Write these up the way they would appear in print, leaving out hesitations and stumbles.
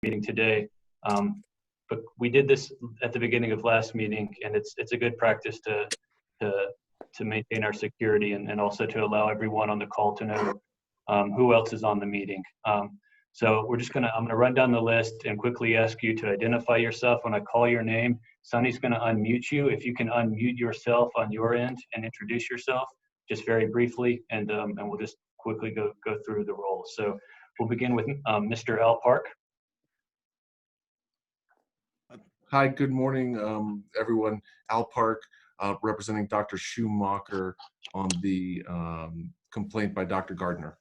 meeting today. But we did this at the beginning of last meeting, and it's a good practice to maintain our security and also to allow everyone on the call to know who else is on the meeting. So I'm gonna run down the list and quickly ask you to identify yourself. When I call your name, Sunny's gonna unmute you. If you can unmute yourself on your end and introduce yourself, just very briefly, and we'll just quickly go through the roles. So we'll begin with Mr. Al Park. Hi, good morning, everyone. Al Park, representing Dr. Schumacher on the complaint by Dr. Gardner.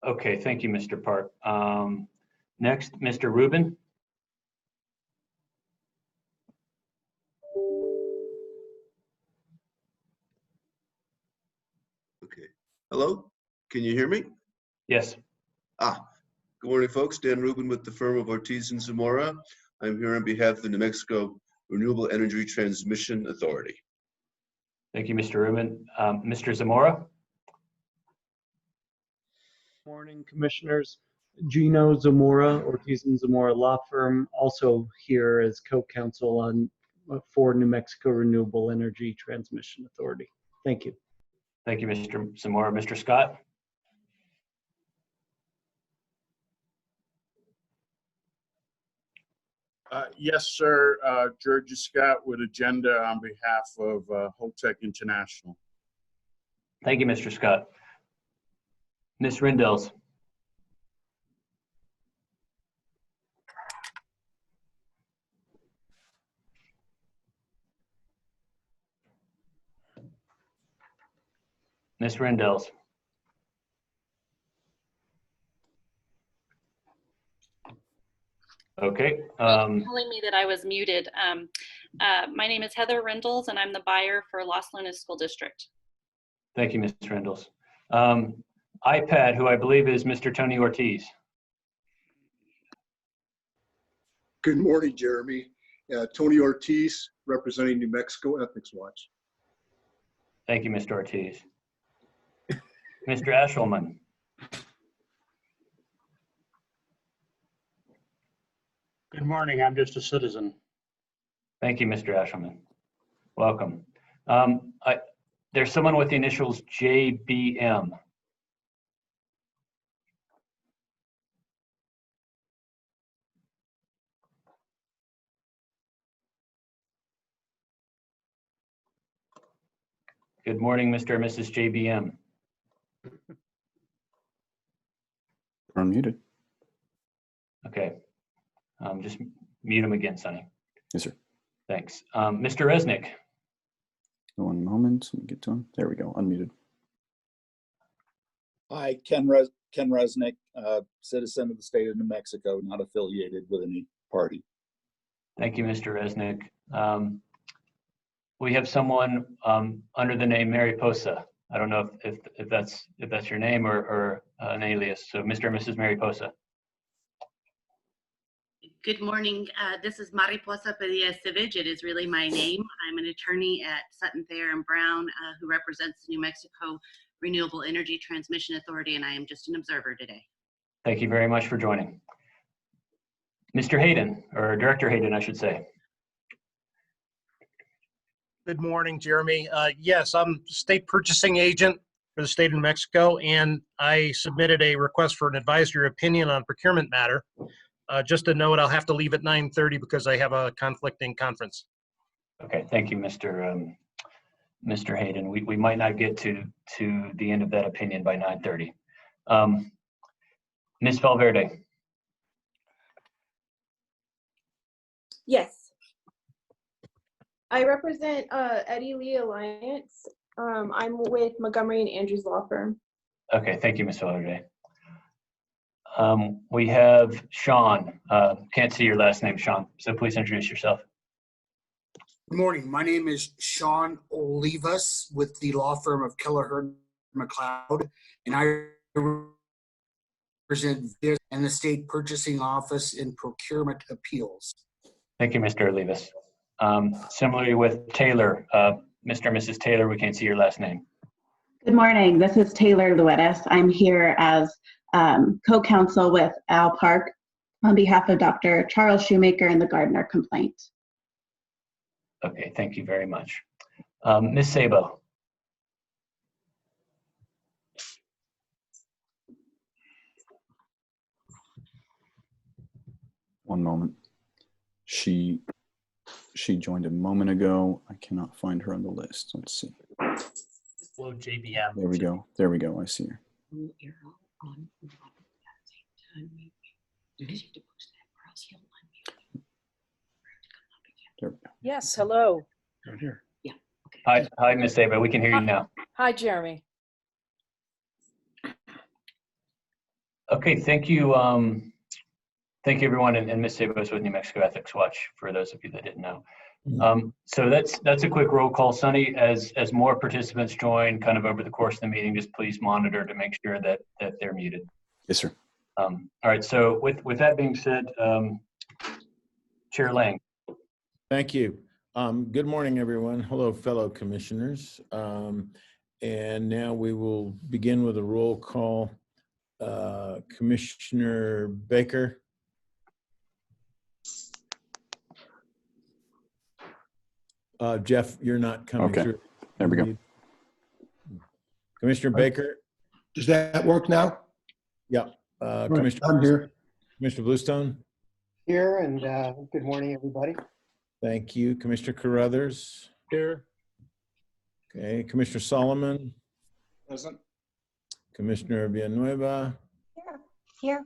Okay, thank you, Mr. Park. Next, Mr. Rubin. Okay. Hello, can you hear me? Yes. Good morning, folks. Dan Rubin with the firm of Ortiz and Zamora. I'm here on behalf of the New Mexico Renewable Energy Transmission Authority. Thank you, Mr. Rubin. Mr. Zamora. Morning, Commissioners. Gino Zamora, Ortiz and Zamora Law Firm, also here as co-counsel for New Mexico Renewable Energy Transmission Authority. Thank you. Thank you, Mr. Zamora. Mr. Scott. Yes, sir. Georgia Scott with Agenda on behalf of Holtec International. Thank you, Mr. Scott. Ms. Rindels. Ms. Rindels. Okay. Telling me that I was muted. My name is Heather Rindles, and I'm the buyer for Los Lunas School District. Thank you, Ms. Rindles. iPad, who I believe is Mr. Tony Ortiz. Good morning, Jeremy. Tony Ortiz, representing New Mexico Ethics Watch. Thank you, Mr. Ortiz. Mr. Eshelman. Good morning, I'm just a citizen. Thank you, Mr. Eshelman. Welcome. There's someone with the initials JBM. Good morning, Mr. and Mrs. JBM. Unmuted. Okay. Just mute him again, Sonny. Yes, sir. Thanks. Mr. Resnick. One moment, let me get to him. There we go, unmuted. Hi, Ken Resnick, citizen of the state of New Mexico, not affiliated with any party. Thank you, Mr. Resnick. We have someone under the name Mariposa. I don't know if that's your name or an alias. So Mr. and Mrs. Mariposa. Good morning. This is Mariposa Padilla Civich. It is really my name. I'm an attorney at Sutton Thayer and Brown who represents the New Mexico Renewable Energy Transmission Authority, and I am just an observer today. Thank you very much for joining. Mr. Hayden, or Director Hayden, I should say. Good morning, Jeremy. Yes, I'm state purchasing agent for the state of New Mexico, and I submitted a request for an advisory opinion on procurement matter. Just a note, I'll have to leave at 9:30 because I have a conflicting conference. Okay, thank you, Mr. Hayden. We might not get to the end of that opinion by 9:30. Ms. Valverde. Yes. I represent Eddie Lee Alliance. I'm with Montgomery and Andrews Law Firm. Okay, thank you, Ms. Valverde. We have Sean. Can't see your last name, Sean, so please introduce yourself. Good morning. My name is Sean Olivas with the law firm of Kelleher McLeod, and I represent this and the state purchasing office in procurement appeals. Thank you, Mr. Olivas. Similarly with Taylor, Mr. and Mrs. Taylor, we can't see your last name. Good morning. This is Taylor Luedes. I'm here as co-counsel with Al Park on behalf of Dr. Charles Shoemaker and the Gardner complaint. Okay, thank you very much. Ms. Sabo. One moment. She joined a moment ago. I cannot find her on the list. Let's see. Hello, JBM. There we go. There we go. I see her. There we go. Yes, hello. Right here. Yeah. Hi, Ms. Sabo. We can hear you now. Hi, Jeremy. Okay, thank you. Thank you, everyone, and Ms. Sabo is with New Mexico Ethics Watch, for those of you that didn't know. So that's a quick roll call. Sunny, as more participants join kind of over the course of the meeting, just please monitor to make sure that they're muted. Yes, sir. All right, so with that being said, Chair Lang. Thank you. Good morning, everyone. Hello, fellow commissioners. And now we will begin with a roll call. Commissioner Baker. Jeff, you're not coming through. There we go. Commissioner Baker. Does that work now? Yeah. Commissioner, I'm here. Commissioner Bluestone. Here, and good morning, everybody. Thank you. Commissioner Carruthers. Here. Okay. Commissioner Solomon. Present. Commissioner Villanueva. Here.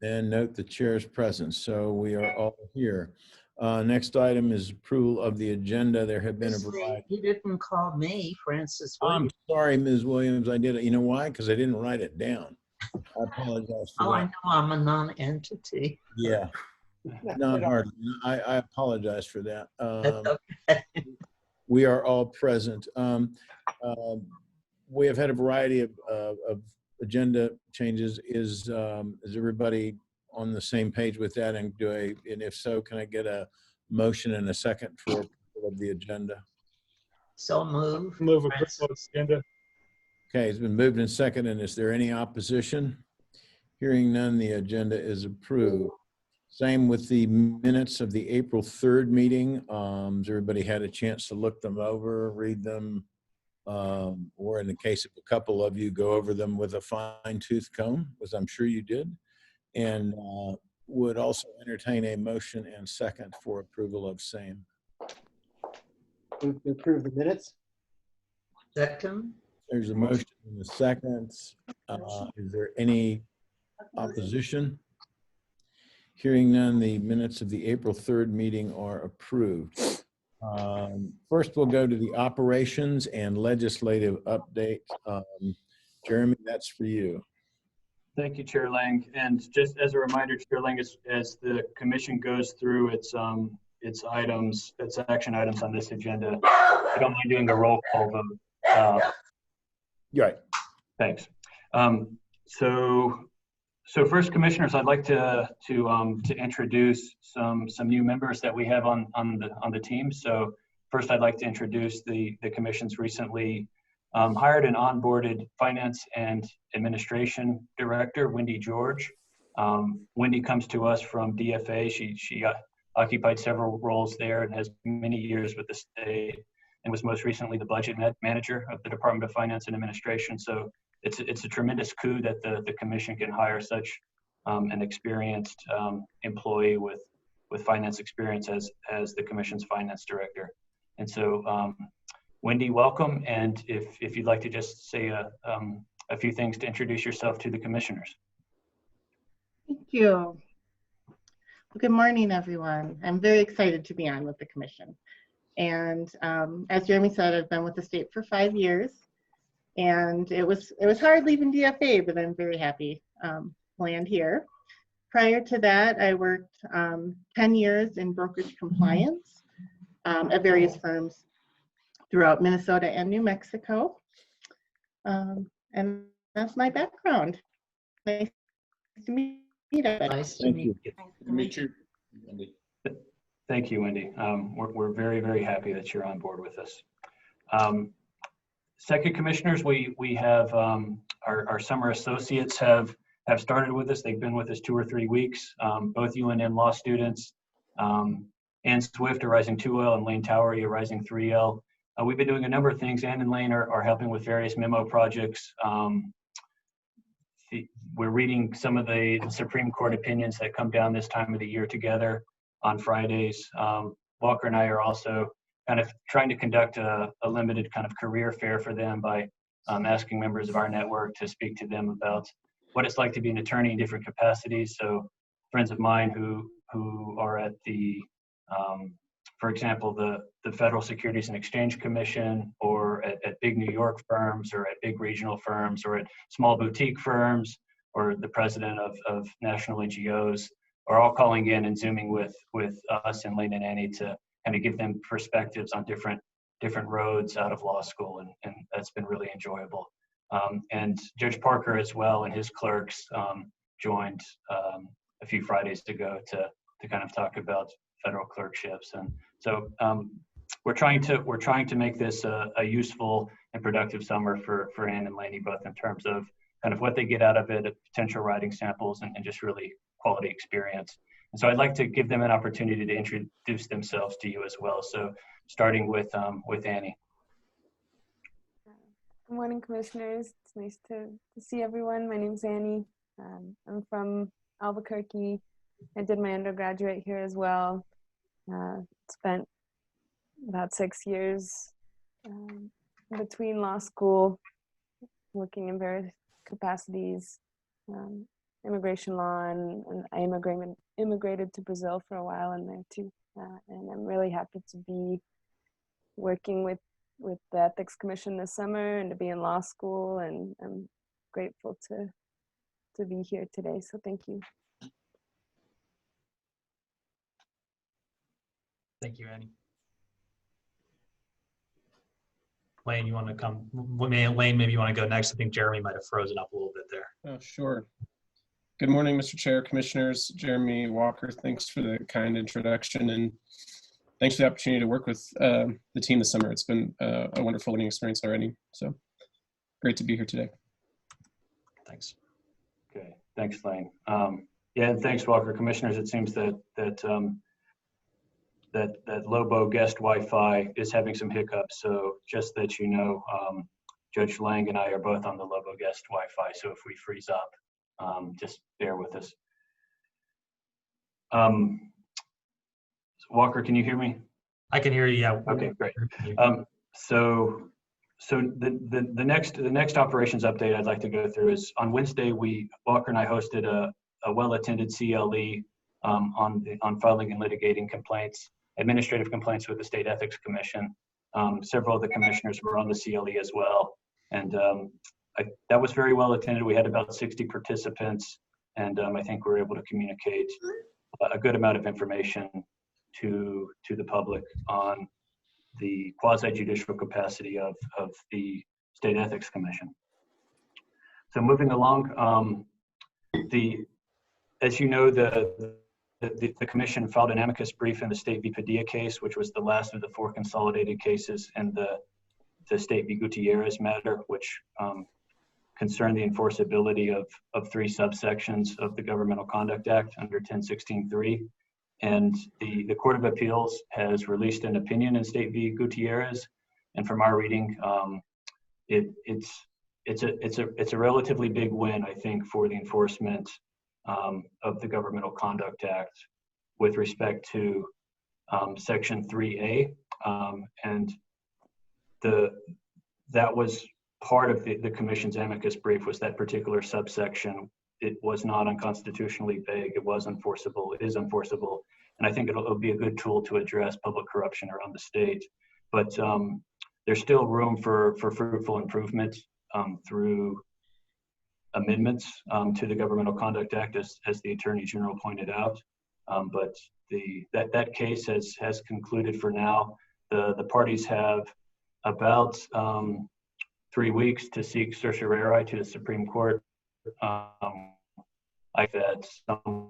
And note the chair is present, so we are all here. Next item is approval of the agenda. There have been a variety. You didn't call me, Francis. I'm sorry, Ms. Williams. I did it. You know why? Because I didn't write it down. I apologize for that. I know I'm a non-entity. Yeah. Not hardly. I apologize for that. Okay. We are all present. We have had a variety of agenda changes. Is everybody on the same page with that? And if so, can I get a motion and a second for approval of the agenda? So move. Move approval of agenda. Okay, it's been moved and seconded. And is there any opposition? Hearing none, the agenda is approved. Same with the minutes of the April 3rd meeting. Has everybody had a chance to look them over, read them, or in the case of a couple of you, go over them with a fine-tooth comb, as I'm sure you did, and would also entertain a motion and second for approval of same. Move to approve the minutes. Second. There's a motion and a second. Is there any opposition? Hearing none, the minutes of the April 3rd meeting are approved. First, we'll go to the operations and legislative update. Jeremy, that's for you. Thank you, Chair Lang. And just as a reminder, Chair Lang, as the commission goes through its items, its action items on this agenda, I don't mind doing a roll call vote. Right. Thanks. So first, commissioners, I'd like to introduce some new members that we have on the team. So first, I'd like to introduce the commission's recently hired and onboarded Finance and Administration Director, Wendy George. Wendy comes to us from DFA. She occupied several roles there and has many years with the state, and was most recently the budget manager of the Department of Finance and Administration. So it's a tremendous coup that the commission can hire such an experienced employee with finance experience as the commission's finance director. And so, Wendy, welcome. And if you'd like to just say a few things to introduce yourself to the commissioners. Thank you. Well, good morning, everyone. I'm very excited to be on with the commission. And as Jeremy said, I've been with the state for 5 years. And it was hard leaving DFA, but I'm very happy to land here. Prior to that, I worked 10 years in brokerage compliance at various firms throughout Minnesota and New Mexico. And that's my background. Nice to meet everybody. Nice to meet you. Meet you, Wendy. Thank you, Wendy. We're very, very happy that you're on board with us. Second, commissioners, we have our summer associates have have started with us. They've been with us 2 or 3 weeks. Both UNM law students, Ann Swift, a rising 2L, and Lane Towery, a rising 3L. We've been doing a number of things. Ann and Lane are helping with various memo projects. We're reading some of the Supreme Court opinions that come down this time of the year together on Fridays. Walker and I are also kind of trying to conduct a limited kind of career fair for them by asking members of our network to speak to them about what it's like to be an attorney in different capacities. So friends of mine who are at the, for example, the Federal Securities and Exchange Commission, or at big New York firms, or at big regional firms, or at small boutique firms, or the president of national NGOs, are all calling in and Zooming with us and Lane and Annie to kind of give them perspectives on different roads out of law school, and that's been really enjoyable. And Judge Parker as well and his clerks joined a few Fridays ago to kind of talk about federal clerkships. And so we're trying to make this a useful and productive summer for Ann and Laney, both in terms of kind of what they get out of it, potential writing samples, and just really quality experience. And so I'd like to give them an opportunity to introduce themselves to you as well. So starting with Annie. Good morning, commissioners. It's nice to see everyone. My name's Annie. I'm from Albuquerque. I did my undergraduate here as well. Spent about 6 years between law school, working in various capacities, immigration law, and I immigrated to Brazil for a while in there too. And I'm really happy to be working with the Ethics Commission this summer and to be in law school, and I'm grateful to be here today. So thank you. Thank you, Annie. Lane, you want to come? Lane, maybe you want to go next. I think Jeremy might have frozen up a little bit there. Oh, sure. Good morning, Mr. Chair, Commissioners. Jeremy Walker, thanks for the kind introduction, and thanks for the opportunity to work with the team this summer. It's been a wonderful learning experience already, so great to be here today. Thanks. Okay, thanks, Lane. Yeah, and thanks, Walker. Commissioners, it seems that Lobo guest Wi-Fi is having some hiccups, so just that you know, Judge Lang and I are both on the Lobo guest Wi-Fi, so if we freeze up, just bear with us. Walker, can you hear me? I can hear you, yeah. Okay, great. So the next operations update I'd like to go through is on Wednesday, Walker and I hosted a well-attended CLE on filing and litigating complaints, administrative complaints with the State Ethics Commission. Several of the commissioners were on the CLE as well. And that was very well attended. We had about 60 participants, and I think we were able to communicate a good amount of information to the public on the quasi-judicial capacity of the State Ethics Commission. So moving along, as you know, the commission filed an amicus brief in the State v. Padilla case, which was the last of the 4 consolidated cases in the State v. Gutierrez matter, which concerned the enforceability of 3 subsections of the Governmental Conduct Act under 1016-3. And the Court of Appeals has released an opinion in State v. Gutierrez, and from our reading, it's a relatively big win, I think, for the enforcement of the Governmental Conduct Act with respect to Section 3A, and that was part of the commission's amicus brief, was that particular subsection. It was not unconstitutionally vague. It was enforceable. It is enforceable. And I think it'll be a good tool to address public corruption around the state. But there's still room for fruitful improvement through amendments to the Governmental Conduct Act, as the Attorney General pointed out. But that case has concluded for now. The parties have about 3 weeks to seek certiorari to the Supreme Court. I that some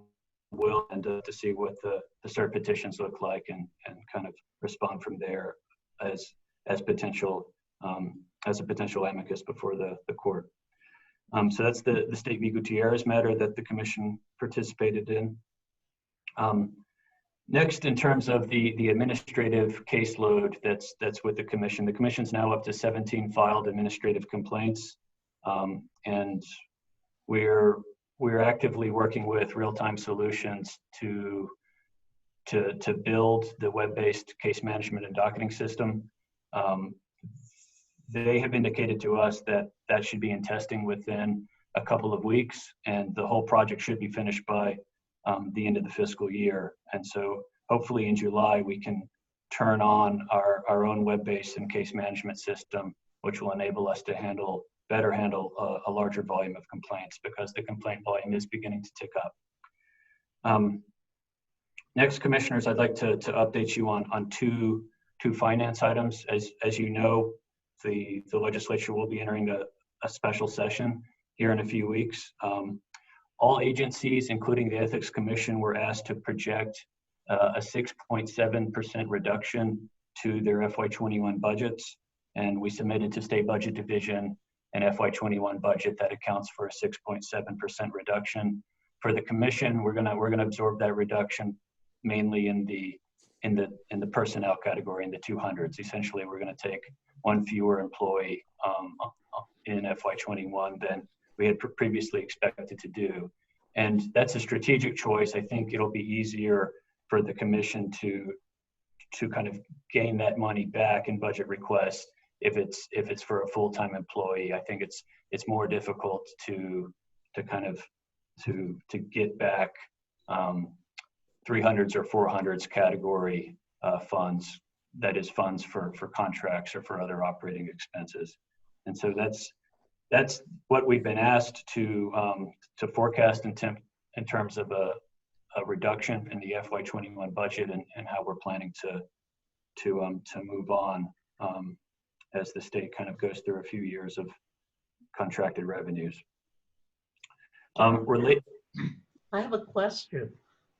will, and to see what the cert petitions look like, and kind of respond from there as potential as a potential amicus before the court. So that's the State v. Gutierrez matter that the commission participated in. Next, in terms of the administrative caseload that's with the commission's now up to 17 filed administrative complaints, and we're actively working with Real-Time Solutions to build the web-based case management and docketing system. They have indicated to us that should be in testing within a couple of weeks, and the whole project should be finished by the end of the fiscal year. And so hopefully in July, we can turn on our own web-based and case management system, which will enable us to better handle a larger volume of complaints, because the complaint volume is beginning to tick up. Next, commissioners, I'd like to update you on two finance items. As you know, the legislature will be entering a special session here in a few weeks. All agencies, including the Ethics Commission, were asked to project a 6.7% reduction to their FY21 budgets, and we submitted to State Budget Division an FY21 budget that accounts for a 6.7% reduction. For the Commission, we're gonna absorb that reduction mainly in the personnel category, in the 200s. Essentially, we're gonna take one fewer employee in FY21 than we had previously expected to do. And that's a strategic choice. I think it'll be easier for the commission to kind of gain that money back in budget requests if it's for a full-time employee. I think it's more difficult to get back 300s or 400s category funds, that is funds for contracts or for other operating expenses. And so that's what we've been asked to forecast in terms of a reduction in the FY21 budget, and how we're planning to move on as the state kind of goes through a few years of contracted revenues. I have a question.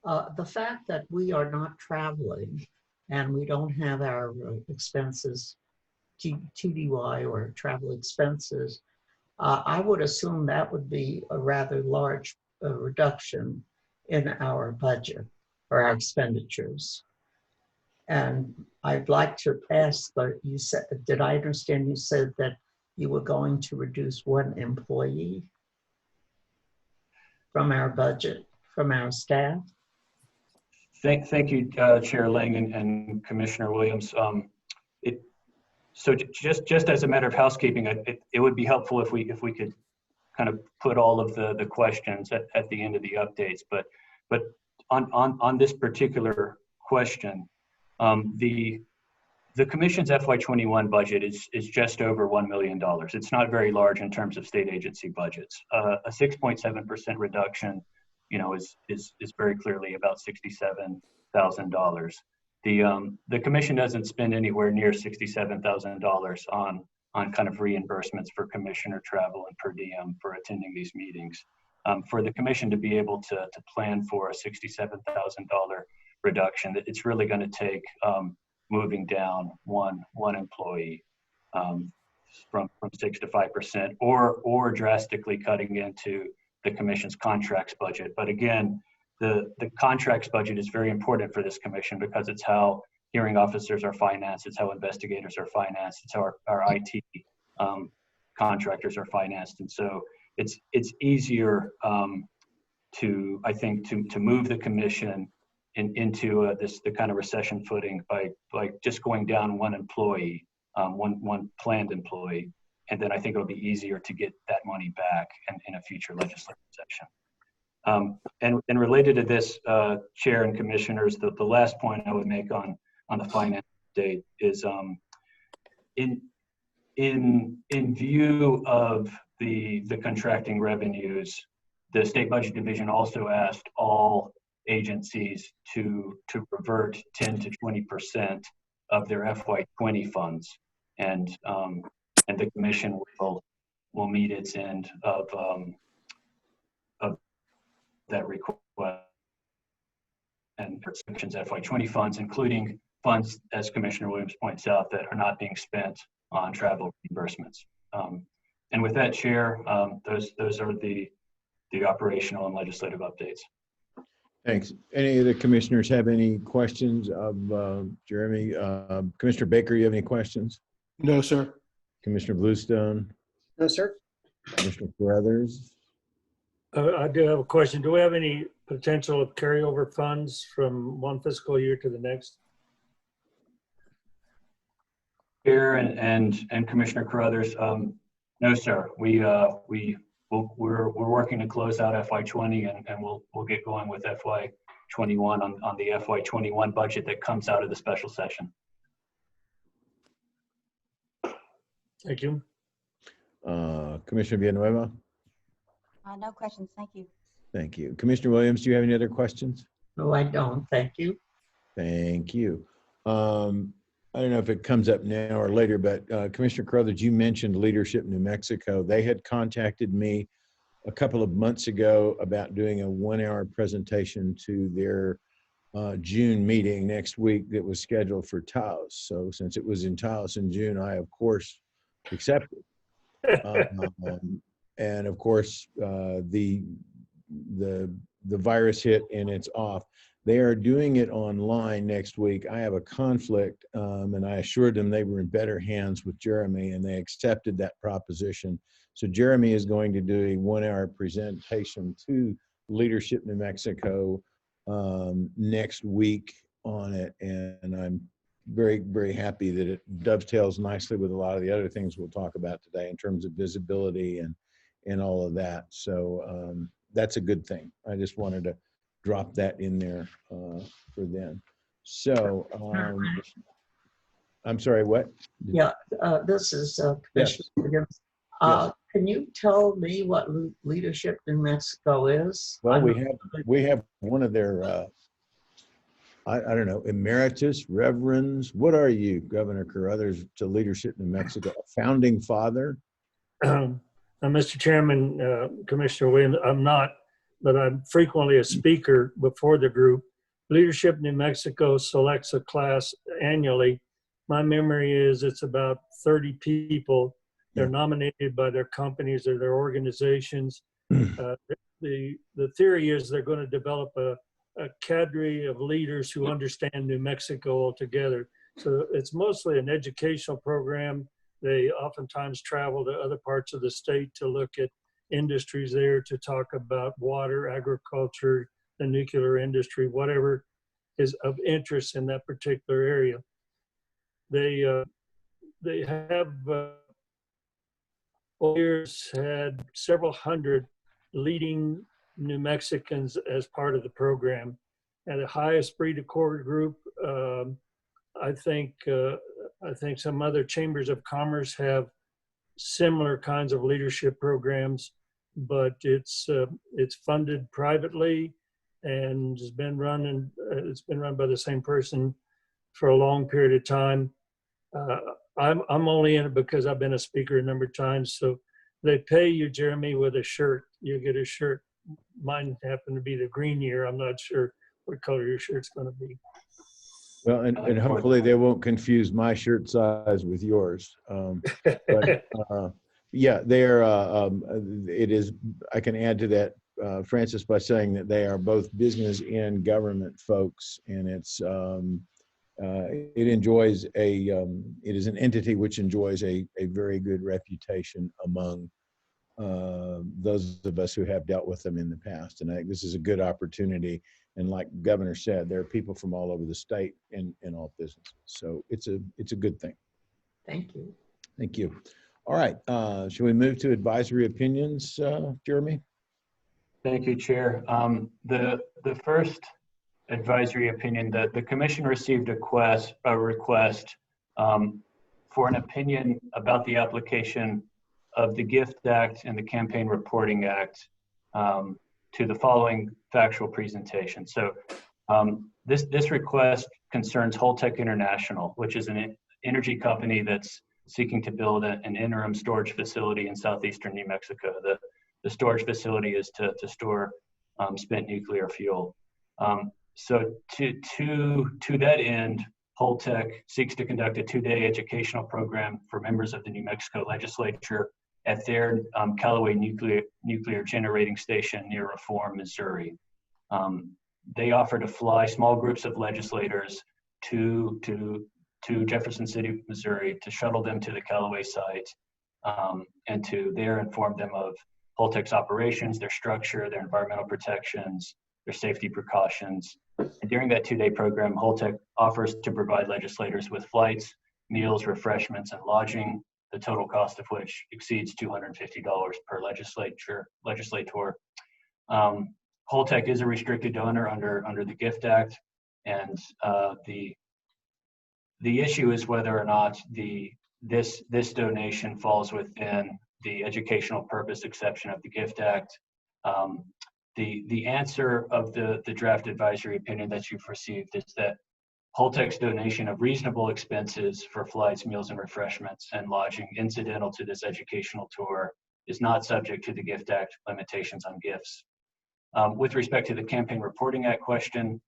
The fact that we are not traveling and we don't have our expenses, TDY or travel expenses, I would assume that would be a rather large reduction in our budget or our expenditures. And I'd like to ask, you said, did I understand you said that you were going to reduce one employee from our budget, from our staff? Thank you, Chair Lang and Commissioner Williams. So just as a matter of housekeeping, it would be helpful if we could kind of put all of the questions at the end of the updates. But on this particular question, the Commission's FY21 budget is just over $1 million. It's not very large in terms of state agency budgets. A 6.7% reduction, is very clearly about $67,000. The Commission doesn't spend anywhere near $67,000 on kind of reimbursements for commissioner travel and per diem for attending these meetings. For the Commission to be able to plan for a $67,000 reduction, it's really going to take moving down one employee from 6 to 5%, or drastically cutting into the Commission's contracts budget. But again, the contracts budget is very important for this Commission because it's how hearing officers are financed, it's how investigators are financed, it's how our IT contractors are financed. And so it's easier I think to move the Commission into the kind of recession footing by just going down one employee, one planned employee, and then I think it'll be easier to get that money back in a future legislative session. And related to this, Chair and Commissioners, the last point I would make on the finance update is in view of the contracting revenues, the State Budget Division also asked all agencies to revert 10 to 20% of their FY20 funds, and the Commission will meet its end of that request and Section's FY20 funds, including funds, as Commissioner Williams points out, that are not being spent on travel reimbursements. And with that, Chair, those are the operational and legislative updates. Thanks. Any of the commissioners have any questions of Jeremy? Commissioner Baker, you have any questions? No, sir. Commissioner Bluestone? No, sir. Commissioner Carruthers? I do have a question. Do we have any potential of carryover funds from one fiscal year to the next? Chair and Commissioner Carruthers, no, sir. We're working to close out FY20 and we'll get going with FY21 on the FY21 budget that comes out of the special session. Thank you. Commissioner Villanueva? No questions. Thank you. Thank you. Commissioner Williams, do you have any other questions? No, I don't. Thank you. Thank you. I don't know if it comes up now or later, but Commissioner Carruthers, you mentioned Leadership New Mexico. They had contacted me a couple of months ago about doing a 1-hour presentation to their June meeting next week that was scheduled for Taos. So since it was in Taos in June, I, of course, accepted. And of course, the virus hit and it's off. They are doing it online next week. I have a conflict, and I assured them they were in better hands with Jeremy, and they accepted that proposition. So Jeremy is going to do a 1-hour presentation to Leadership New Mexico next week on it, and I'm very, very happy that it dovetails nicely with a lot of the other things we'll talk about today in terms of visibility and all of that. So that's a good thing. I just wanted to drop that in there for them. So I'm sorry, what? Yeah, this is Commissioner Williams. Yes. Can you tell me what Leadership New Mexico is? Well, we have one of their I don't know, emeritus, reverends. What are you, Governor Carruthers, to Leadership New Mexico? A founding father? Mr. Chairman, Commissioner Williams, I'm not, but I'm frequently a speaker before the group. Leadership New Mexico selects a class annually. My memory is it's about 30 people. They're nominated by their companies or their organizations. The theory is they're going to develop a cadre of leaders who understand New Mexico altogether. So it's mostly an educational program. They oftentimes travel to other parts of the state to look at industries there, to talk about water, agriculture, the nuclear industry, whatever is of interest in that particular area. They have over years had several hundred leading New Mexicans as part of the program. And the highest esprit de corps group, I think some other chambers of commerce have similar kinds of leadership programs, but it's funded privately and it's been run by the same person for a long period of time. I'm only in it because I've been a speaker a number of times. So they pay you, Jeremy, with a shirt. You get a shirt. Mine happened to be the green year. I'm not sure what color your shirt's going to be. Well, and hopefully they won't confuse my shirt size with yours. But yeah, they're. It is. I can add to that, Francis, by saying that they are both business and government folks, and it's. It enjoys a. It is an entity which enjoys a very good reputation among those of us who have dealt with them in the past, and I think this is a good opportunity. And like the governor said, there are people from all over the state in all businesses, so it's a good thing. Thank you. Thank you. All right, should we move to advisory opinions, Jeremy? Thank you, Chair. The first advisory opinion, that the commission received a request for an opinion about the application of the Gift Act and the Campaign Reporting Act to the following factual presentation. So this request concerns Holtec International, which is an energy company that's seeking to build an interim storage facility in southeastern New Mexico. The storage facility is to store spent nuclear fuel. So to that end, Holtec seeks to conduct a 2-day educational program for members of the New Mexico legislature at their Callaway nuclear generating station near Reform, Missouri. They offer to fly small groups of legislators to Jefferson City, Missouri, to shuttle them to the Callaway site and to there inform them of Holtec's operations, their structure, their environmental protections, their safety precautions. And during that 2-day program, Holtec offers to provide legislators with flights, meals, refreshments, and lodging, the total cost of which exceeds $250 per legislator. Holtec is a restricted donor under the GIFT Act, and the issue is whether or not this donation falls within the educational purpose exception of the GIFT Act. The answer of the draft advisory opinion that you've received is that Holtec's donation of reasonable expenses for flights, meals, and refreshments and lodging incidental to this educational tour is not subject to the GIFT Act limitations on gifts. With respect to the Campaign Reporting Act question,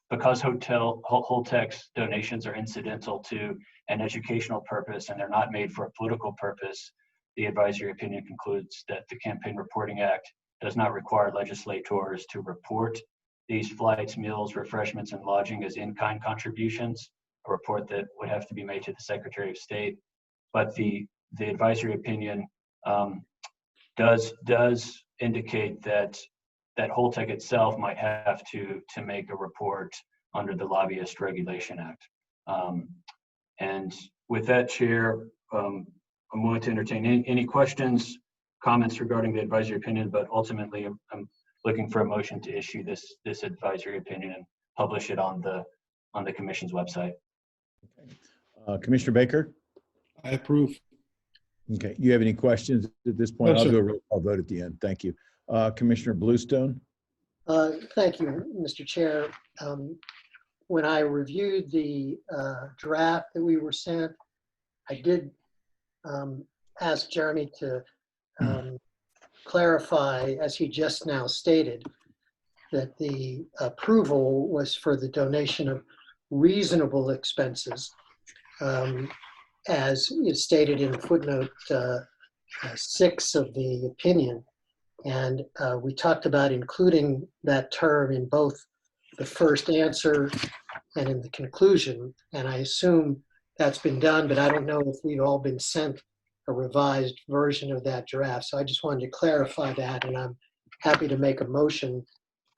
because Holtec's donations are incidental to an educational purpose and they're not made for a political purpose, the advisory opinion concludes that the Campaign Reporting Act does not require legislators to report these flights, meals, refreshments, and lodging as in-kind contributions, a report that would have to be made to the Secretary of State. But the advisory opinion does indicate that Holtec itself might have to make a report under the Lobbyist Regulation Act. And with that, Chair, I'm willing to entertain any questions, comments regarding the advisory opinion, but ultimately I'm looking for a motion to issue this advisory opinion and publish it on the Commission's website. Commissioner Baker? I approve. Okay, you have any questions at this point? No, I'll sir. do a roll call vote at the end. Thank you. Commissioner Bluestone? Thank you, Mr. Chair. When I reviewed the draft that we were sent, I did ask Jeremy to clarify, as he just now stated, that the approval was for the donation of reasonable expenses, as is stated in footnote 6 of the opinion. And we talked about including that term in both the first answer and in the conclusion. And I assume that's been done, but I don't know if we've all been sent a revised version of that draft. So I just wanted to clarify that, and I'm happy to make a motion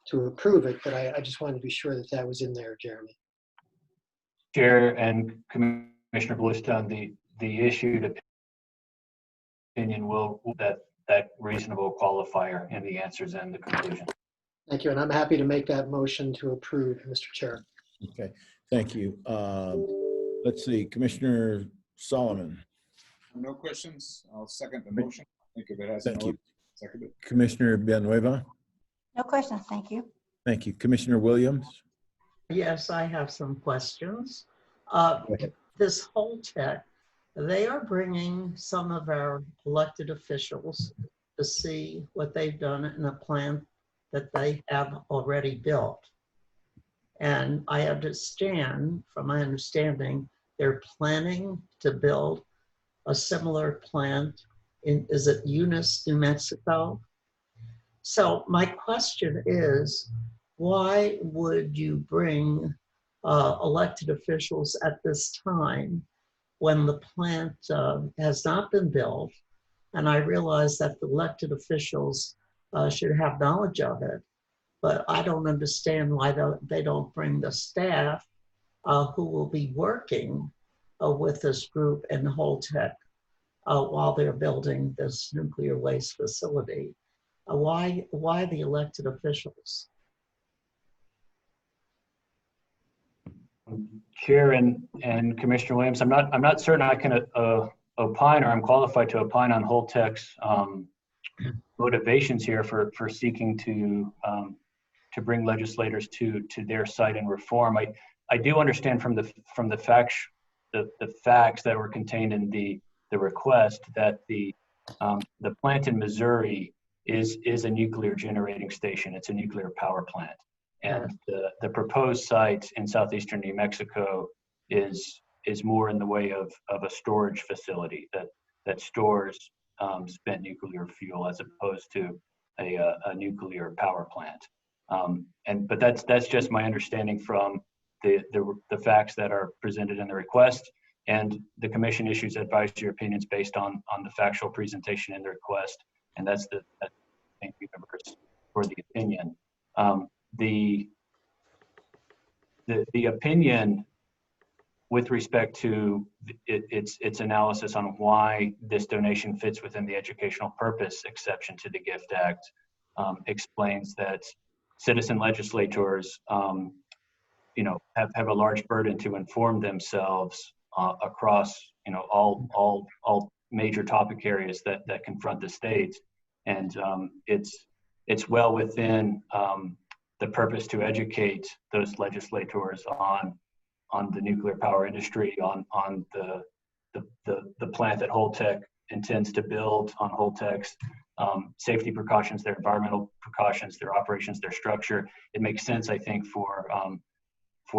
to approve it, but I just wanted to be sure that that was in there, Jeremy. Chair and Commissioner Bluestone, the issued opinion will that reasonable qualifier in the answers and the conclusion. Thank you, and I'm happy to make that motion to approve, Mr. Chair. Okay, thank you. Let's see, Commissioner Solomon. No questions. I'll second the motion. Think of it as Thank you. Seconded. Commissioner Villanueva? No questions, thank you. Thank you. Commissioner Williams? Yes, I have some questions. This Holtec, they are bringing some of our elected officials to see what they've done in a plant that they have already built. And I understand, from my understanding, they're planning to build a similar plant in, is it Eunice, New Mexico? So my question is, why would you bring elected officials at this time when the plant has not been built? And I realize that the elected officials should have knowledge of it, but I don't understand why they don't bring the staff who will be working with this group in Holtec while they're building this nuclear waste facility. Why the elected officials? Chair and Commissioner Williams, I'm not certain I can opine or I'm qualified to opine on Holtec's motivations here for seeking to bring legislators to their site and reform. I do understand from the facts that were contained in the request that the plant in Missouri is a nuclear generating station. It's a nuclear power plant. And the proposed site in southeastern New Mexico is more in the way of a storage facility that that stores spent nuclear fuel as opposed to a nuclear power plant. But that's just my understanding from the facts that are presented in the request, and the commission issues advisory opinions based on the factual presentation in the request, and that's the universe for the opinion. The opinion with respect to its analysis on why this donation fits within the educational purpose exception to the GIFT Act explains that citizen legislators, have a large burden to inform themselves across, all major topic areas that confront the state, and it's well within the purpose to educate those legislators on the nuclear power industry, on the plant that Holtec intends to build, on Holtec's safety precautions, their environmental precautions, their operations, their structure. It makes sense, I think, for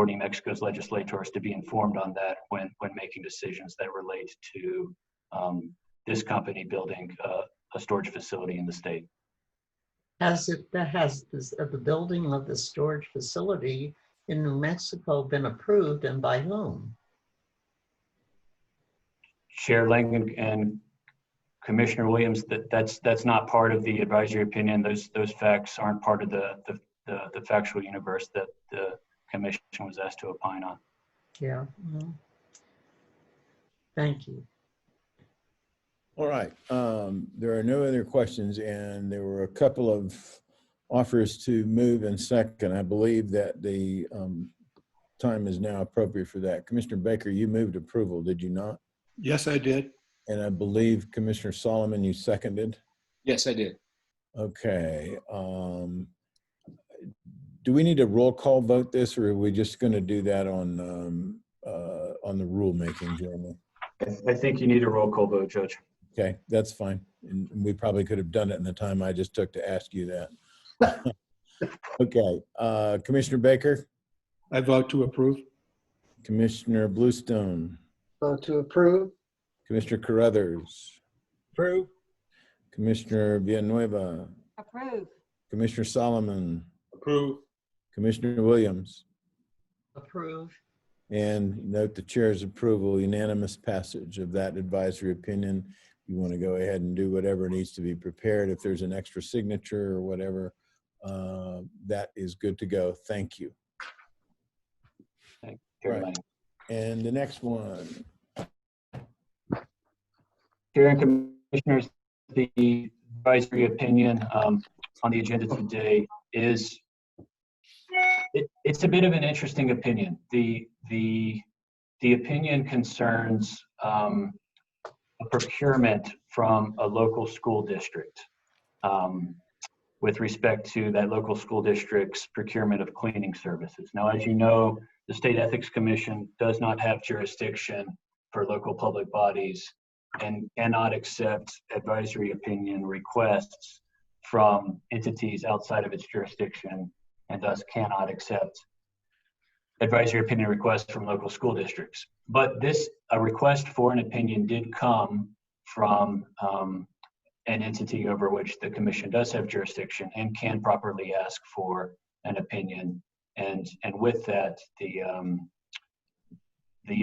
New Mexico's legislators to be informed on that when making decisions that relate to this company building a storage facility in the state. Has the building of the storage facility in New Mexico been approved, and by whom? Chair Lang and Commissioner Williams, that's not part of the advisory opinion. Those facts aren't part of the factual universe that the commission was asked to opine on. Yeah. Thank you. All right. There are no other questions, and there were a couple of offers to move and second. I believe that the time is now appropriate for that. Commissioner Baker, you moved approval, did you not? Yes, I did. And I believe Commissioner Solomon, you seconded? Yes, I did. Okay. Do we need a roll call vote this, or are we just going to do that on the rulemaking, Jeremy? I think you need a roll call vote, Judge. Okay, that's fine. And we probably could have done it in the time I just took to ask you that. Okay, Commissioner Baker? I vote to approve. Commissioner Bluestone? Vote to approve. Commissioner Carruthers? Approve. Commissioner Villanueva? Approve. Commissioner Solomon? Approve. Commissioner Williams? Approve. And note the chair's approval, unanimous passage of that advisory opinion. You want to go ahead and do whatever needs to be prepared. If there's an extra signature or whatever, that is good to go. Thank you. Thank you. Right. And the next one. Chair and Commissioners, the advisory opinion on the agenda today is it's a bit of an interesting opinion. The opinion concerns a procurement from a local school district with respect to that local school district's procurement of cleaning services. Now, as you know, the State Ethics Commission does not have jurisdiction for local public bodies and cannot accept advisory opinion requests from entities outside of its jurisdiction, and thus cannot accept advisory opinion requests from local school districts. But a request for an opinion did come from an entity over which the commission does have jurisdiction and can properly ask for an opinion. And with that, the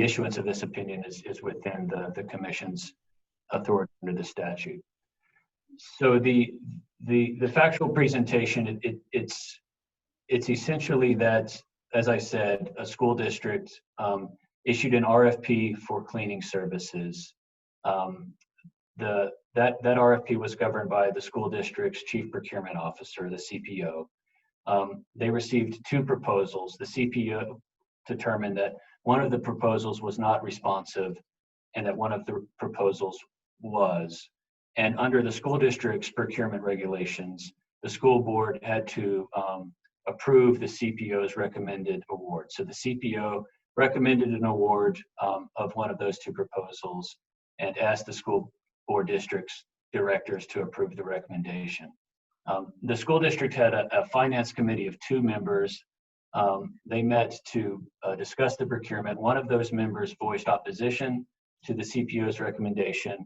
issuance of this opinion is within the commission's authority under the statute. So the factual presentation, it's essentially that, as I said, a school district issued an RFP for cleaning services. That RFP was governed by the school district's chief procurement officer, the CPO. They received two proposals. The CPO determined that one of the proposals was not responsive and that one of the proposals was. And under the school district's procurement regulations, the school board had to approve the CPO's recommended award. So the CPO recommended an award of one of those two proposals and asked the school board district's directors to approve the recommendation. The school district had a finance committee of 2 members. They met to discuss the procurement. One of those members voiced opposition to the CPO's recommendation,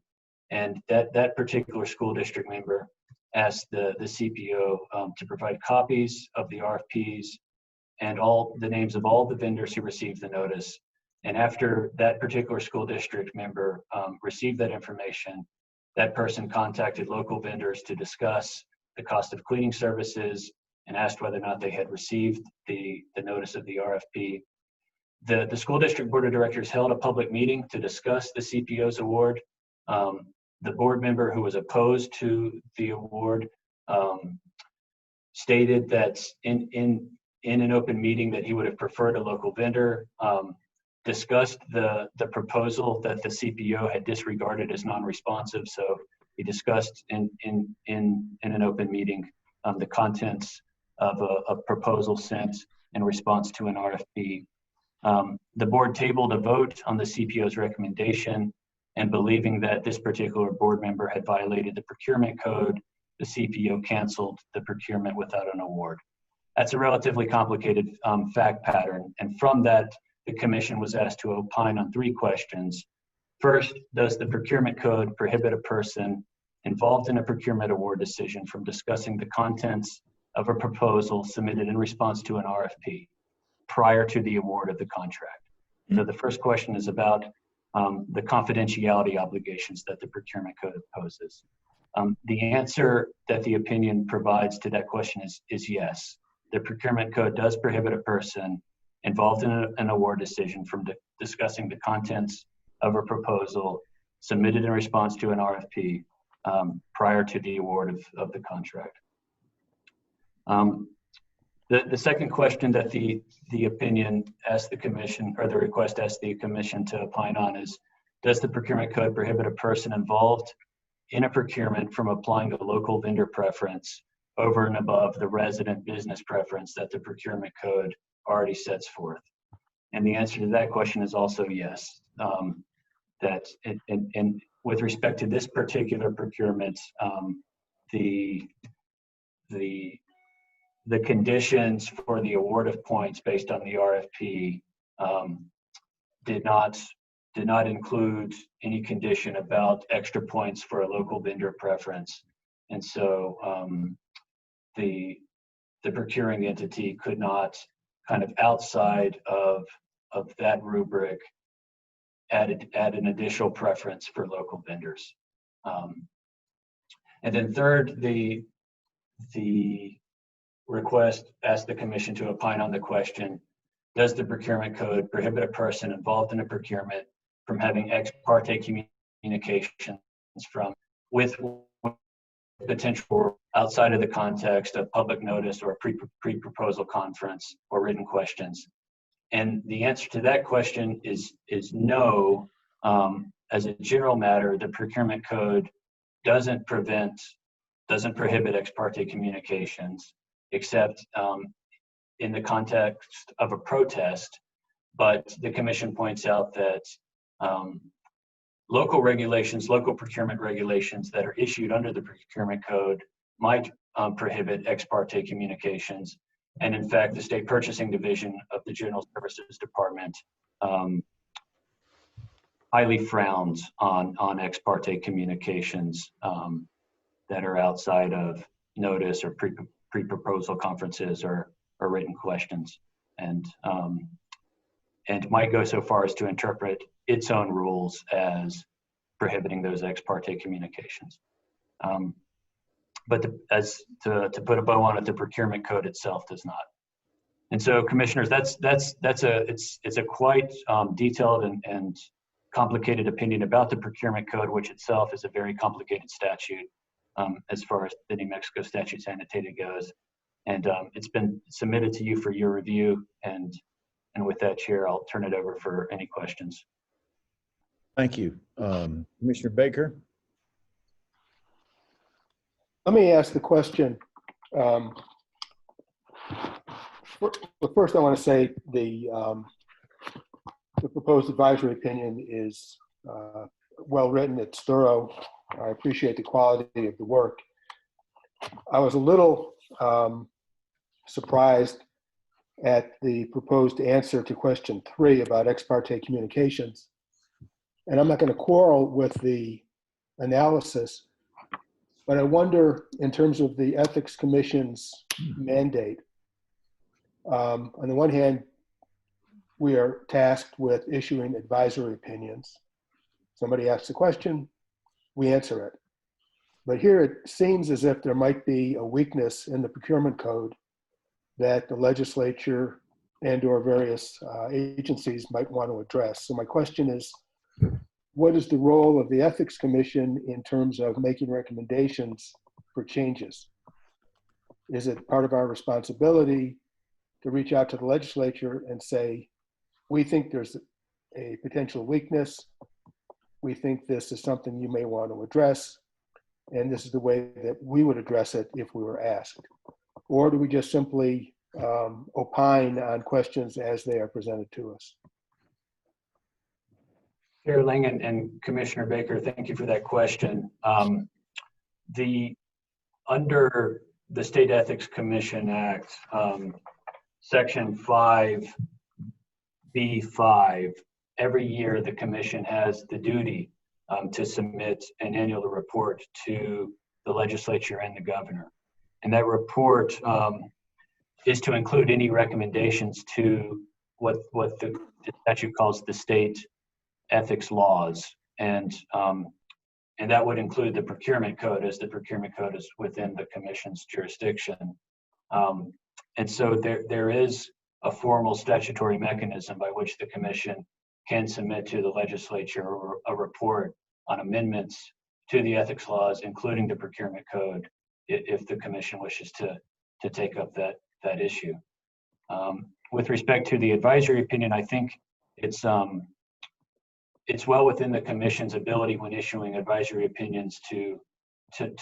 And that particular school district member asked the CPO to provide copies of the RFPs and all the names of all the vendors who received the notice. And after that particular school district member received that information, that person contacted local vendors to discuss the cost of cleaning services and asked whether or not they had received the notice of the RFP. The school district board of directors held a public meeting to discuss the CPO's award. The board member who was opposed to the award stated that in an open meeting that he would have preferred a local vendor, discussed the proposal that the CPO had disregarded as non-responsive. So he discussed in an open meeting the contents of a proposal sent in response to an RFP. The board tabled a vote on the CPO's recommendation, and believing that this particular board member had violated the procurement code, the CPO canceled the procurement without an award. That's a relatively complicated fact pattern, and from that, the commission was asked to opine on 3 questions. First, does the procurement code prohibit a person involved in a procurement award decision from discussing the contents of a proposal submitted in response to an RFP prior to the award of the contract? So the first question is about the confidentiality obligations that the procurement code imposes. The answer that the opinion provides to that question is yes. The procurement code does prohibit a person involved in an award decision from discussing the contents of a proposal submitted in response to an RFP prior to the award of the contract. The second question that the opinion asked the commission, or the request asked the commission to opine on, is, does the procurement code prohibit a person involved in a procurement from applying a local vendor preference over and above the resident business preference that the procurement code already sets forth? And the answer to that question is also yes. And with respect to this particular procurement, the conditions for the award of points based on the RFP did not include any condition about extra points for a local vendor preference. And so the procuring entity could not, kind of outside of that rubric, add an additional preference for local vendors. And then third, the request asked the commission to opine on the question, does the procurement code prohibit a person involved in a procurement from having ex parte communications with potential outside of the context of public notice or pre-proposal conference or written questions? And the answer to that question is no. As a general matter, the procurement code doesn't prohibit ex parte communications, except in the context of a protest. But the commission points out that local procurement regulations that are issued under the procurement code might prohibit ex parte communications. And in fact, the State Purchasing Division of the General Services Department highly frowns on ex parte communications that are outside of notice or pre-proposal conferences or written questions, and might go so far as to interpret its own rules as prohibiting those ex parte communications. But to put a bow on it, the procurement code itself does not. And so, commissioners, it's a quite detailed and complicated opinion about the procurement code, which itself is a very complicated statute as far as the New Mexico statutes annotated goes. And it's been submitted to you for your review. And with that, Chair, I'll turn it over for any questions. Thank you. Commissioner Baker? Let me ask the question. First, I want to say the proposed advisory opinion is well written. It's thorough. I appreciate the quality of the work. I was a little surprised at the proposed answer to question 3 about ex parte communications. And I'm not going to quarrel with the analysis. But I wonder, in terms of the Ethics Commission's mandate, on the one hand, we are tasked with issuing advisory opinions. Somebody asks a question, we answer it. But here it seems as if there might be a weakness in the procurement code that the legislature and or various agencies might want to address. So my question is, what is the role of the Ethics Commission in terms of making recommendations for changes? Is it part of our responsibility to reach out to the legislature and say, we think there's a potential weakness, we think this is something you may want to address, and this is the way that we would address it if we were asked? Or do we just simply opine on questions as they are presented to us? Chair Ling and Commissioner Baker, thank you for that question. Under the State Ethics Commission Act, Section 5B5, every year the Commission has the duty to submit an annual report to the legislature and the governor. And that report is to include any recommendations to what the statute calls the state ethics laws. And that would include the procurement code, as the procurement code is within the Commission's jurisdiction. And so there is a formal statutory mechanism by which the Commission can submit to the legislature a report on amendments to the ethics laws, including the procurement code, if the Commission wishes to take up that issue. With respect to the advisory opinion, I think it's well within the Commission's ability when issuing advisory opinions to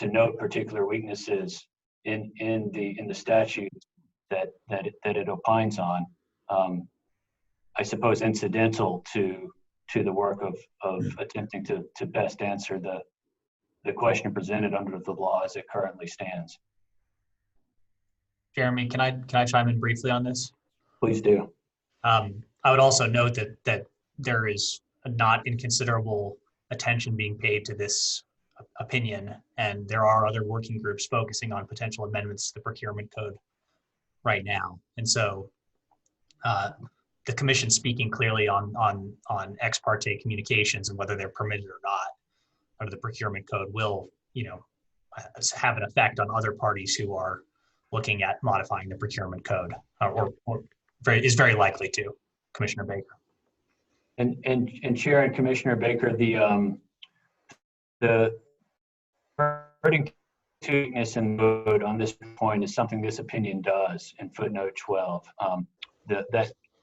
note particular weaknesses in the statute that it opines on. I suppose incidental to the work of attempting to best answer the question presented under the law as it currently stands. Jeremy, can I chime in briefly on this? Please do. I would also note that there is not inconsiderable attention being paid to this opinion, and there are other working groups focusing on potential amendments to the procurement code right now. And so the Commission speaking clearly on ex parte communications and whether they're permitted or not under the procurement code will, have an effect on other parties who are looking at modifying the procurement code, or is very likely to. Commissioner Baker. And Chair and Commissioner Baker, the hurting to weakness in mode on this point is something this opinion does in footnote 12.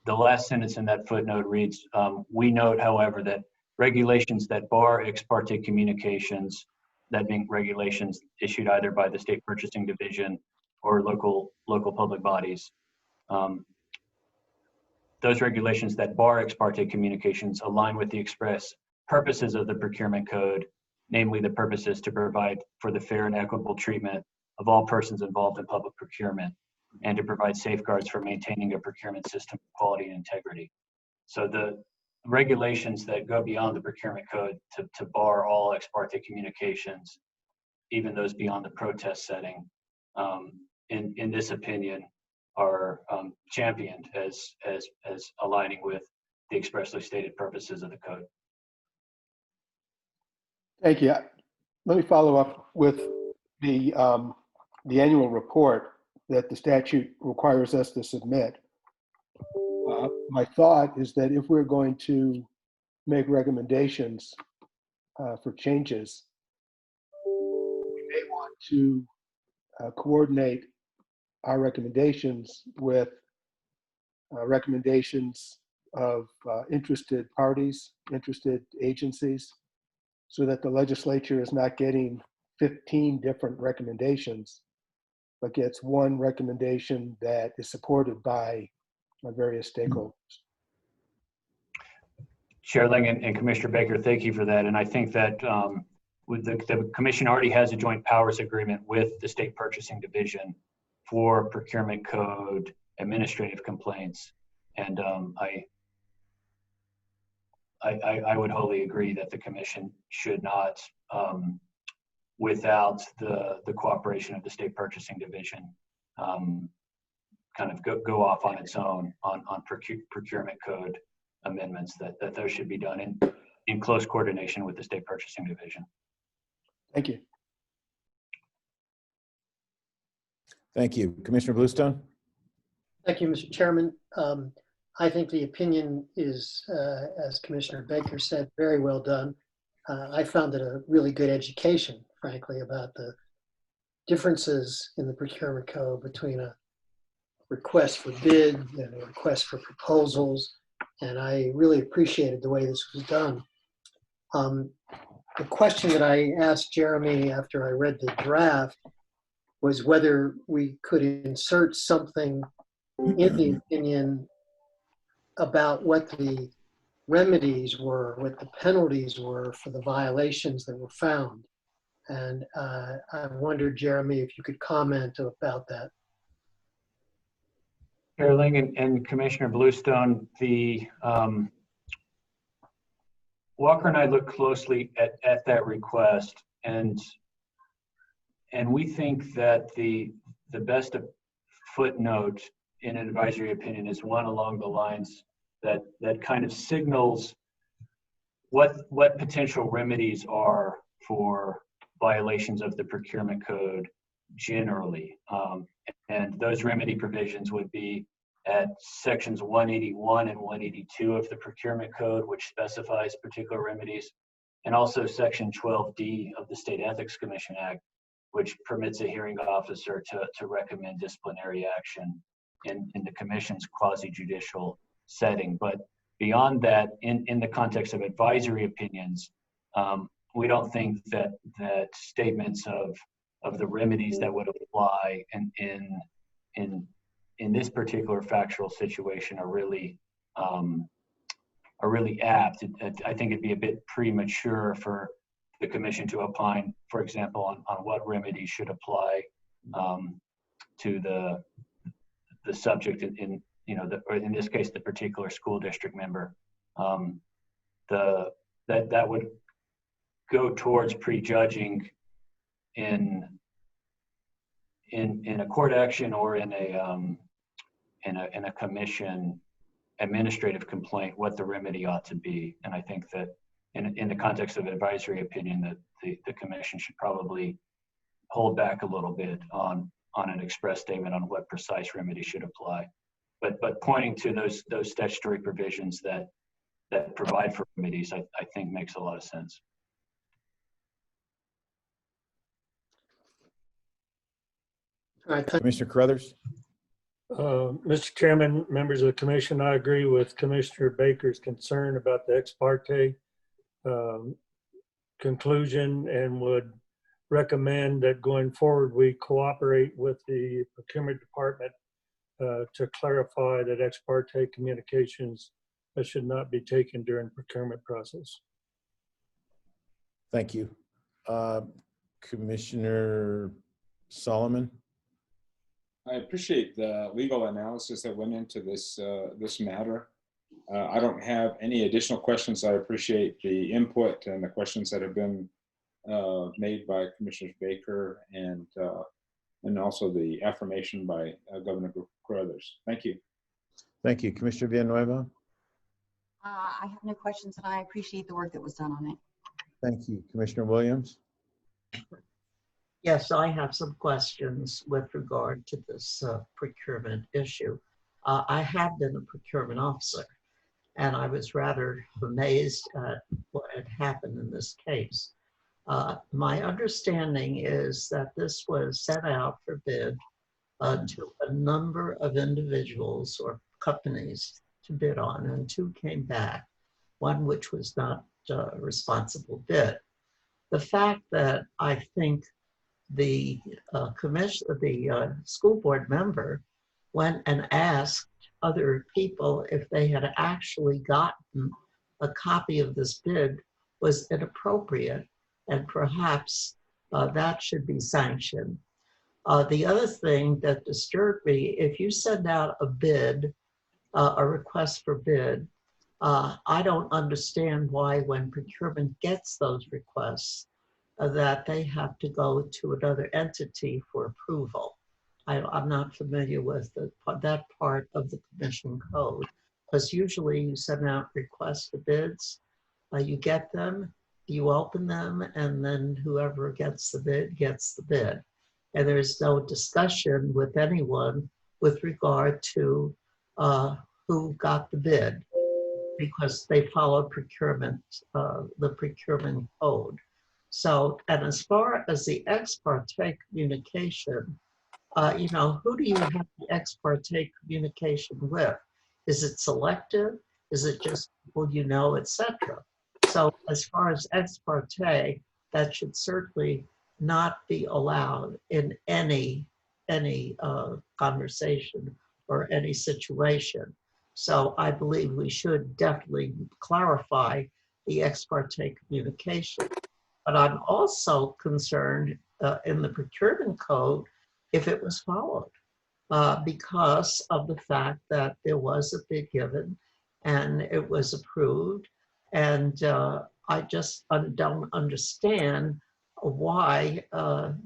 The last sentence in that footnote reads, we note, however, that regulations that bar ex parte communications, that being regulations issued either by the State Purchasing Division or local public bodies, those regulations that bar ex parte communications align with the express purposes of the procurement code, namely the purposes to provide for the fair and equitable treatment of all persons involved in public procurement, and to provide safeguards for maintaining a procurement system of quality and integrity. So the regulations that go beyond the procurement code to bar all ex parte communications, even those beyond the protest setting, in this opinion, are championed as aligning with the expressly stated purposes of the code. Thank you. Let me follow up with the annual report that the statute requires us to submit. My thought is that if we're going to make recommendations for changes, we may want to coordinate our recommendations with recommendations of interested parties, interested agencies, so that the legislature is not getting 15 different recommendations, but gets one recommendation that is supported by various stakeholders. Chair Ling and Commissioner Baker, thank you for that. And I think that the Commission already has a joint powers agreement with the State Purchasing Division for procurement code administrative complaints. And I would wholly agree that the commission should not, without the cooperation of the state purchasing division, kind of go off on its own on procurement code amendments, that those should be done in close coordination with the state purchasing division. Thank you. Thank you. Commissioner Bluestone? Thank you, Mr. Chairman. I think the opinion is, as Commissioner Baker said, very well done. I found it a really good education, frankly, about the differences in the procurement code between a request for bid and a request for proposals, and I really appreciated the way this was done. The question that I asked Jeremy after I read the draft was whether we could insert something in the opinion about what the remedies were, what the penalties were for the violations that were found. And I wondered, Jeremy, if you could comment about that. Chairling and Commissioner Bluestone, Walker and I looked closely at that request, and we think that the best footnote in an advisory opinion is one along the lines that kind of signals what potential remedies are for violations of the procurement code generally. And those remedy provisions would be at sections 181 and 182 of the procurement code, which specifies particular remedies, and also section 12D of the State Ethics Commission Act, which permits a hearing officer to recommend disciplinary action in the commission's quasi-judicial setting. But beyond that, in the context of advisory opinions, we don't think that statements of the remedies that would apply in this particular factual situation are really apt. I think it'd be a bit premature for the commission to opine, for example, on what remedies should apply to the subject or in this case, the particular school district member. That would go towards prejudging in a court action or in a commission administrative complaint what the remedy ought to be. And I think that in the context of advisory opinion, that the commission should probably hold back a little bit on an express statement on what precise remedy should apply. But pointing to those statutory provisions that provide for remedies, I think makes a lot of sense. All right, Commissioner Carruthers? Mr. Chairman, members of the commission, I agree with Commissioner Baker's concern about the ex parte conclusion, and would recommend that going forward we cooperate with the procurement department to clarify that ex parte communications should not be taken during procurement process. Thank you. Commissioner Solomon? I appreciate the legal analysis that went into this matter. I don't have any additional questions. I appreciate the input and the questions that have been made by Commissioner Baker and also the affirmation by Governor Carruthers. Thank you. Thank you. Commissioner Villanueva? I have no questions, and I appreciate the work that was done on it. Thank you. Commissioner Williams? Yes, I have some questions with regard to this procurement issue. I have been a procurement officer, and I was rather amazed at what had happened in this case. My understanding is that this was set out for bid to a number of individuals or companies to bid on, and two came back, one which was not a responsible bid. The fact that I think the school board member went and asked other people if they had actually gotten a copy of this bid was inappropriate, and perhaps that should be sanctioned. The other thing that disturbed me, if you send out a bid, a request for bid, I don't understand why when procurement gets those requests, that they have to go to another entity for approval. I'm not familiar with that part of the commission code, because usually you send out requests for bids, you get them, you open them, and then whoever gets the bid gets the bid. And there's no discussion with anyone with regard to who got the bid, because they follow procurement, the procurement code. So, and as far as the ex parte communication, you know, who do you have the ex parte communication with? Is it selective? Is it just people you know, etc.? So as far as ex parte, that should certainly not be allowed in any conversation or any situation. So I believe we should definitely clarify the ex parte communication. But I'm also concerned in the procurement code if it was followed because of the fact that there was a bid given and it was approved. And I just don't understand why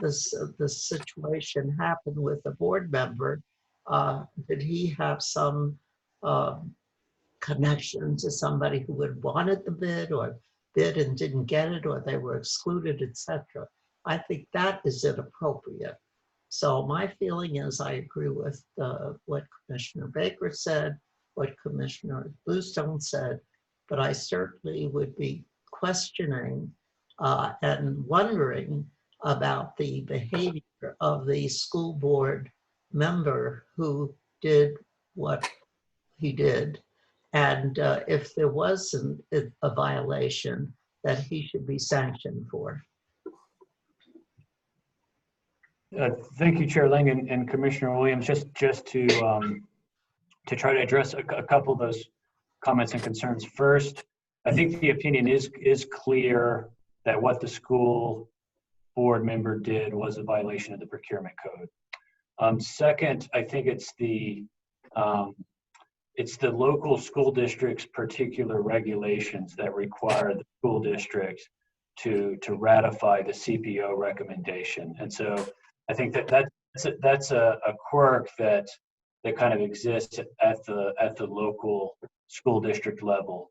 this situation happened with a board member. Did he have some connection to somebody who had wanted the bid or bid and didn't get it, or they were excluded, etc.? I think that is inappropriate. So my feeling is I agree with what Commissioner Baker said, what Commissioner Bluestone said, but I certainly would be questioning and wondering about the behavior of the school board member who did what he did. And if there was a violation, that he should be sanctioned for. Thank you, Chair Lang and Commissioner Williams. Just to try to address a couple of those comments and concerns. First, I think the opinion is clear that what the school board member did was a violation of the procurement code. Second, I think it's the local school district's particular regulations that require the school district to ratify the CPO recommendation. And so I think that's a quirk that kind of exists at the local school district level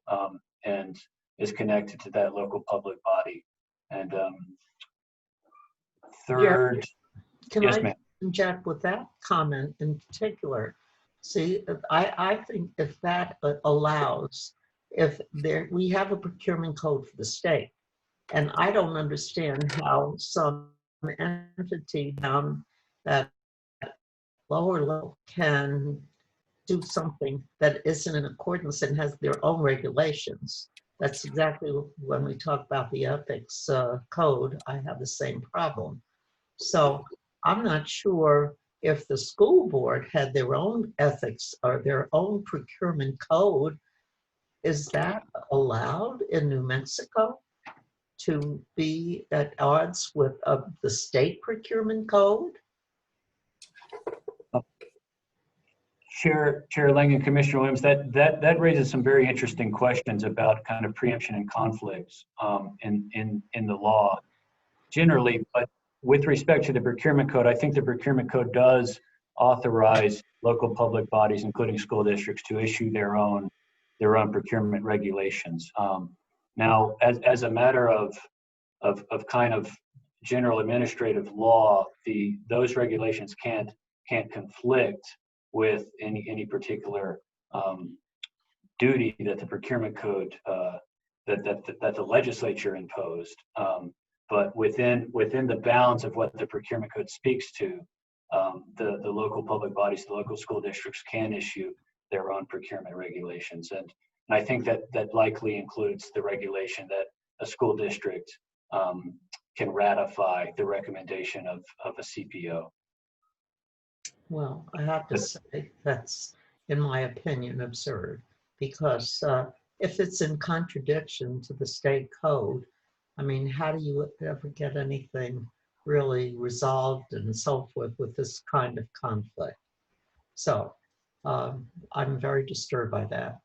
and is connected to that local public body. And third, can yes, I ma'am. inject with that comment in particular? See, I think if that allows, if we have a procurement code for the state, and I don't understand how some entity down that lower level can do something that isn't in accordance and has their own regulations. That's exactly when we talk about the ethics code, I have the same problem. So I'm not sure if the school board had their own ethics or their own procurement code. Is that allowed in New Mexico to be at odds with the state procurement code? Chair Lang and Commissioner Williams, that raises some very interesting questions about kind of preemption and conflicts in the law generally. But with respect to the procurement code, I think the procurement code does authorize local public bodies, including school districts, to issue their own procurement regulations. Now, as a matter of kind of general administrative law, those regulations can't conflict with any particular duty that the procurement code that the legislature imposed. But within the bounds of what the procurement code speaks to, the local public bodies, the local school districts can issue their own procurement regulations. And I think that likely includes the regulation that a school district can ratify the recommendation of a CPO. Well, I have to say that's, in my opinion, absurd, because if it's in contradiction to the state code, I mean, how do you ever get anything really resolved and so forth with this kind of conflict? So I'm very disturbed by that.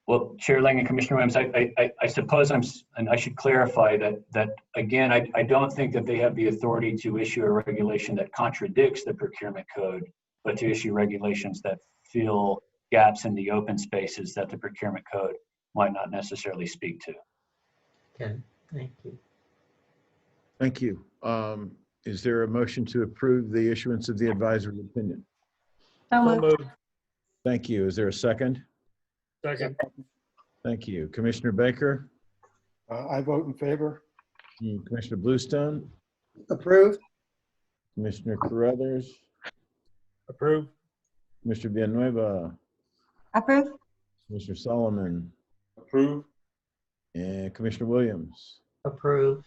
Well, Chair Lang and Commissioner Williams, I suppose and I should clarify that again, I don't think that they have the authority to issue a regulation that contradicts the procurement code, but to issue regulations that fill gaps in the open spaces that the procurement code might not necessarily speak to. Okay, thank you. Thank you. Is there a motion to approve the issuance of the advisory opinion? So moved. Thank you. Is there a second? Second. Thank you. Commissioner Baker? I vote in favor. Commissioner Bluestone? Approved. Commissioner Carruthers? Approved. Commissioner Villanueva? Approve. Commissioner Solomon? Approve. And Commissioner Williams? Approve.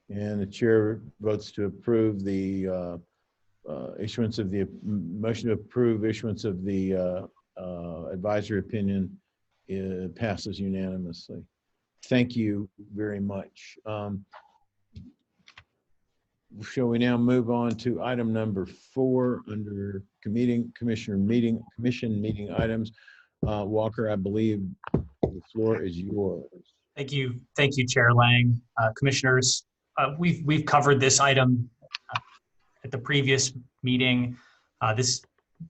And the chair votes to approve the issuance of the motion to approve issuance of the advisory opinion. It passes unanimously. Thank you very much. Shall we now move on to item number 4 under commission meeting items? Walker, I believe the floor is yours. Thank you, Chair Lang. Commissioners, we've covered this item at the previous meeting.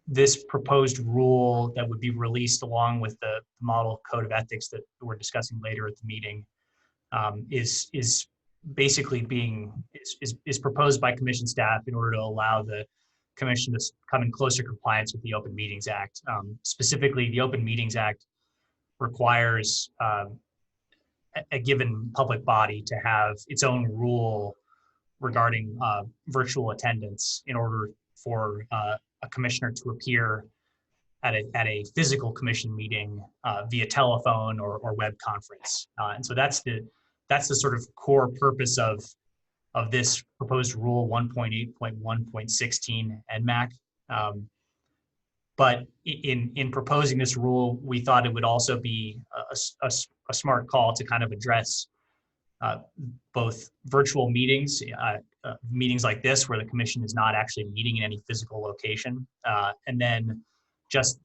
This proposed rule that would be released along with the model code of ethics that we're discussing later at the meeting is basically is proposed by commission staff in order to allow the commission to come in closer compliance with the Open Meetings Act. Specifically, the Open Meetings Act requires a given public body to have its own rule regarding virtual attendance in order for a commissioner to appear at a physical commission meeting via telephone or web conference. And so that's the sort of core purpose of this proposed rule 1.8.1.16 NMAC. But in proposing this rule, we thought it would also be a smart call to kind of address both virtual meetings, meetings like this where the commission is not actually meeting in any physical location, and then just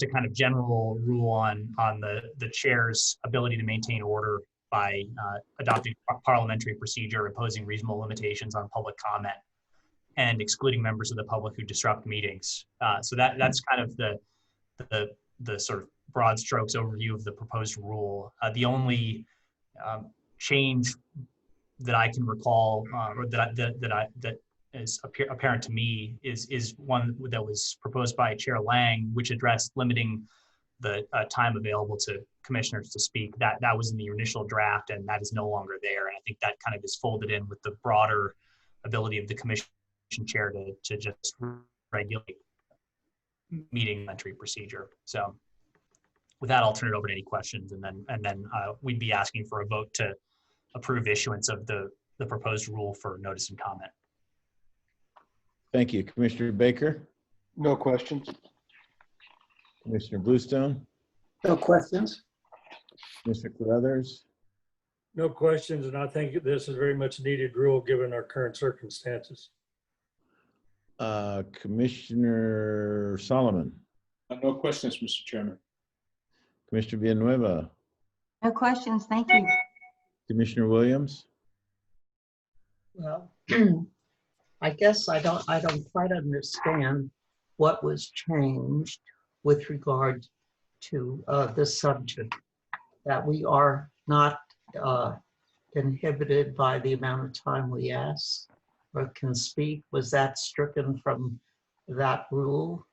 a kind of general rule on the chair's ability to maintain order by adopting parliamentary procedure, imposing reasonable limitations on public comment, and excluding members of the public who disrupt meetings. So that's kind of the sort of broad strokes overview of the proposed rule. The only change that I can recall, or that is apparent to me, is one that was proposed by Chair Lang, which addressed limiting the time available to commissioners to speak. That was in the initial draft, and that is no longer there. And I think that kind of is folded in with the broader ability of the commission chair to just regulate meeting entry procedure. So with that, I'll turn it over to any questions, and then we'd be asking for a vote to approve issuance of the proposed rule for notice and comment. Thank you. Commissioner Baker? No questions. Commissioner Bluestone? No questions. Mr. Carruthers? No questions, and I think this is very much needed rule given our current circumstances. Commissioner Solomon? No questions, Mr. Chairman. Commissioner Villanueva? No questions. Thank you. Commissioner Williams? Well, I guess I don't quite understand what was changed with regard to this subject, that we are not inhibited by the amount of time we ask or can speak. Was that stricken from that rule?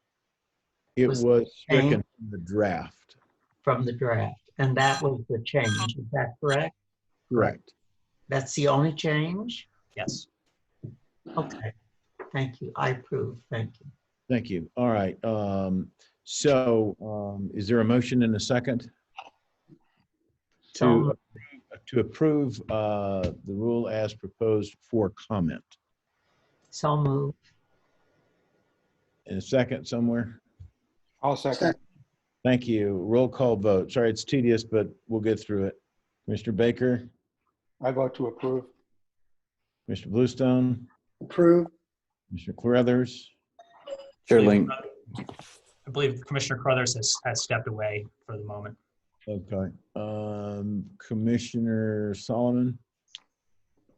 It was stricken from the draft. From the draft, and that was the change. Is that correct? Correct. That's the only change? Yes. Okay. Thank you. I approve. Thank you. Thank you. All right. Is there a motion and a second to approve the rule as proposed for comment? So moved. In a second somewhere? I'll second. Thank you. Roll call vote. Sorry, it's tedious, but we'll get through it. Commissioner Baker? I vote to approve. Commissioner Bluestone? Approve. Commissioner Carruthers? Chair Lang. I believe Commissioner Carruthers has stepped away for the moment. Okay. Commissioner Solomon?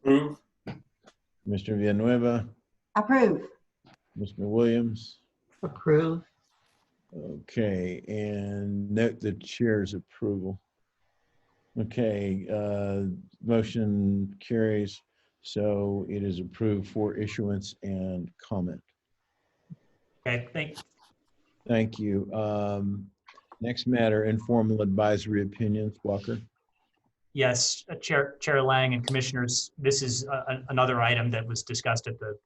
Approve. Commissioner Villanueva? Approve. Commissioner Williams? Approve. Okay, and note the chair's approval. Okay, motion carries. So it is approved for issuance and comment. Okay, thanks. Thank you. Next matter, informal advisory opinions. Walker. Yes, Chair Lang and Commissioners, this is another item that was discussed at the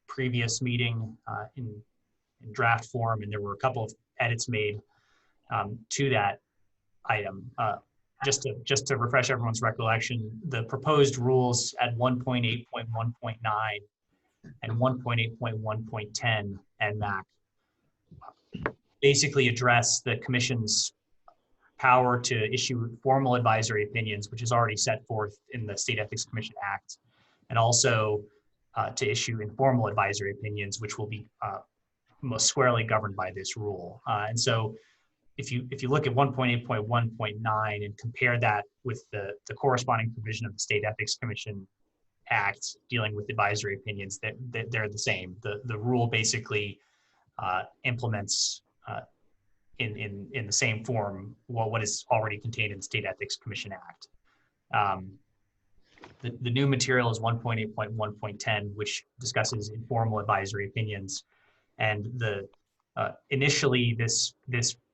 previous meeting in draft form, and there were a couple of edits made to that item. Just to refresh everyone's recollection, the proposed rules at 1.8.1.9 and 1.8.1.10 and MAC basically address the Commission's power to issue formal advisory opinions, which is already set forth in the State Ethics Commission Act, and also to issue informal advisory opinions, which will be most squarely governed by this rule. And so if you look at 1.8.1.9 and compare that with the corresponding provision of the State Ethics Commission Act dealing with advisory opinions, they're the same. The rule basically implements in the same form what is already contained in the State Ethics Commission Act. The new material is 1.8.1.10, which discusses informal advisory opinions. And initially this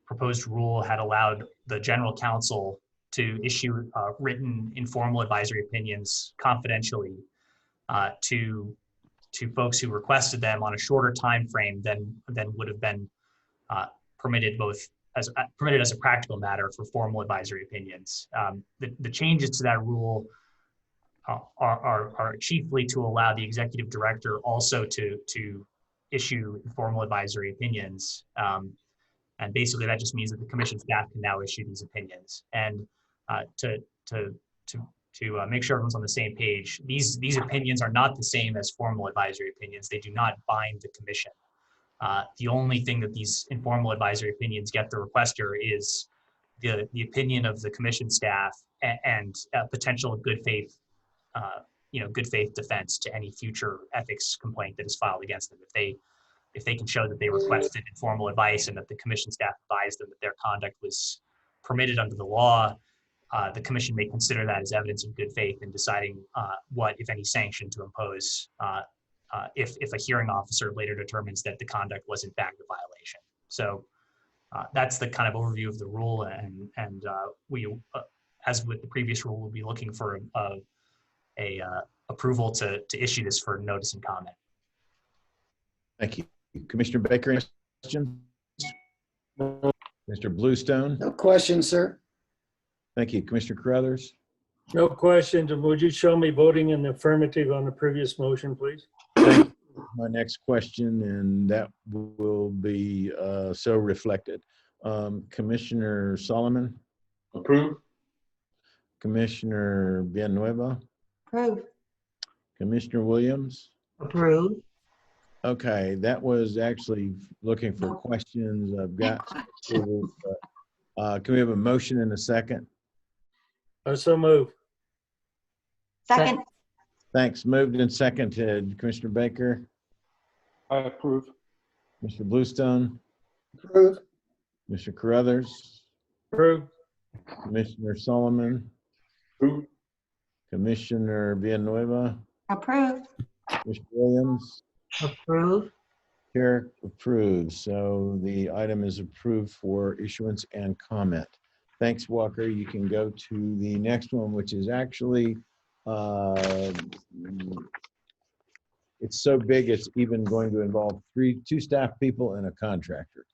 proposed rule had allowed the general counsel to issue written informal advisory opinions confidentially to folks who requested them on a shorter time frame than would have been permitted as a practical matter for formal advisory opinions. The changes to that rule are chiefly to allow the executive director also to issue informal advisory opinions. And basically that just means that the commission staff can now issue these opinions. And to make sure everyone's on the same page, these opinions are not the same as formal advisory opinions. They do not bind the commission. The only thing that these informal advisory opinions get the requester is the opinion of the commission staff and potential good faith defense to any future ethics complaint that is filed against them. If they can show that they requested informal advice and that the commission staff advised them that their conduct was permitted under the law, the commission may consider that as evidence of good faith in deciding what, if any, sanction to impose if a hearing officer later determines that the conduct was in fact a violation. So that's the kind of overview of the rule, and we, as with the previous rule, will be looking for a approval to issue this for notice and comment. Thank you. Commissioner Baker, any questions? Mr. Bluestone? No questions, sir. Thank you. Commissioner Carruthers? No questions. And would you show me voting in the affirmative on the previous motion, please? My next question, and that will be so reflected. Commissioner Solomon? Approve. Commissioner Villanueva? Approve. Commissioner Williams? Approve. Okay, that was actually looking for questions. I've got approval, but, can we have a motion in a second? So move. Second. Thanks. Moved and seconded. Commissioner Baker? I approve. Mr. Bluestone? Approve. Mr. Carruthers? Approve. Commissioner Solomon? Approve. Commissioner Villanueva? Approve. Mr. Williams? Approve. Chair approves. So the item is approved for issuance and comment. Thanks, Walker. You can go to the next one, which is actually, it's so big, it's even going to involve two staff people and a contractor.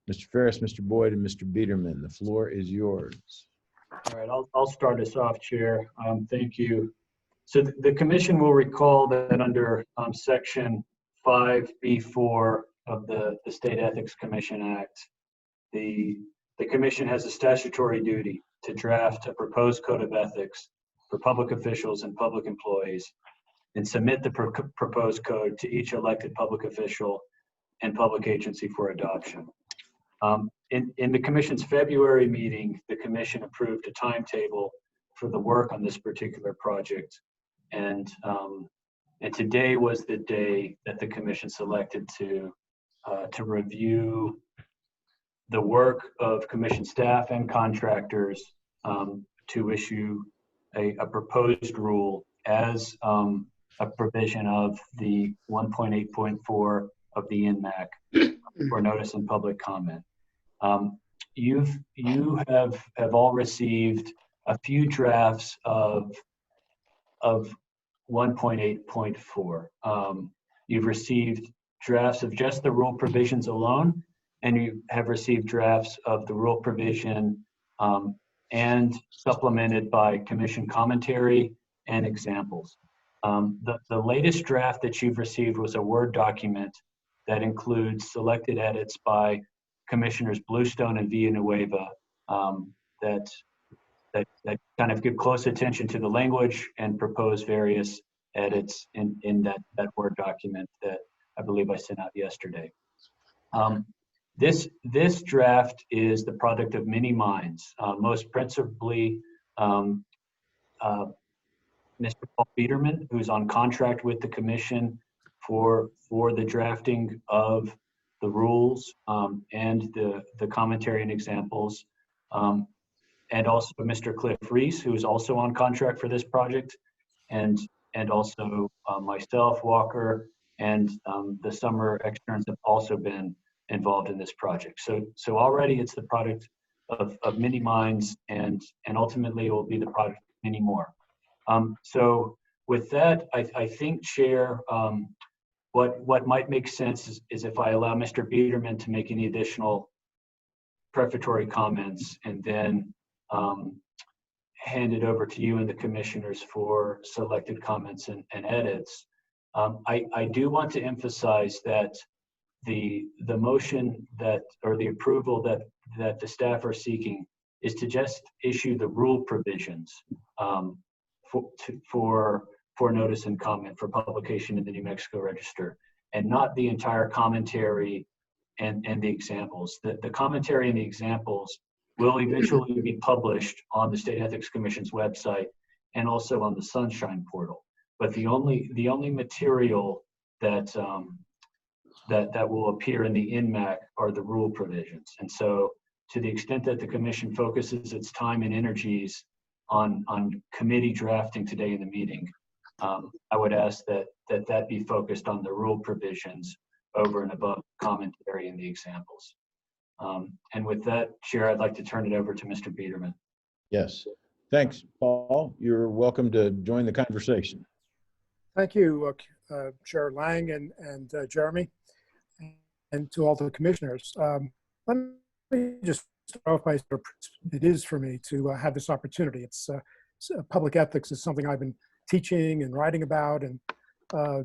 Mr. Ferris, Mr. Boyd, and Mr. Biederman, the floor is yours. All right, I'll start us off, Chair. Thank you. So the commission will recall that under section 5B4 of the State Ethics Commission Act, the commission has a statutory duty to draft a proposed code of ethics for public officials and public employees and submit the proposed code to each elected public official and public agency for adoption. in the commission's February meeting, the commission approved a timetable for the work on this particular project. And today was the day that the commission selected to review the work of commission staff and contractors to issue a proposed rule as a provision of the 1.8.4 of the INMAC for notice and public comment. You have all received a few drafts of 1.8.4. You've received drafts of just the rule provisions alone, and you have received drafts of the rule provision and supplemented by commission commentary and examples. The latest draft that you've received was a Word document that includes selected edits by Commissioners Bluestone and Villanueva that kind of give close attention to the language and propose various edits in that Word document that I believe I sent out yesterday. This draft is the product of many minds, most principally Mr. Paul Biederman, who's on contract with the commission for the drafting of the rules and the commentary and examples, and also Mr. Cliff Reese, who is also on contract for this project, and also myself, Walker, and the summer externs have also been involved in this project. So already it's the product of many minds, and ultimately it will be the product of many more. So with that, I think, Chair, what might make sense is if I allow Mr. Biederman to make any additional prefatory comments, and then hand it over to you and the commissioners for selected comments and edits. I do want to emphasize that the motion or the approval that the staff are seeking is to just issue the rule provisions for notice and comment for publication in the New Mexico Register, and not the entire commentary and the examples. The commentary and the examples will eventually be published on the State Ethics Commission's website and also on the Sunshine portal. But the only material that will appear in the INMAC are the rule provisions. And so, to the extent that the commission focuses its time and energies on committee drafting today in the meeting, I would ask that be focused on the rule provisions over and above commentary and the examples. And with that, Chair, I'd like to turn it over to Mr. Biederman. Yes. Thanks, Paul. You're welcome to join the conversation. Thank you, Chair Lang and Jeremy, and to all the commissioners. Let me just start off by it is for me to have this opportunity. It's public ethics is something I've been teaching and writing about and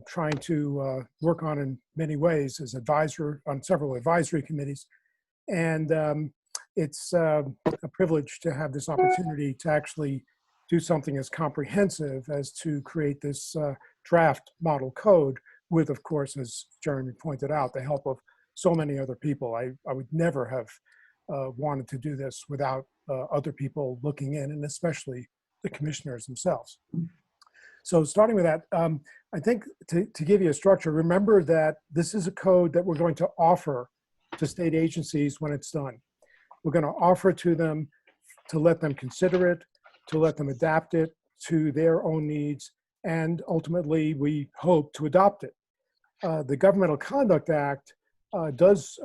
trying to work on in many ways as advisor on several advisory committees. And it's a privilege to have this opportunity to actually do something as comprehensive as to create this draft model code with, of course, as Jeremy pointed out, the help of so many other people. I would never have wanted to do this without other people looking in, and especially the commissioners themselves. So starting with that, I think to give you a structure, remember that this is a code that we're going to offer to state agencies when it's done. We're going to offer it to them to let them consider it, to let them adapt it to their own needs, and ultimately, we hope to adopt it. The Governmental Conduct Act does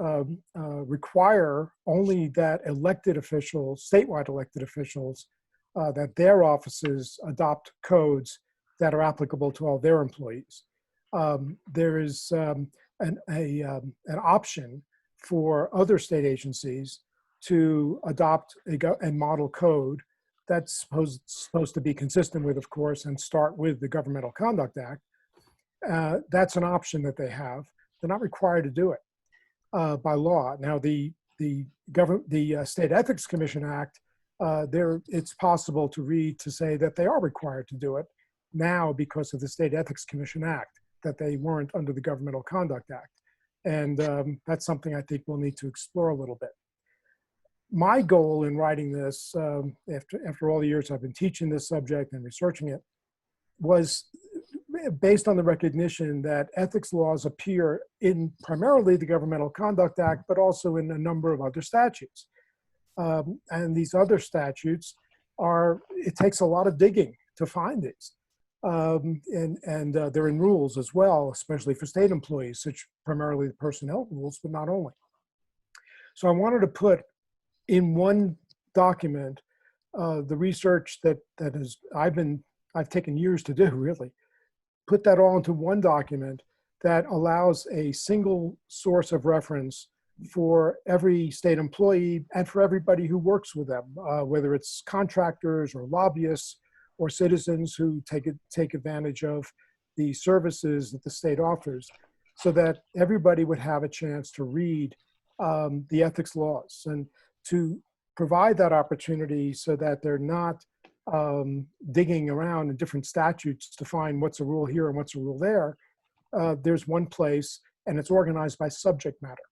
require only that elected officials, statewide elected officials, that their offices adopt codes that are applicable to all their employees. There is an option for other state agencies to adopt a model code that's supposed to be consistent with, of course, and start with the Governmental Conduct Act. That's an option that they have. They're not required to do it by law. Now, the State Ethics Commission Act, it's possible to read to say that they are required to do it now because of the State Ethics Commission Act, that they weren't under the Governmental Conduct Act. And that's something I think we'll need to explore a little bit. my goal in writing this, after all the years I've been teaching this subject and researching it, was based on the recognition that ethics laws appear in primarily the Governmental Conduct Act, but also in a number of other statutes. And these other statutes it takes a lot of digging to find these. They're in rules as well, especially for state employees, such primarily the personnel rules, but not only. So I wanted to put in one document the research that I've taken years to do, really. Put that all into one document that allows a single source of reference for every state employee and for everybody who works with them, whether it's contractors or lobbyists or citizens who take advantage of the services that the state offers, so that everybody would have a chance to read the ethics laws and to provide that opportunity so that they're not digging around in different statutes to find what's a rule here and what's a rule there. There's one place, and it's organized by subject matter.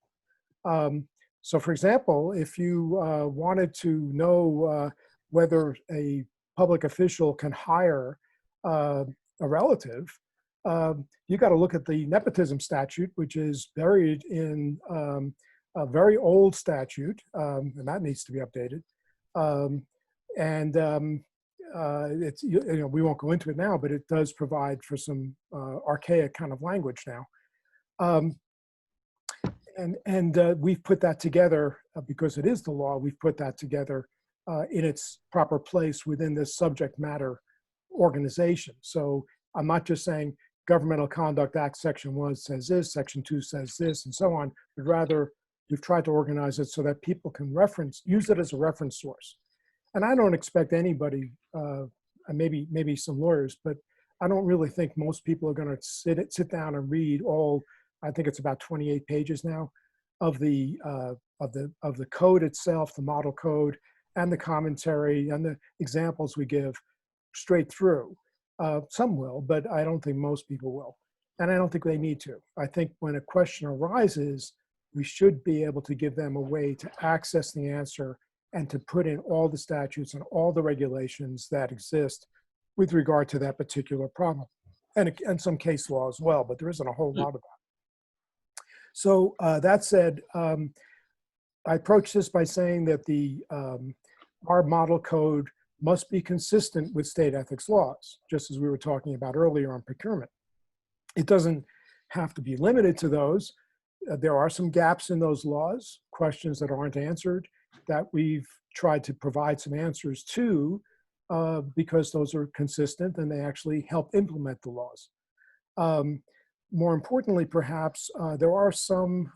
So for example, if you wanted to know whether a public official can hire a relative, you got to look at the nepotism statute, which is buried in a very old statute, and that needs to be updated. It's, we won't go into it now, but it does provide for some archaic kind of language now. We've put that together because it is the law. We've put that together in its proper place within this subject matter organization. So I'm not just saying Governmental Conduct Act Section 1 says this, Section 2 says this, and so on, but rather we've tried to organize it so that people can use it as a reference source. And I don't expect anybody, maybe some lawyers, but I don't really think most people are going to sit down and read all. I think it's about 28 pages now of the code itself, the model code, and the commentary and the examples we give straight through. Some will, but I don't think most people will, and I don't think they need to. I think when a question arises, we should be able to give them a way to access the answer and to put in all the statutes and all the regulations that exist with regard to that particular problem, and some case law as well, but there isn't a whole lot of that. So that said, I approach this by saying that our model code must be consistent with state ethics laws, just as we were talking about earlier on procurement. It doesn't have to be limited to those. There are some gaps in those laws, questions that aren't answered, that we've tried to provide some answers to because those are consistent and they actually help implement the laws. More importantly, perhaps, there's some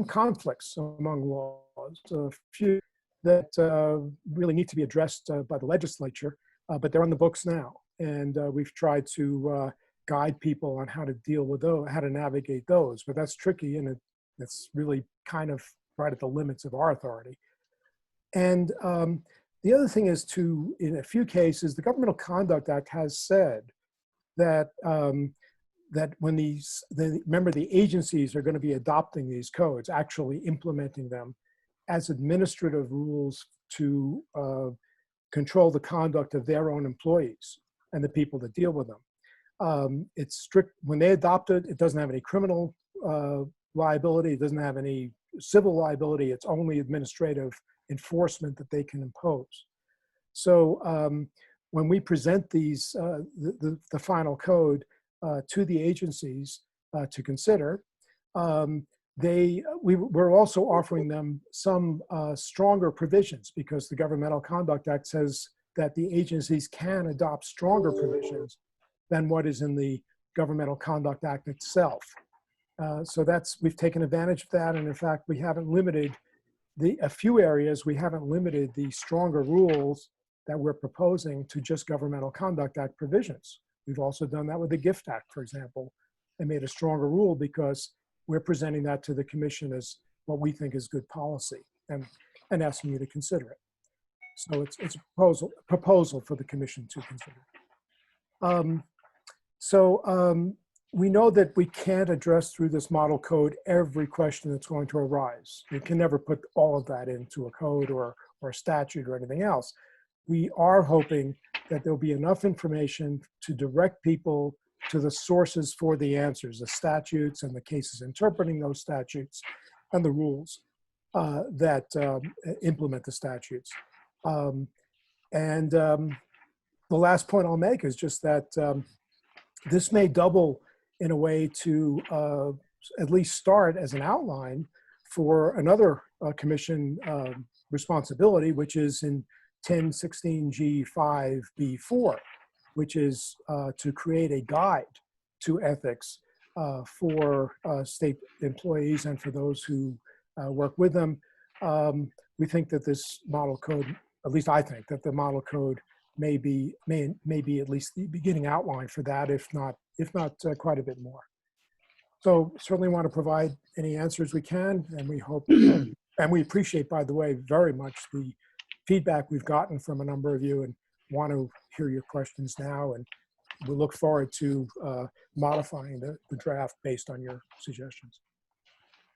conflicts among laws, a few that really need to be addressed by the legislature, but they're on the books now. And we've tried to guide people on how to deal with those, how to navigate those, but that's tricky and it's really kind of right at the limits of our authority. And the other thing is in a few cases, the Governmental Conduct Act has said that that when the agencies are going to be adopting these codes, actually implementing them as administrative rules to control the conduct of their own employees and the people that deal with them. It's strict. When they adopt it, it doesn't have any criminal liability. It doesn't have any civil liability. It's only administrative enforcement that they can impose. So when we present these, the final code to the agencies to consider, we're also offering them some stronger provisions, because the Governmental Conduct Act says that the agencies can adopt stronger provisions than what is in the Governmental Conduct Act itself. So we've taken advantage of that, and in fact, we haven't limited a few areas. We haven't limited the stronger rules that we're proposing to just Governmental Conduct Act provisions. We've also done that with the Gift Act, for example, and made a stronger rule because we're presenting that to the Commission as what we think is good policy, and asking you to consider it. So it's a proposal for the Commission to consider. we know that we can't address through this model code every question that's going to arise. We can never put all of that into a code or a statute or anything else. We are hoping that there'll be enough information to direct people to the sources for the answers, the statutes and the cases interpreting those statutes and the rules that implement the statutes. The last point I'll make is just that this may double in a way to at least start as an outline for another commission responsibility, which is in 1016G5B4, which is to create a guide to ethics for state employees and for those who work with them. We think that this model code, at least I think that the model code may be at least the beginning outline for that, if not quite a bit more. So certainly want to provide any answers we can, and we hope, and we appreciate, by the way, very much the feedback we've gotten from a number of you, and want to hear your questions now, and we look forward to modifying the draft based on your suggestions.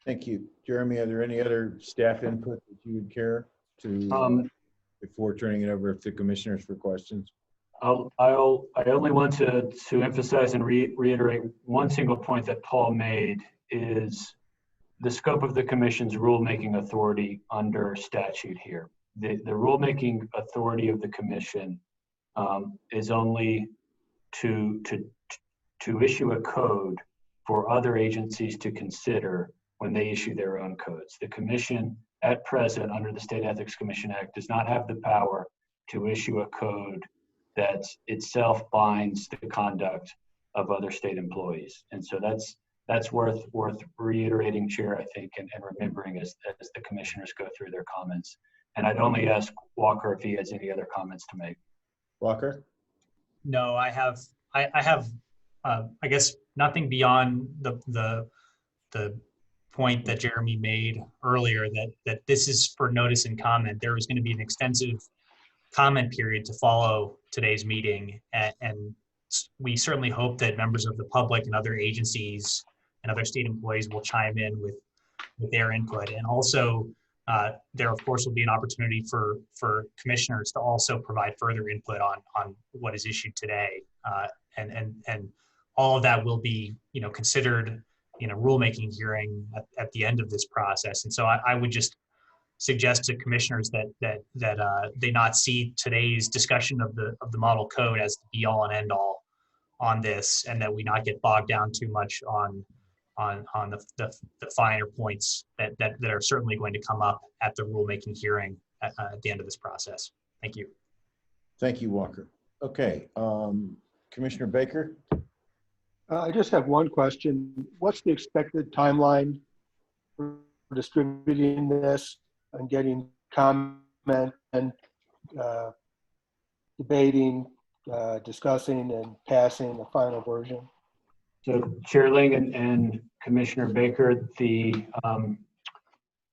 Thank you. Jeremy, are there any other staff input that you would care to before turning it over to the commissioners for questions? I only want to emphasize and reiterate one single point that Paul made is the scope of the commission's rulemaking authority under statute here. The rulemaking authority of the commission is only to issue a code for other agencies to consider when they issue their own codes. The commission at present under the State Ethics Commission Act does not have the power to issue a code that itself binds the conduct of other state employees. And so that's worth reiterating, Chair, I think, and remembering as the commissioners go through their comments. And I'd only ask Walker if he has any other comments to make. Walker? No, I have, I guess, nothing beyond the point that Jeremy made earlier, that this is for notice and comment. There is going to be an extensive comment period to follow today's meeting, and we certainly hope that members of the public and other agencies and other state employees will chime in with their input. And also, there of course will be an opportunity for commissioners to also provide further input on what is issued today, and all of that will be considered in a rulemaking hearing at the end of this process. And so I would just suggest to commissioners that they not see today's discussion of the model code as the be all and end all on this, and that we not get bogged down too much on the finer points that are certainly going to come up at the rulemaking hearing at the end of this process. Thank you. Thank you, Walker. Okay, Commissioner Baker? I just have one question. What's the expected timeline for distributing this and getting comment and debating, discussing, and passing the final version? So Chair Ling and Commissioner Baker,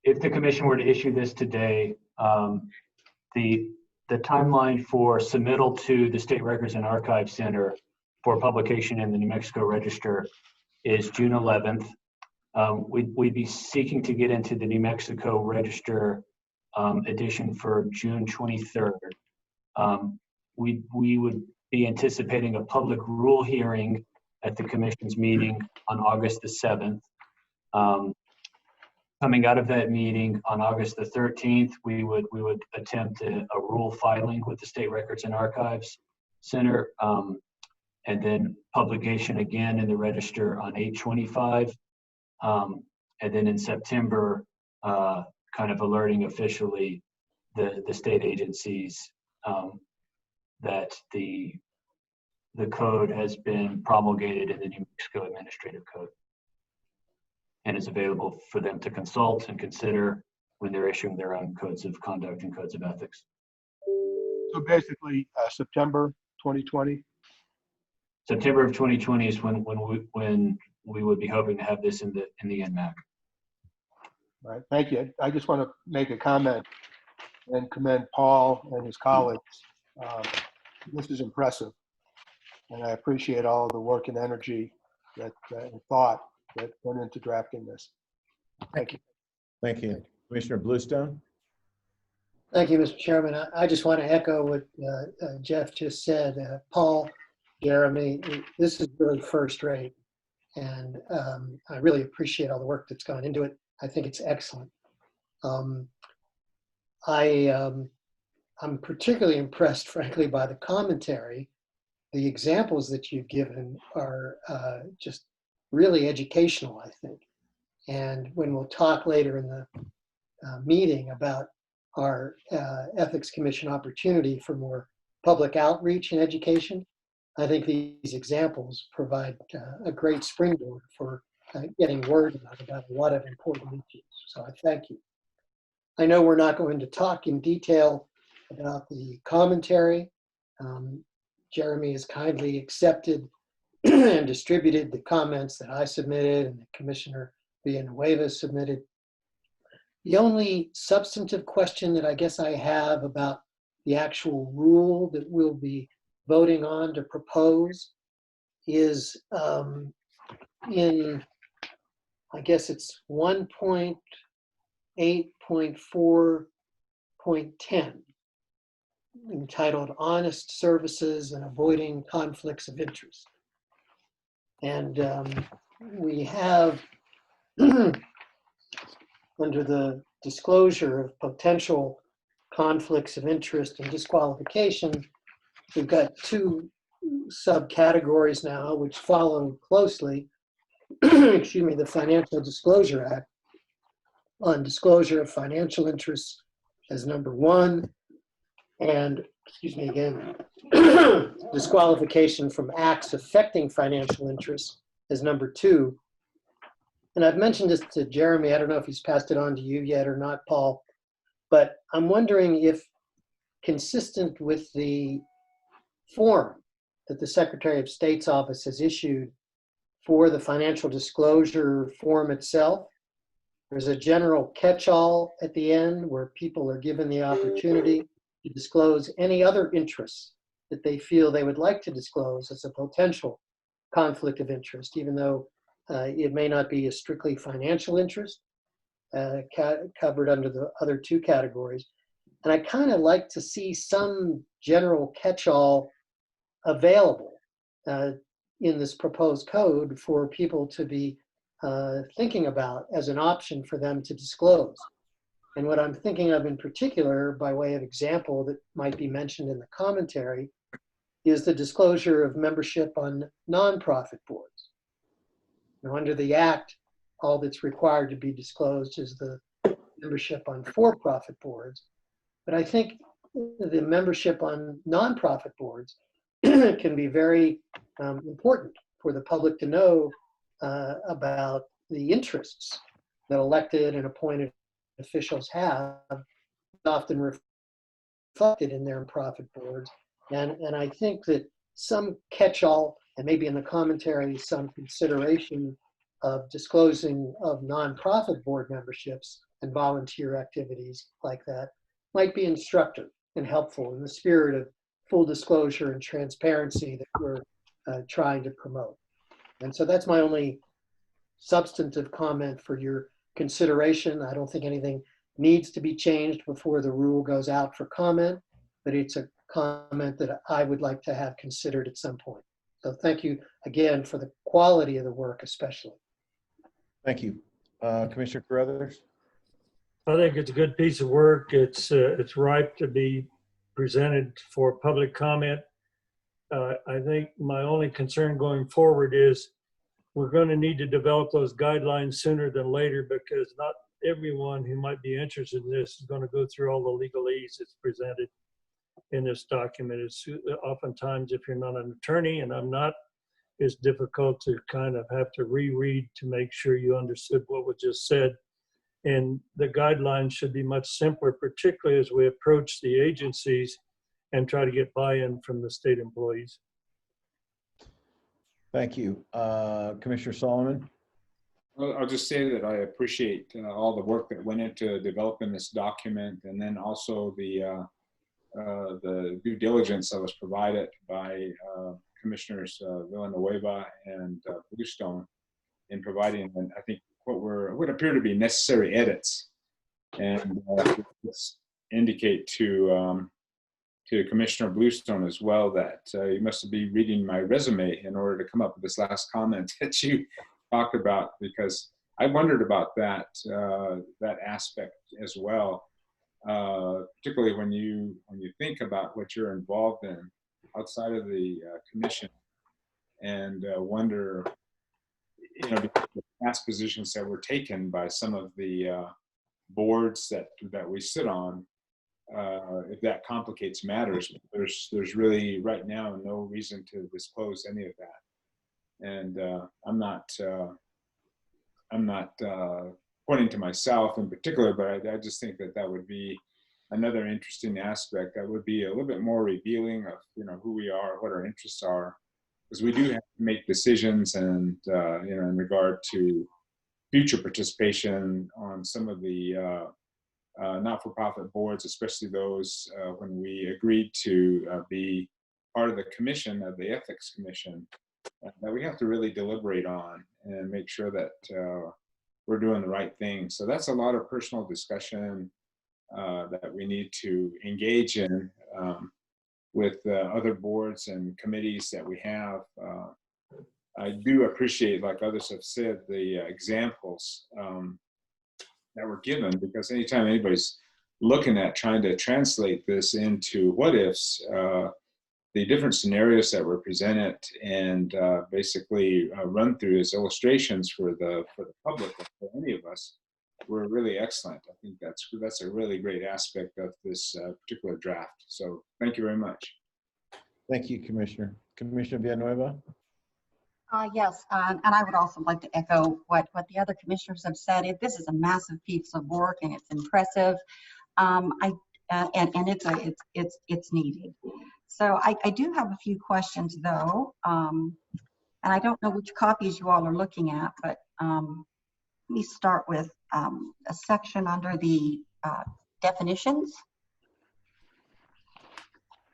if the commission were to issue this today, the timeline for submittal to the State Records and Archives Center for publication in the New Mexico Register is June 11th. We'd be seeking to get into the New Mexico Register edition for June 23rd. We would be anticipating a public rule hearing at the commission's meeting on August the 7th. Coming out of that meeting on August the 13th, we would attempt a rule filing with the State Records and Archives Center, and then publication again in the Register on 8/25, and then in September, kind of alerting officially the state agencies that the code has been promulgated in the New Mexico Administrative Code and is available for them to consult and consider when they're issuing their own codes of conduct and codes of ethics. So basically, September 2020? September of 2020 is when we would be hoping to have this in the NMAC. All right, thank you. I just want to make a comment and commend Paul and his colleagues. This is impressive, and I appreciate all the work and energy and thought that went into drafting this. Thank you. Thank you. Commissioner Bluestone? Thank you, Mr. Chairman. I just want to echo what Jeff just said. Paul, Jeremy, this is really first rate. And I really appreciate all the work that's gone into it. I think it's excellent. I'm particularly impressed, frankly, by the commentary. The examples that you've given are just really educational, I think. And when we'll talk later in the meeting about our Ethics Commission opportunity for more public outreach and education, I think these examples provide a great springboard for getting word out about a lot of important issues. So I thank you. I know we're not going to talk in detail about the commentary. Jeremy has kindly accepted and distributed the comments that I submitted and the Commissioner Villanueva submitted. The only substantive question that I guess I have about the actual rule that we'll be voting on to propose is in, I guess it's 1.8.4.10, entitled Honest Services and Avoiding Conflicts of Interest. And we have, under the disclosure of potential conflicts of interest and disqualification, we've got two subcategories now which follow closely, excuse me, the Financial Disclosure Act on disclosure of financial interests as number one, and, excuse me again, disqualification from acts affecting financial interests as number two. And I've mentioned this to Jeremy. I don't know if he's passed it on to you yet or not, Paul, but I'm wondering if, consistent with the form that the Secretary of State's office has issued for the financial disclosure form itself, there's a general catch-all at the end where people are given the opportunity to disclose any other interests that they feel they would like to disclose as a potential conflict of interest, even though it may not be a strictly financial interest covered under the other two categories. And I kind of like to see some general catch-all available in this proposed code for people to be thinking about as an option for them to disclose. And what I'm thinking of in particular, by way of example that might be mentioned in the commentary, is the disclosure of membership on nonprofit boards. Now, under the Act, all that's required to be disclosed is the membership on for-profit boards. But I think the membership on nonprofit boards can be very important for the public to know about the interests that elected and appointed officials have, often reflected in their nonprofit boards. And I think that some catch-all, and maybe in the commentary, some consideration of disclosing of nonprofit board memberships and volunteer activities like that might be instructive and helpful in the spirit of full disclosure and transparency that we're trying to promote. And so that's my only substantive comment for your consideration. I don't think anything needs to be changed before the rule goes out for comment, but it's a comment that I would like to have considered at some point. So thank you again for the quality of the work, especially. Thank you. Commissioner Carruthers? I think it's a good piece of work. It's ripe to be presented for public comment. I think my only concern going forward is we're going to need to develop those guidelines sooner than later, because not everyone who might be interested in this is going to go through all the legalese that's presented in this document. It's oftentimes, if you're not an attorney, and I'm not, it's difficult to kind of have to reread to make sure you understood what was just said. And the guidelines should be much simpler, particularly as we approach the agencies and try to get buy-in from the state employees. Thank you. Commissioner Solomon? Well, I'll just say that I appreciate all the work that went into developing this document, and then also the due diligence that was provided by Commissioners Villanueva and Bluestone in providing, I think, what would appear to be necessary edits, and let's indicate to Commissioner Bluestone as well that you must be reading my resume in order to come up with this last comment that you talked about, because I wondered about that aspect as well, particularly when you think about what you're involved in outside of the commission, and wonder, because the past positions that were taken by some of the boards that we sit on, if that complicates matters. There's really right now no reason to disclose any of that, and I'm not pointing to myself in particular, but I just think that would be another interesting aspect that would be a little bit more revealing of who we are, what our interests are, because we do have to make decisions, and in regard to future participation on some of the not-for-profit boards, especially those when we agreed to be part of the commission, of the Ethics Commission, that we have to really deliberate on and make sure that we're doing the right thing. So that's a lot of personal discussion that we need to engage in with other boards and committees that we have. I do appreciate, like others have said, the examples that were given, because anytime anybody's looking at trying to translate this into what ifs, the different scenarios that were presented and basically run through as illustrations for the public, for any of us, were really excellent. I think that's a really great aspect of this particular draft. So thank you very much. Thank you, Commissioner. Commissioner Villanueva? Yes, and I would also like to echo what the other commissioners have said. This is a massive piece of work, and it's impressive. And it's needed. So I do have a few questions though, and I don't know which copies you all are looking at, but let me start with a section under the definitions,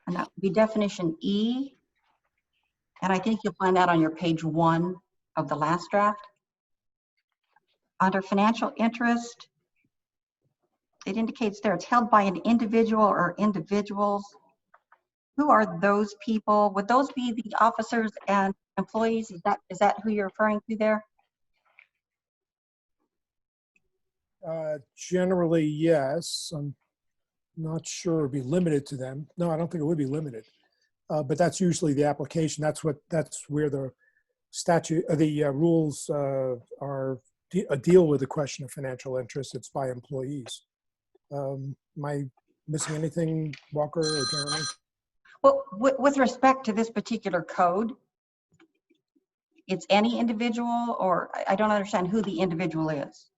and that would be definition E. And I think you'll find that on your page 1 of the last draft. Under financial interest, it indicates there it's held by an individual or individuals. Who are those people? Would those be the officers and employees? Is that who you're referring to there? Generally, yes. I'm not sure it would be limited to them. No, I don't think it would be limited. But that's usually the application. That's where the statute, the rules deal with the question of financial interest. It's by employees. Am I missing anything, Walker or Jeremy? Well, with respect to this particular code, it's any individual, or I don't understand who the individual is.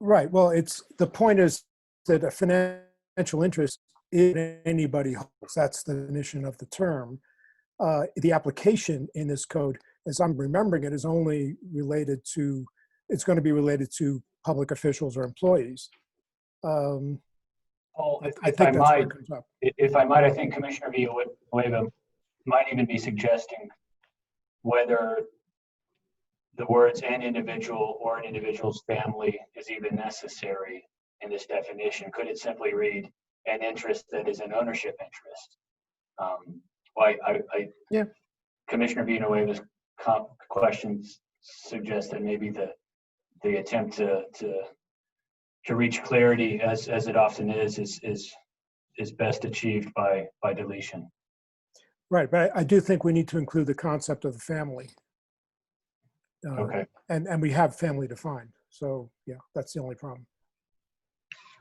Right. Well, the point is that a financial interest is anybody holds. That's the definition of the term. The application in this code, as I'm remembering it, is only related to, it's going to be related to public officials or employees. If I might, I think Commissioner Villanueva might even be suggesting whether the words "an individual" or "an individual's family" is even necessary in this definition. Could it simply read "an interest that is an ownership interest"? Yeah. Commissioner Villanueva's questions suggest that maybe the attempt to reach clarity, as it often is best achieved by deletion. Right, but I do think we need to include the concept of the family. Okay. And we have family defined. So yeah, that's the only problem.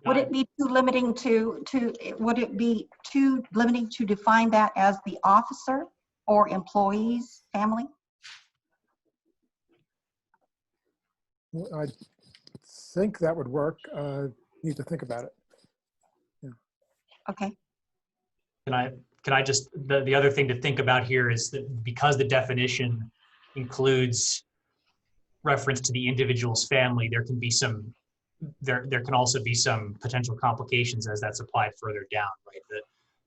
Would it be too limiting would it be too limiting to define that as the officer or employee's family? Well, I think that would work. Need to think about it. Yeah. Okay. Can I just, the other thing to think about here is that because the definition includes reference to the individual's family, there can be some, there can also be some potential complications as that's applied further down, right?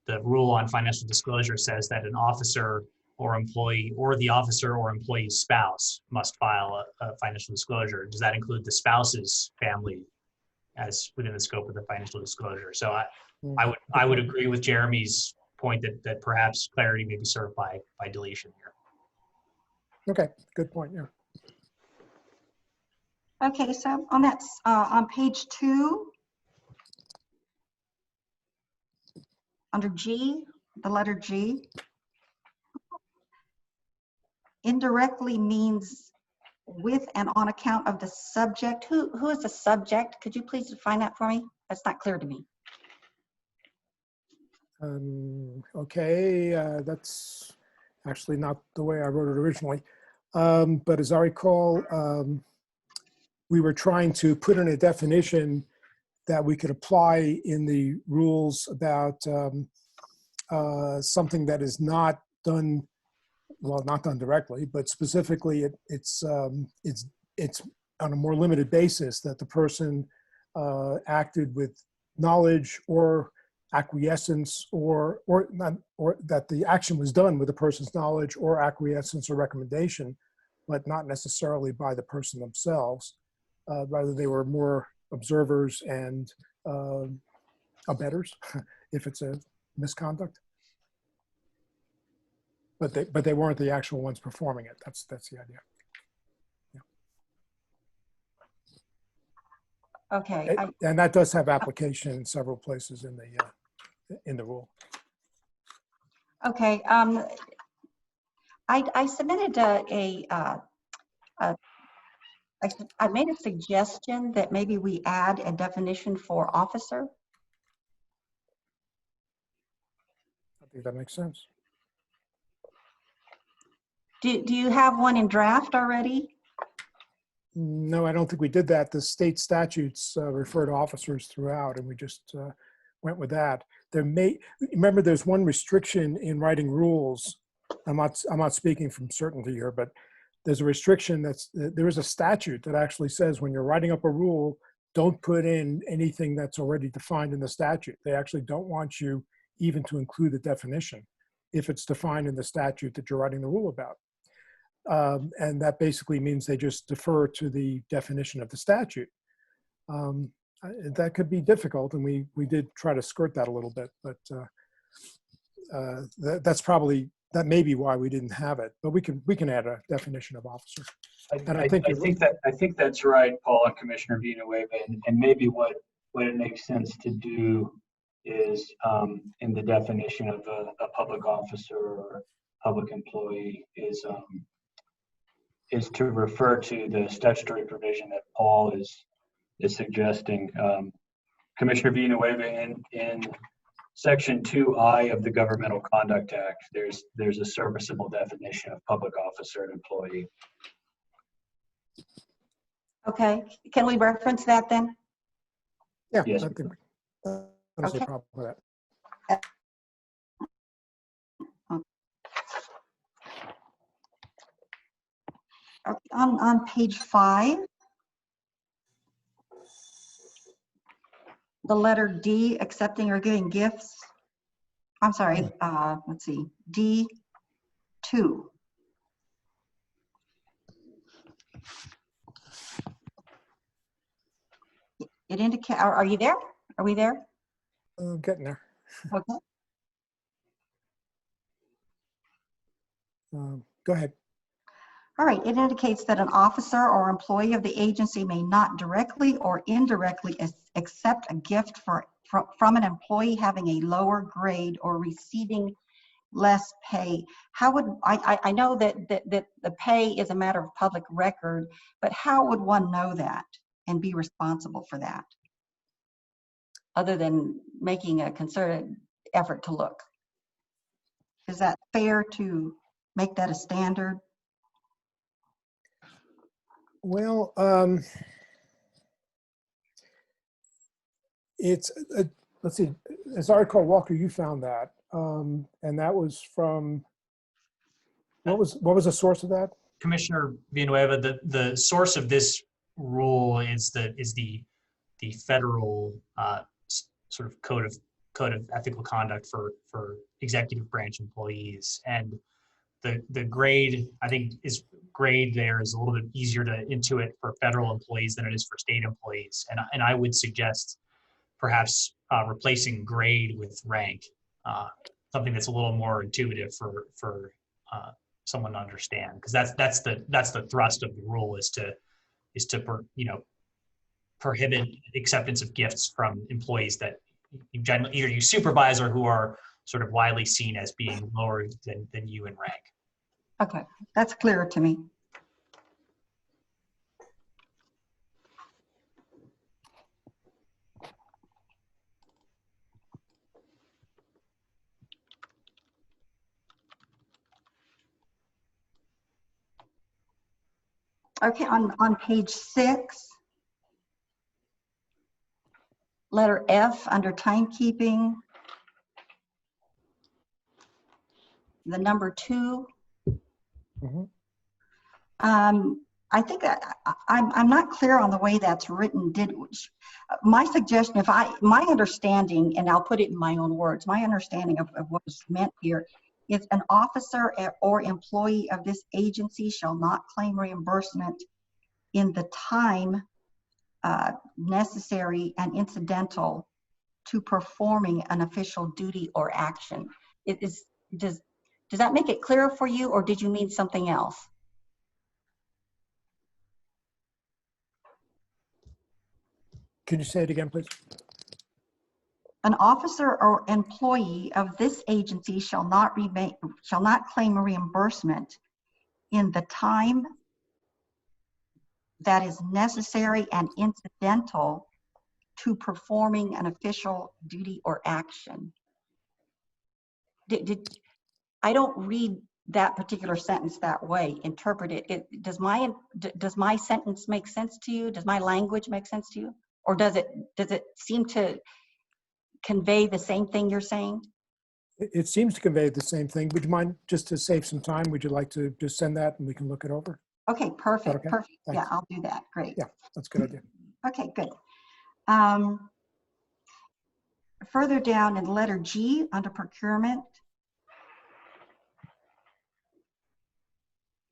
The rule on financial disclosure says that an officer employee or the officer or employee's spouse must file a financial disclosure. Does that include the spouse's family as within the scope of the financial disclosure? So I would agree with Jeremy's point that perhaps clarity may be served by deletion here. Okay, good point. Yeah. Okay, so on that, on page 2, under G, the letter G, indirectly means with and on account of the subject. Who is the subject? Could you please define that for me? That's not clear to me. Okay, that's actually not the way I wrote it originally. But as I recall, we were trying to put in a definition that we could apply in the rules about something that is not done, well, not done directly, but specifically it's on a more limited basis, that the person acted with knowledge or acquiescence or that the action was done with the person's knowledge or acquiescence or recommendation, but not necessarily by the person themselves. Rather, they were more observers and abettors if it's a misconduct. But they weren't the actual ones performing it. That's the idea. Yeah. Okay. And that does have application in several places in the rule. Okay. I submitted I made a suggestion that maybe we add a definition for officer. I think that makes sense. Do you have one in draft already? No, I don't think we did that. The state statutes refer to officers throughout, and we just went with that. Remember, there's one restriction in writing rules. I'm not speaking from certainty here, but there's a restriction there is a statute that actually says when you're writing up a rule, don't put in anything that's already defined in the statute. They actually don't want you even to include the definition if it's defined in the statute that you're writing the rule about. And that basically means they just defer to the definition of the statute. That could be difficult, and we did try to skirt that a little bit, but that may be why we didn't have it. But we can add a definition of officer. And I think that's right, Paul and Commissioner Villanueva, and maybe what it makes sense to do is in the definition of a public officer or public employee is to refer to the statutory provision that Paul is suggesting. Commissioner Villanueva, in Section 2I of the Governmental Conduct Act, there's a serviceable definition of public officer and employee. Okay, can we reference that then? Yeah, yes. I think there's a problem with that. On page 5, the letter D, accepting or giving gifts. I'm sorry, let's see, D2. It indicates, are you there? Are we there? Getting there. Okay. Go ahead. All right, it indicates that an officer or employee of the agency may not directly or indirectly accept a gift from an employee having a lower grade or receiving less pay. How would, I know that the pay is a matter of public record, but how would one know that and be responsible for that? Other than making a concerted effort to look. Is that fair to make that a standard? Well, it's let's see. As I recall, Walker, you found that, and that was from what was the source of that? Commissioner Villanueva, the source of this rule is the federal sort of code of ethical conduct for executive branch employees, and the grade, I think, is grade there is a little bit easier to intuit for federal employees than it is for state employees. And I would suggest perhaps replacing grade with rank, something that's a little more intuitive for someone to understand, because that's the thrust of the rule is to prohibit acceptance of gifts from employees that either you supervise or who are sort of widely seen as being lower than you in rank. Okay, that's clearer to me. Okay, on page 6, letter F under timekeeping, the number 2. I think I'm not clear on the way that's written. My suggestion, my understanding, and I'll put it in my own words, my understanding of what is meant here is an officer or employee of this agency shall not claim reimbursement in the time necessary and incidental to performing an official duty or action. Does that make it clearer for you, or did you mean something else? Can you say it again, please? An officer or employee of this agency shall not claim a reimbursement in the time that is necessary and incidental to performing an official duty or action. I don't read that particular sentence that way. Interpret it. Does my sentence make sense to you? Does my language make sense to you? Or does it seem to convey the same thing you're saying? It seems to convey the same thing. Would you mind, just to save some time, would you like to just send that and we can look it over? Okay, perfect, okay? perfect. Thanks. Yeah, I'll do that. Great. Yeah, that's a good idea. Okay, good. Further down in letter G under procurement,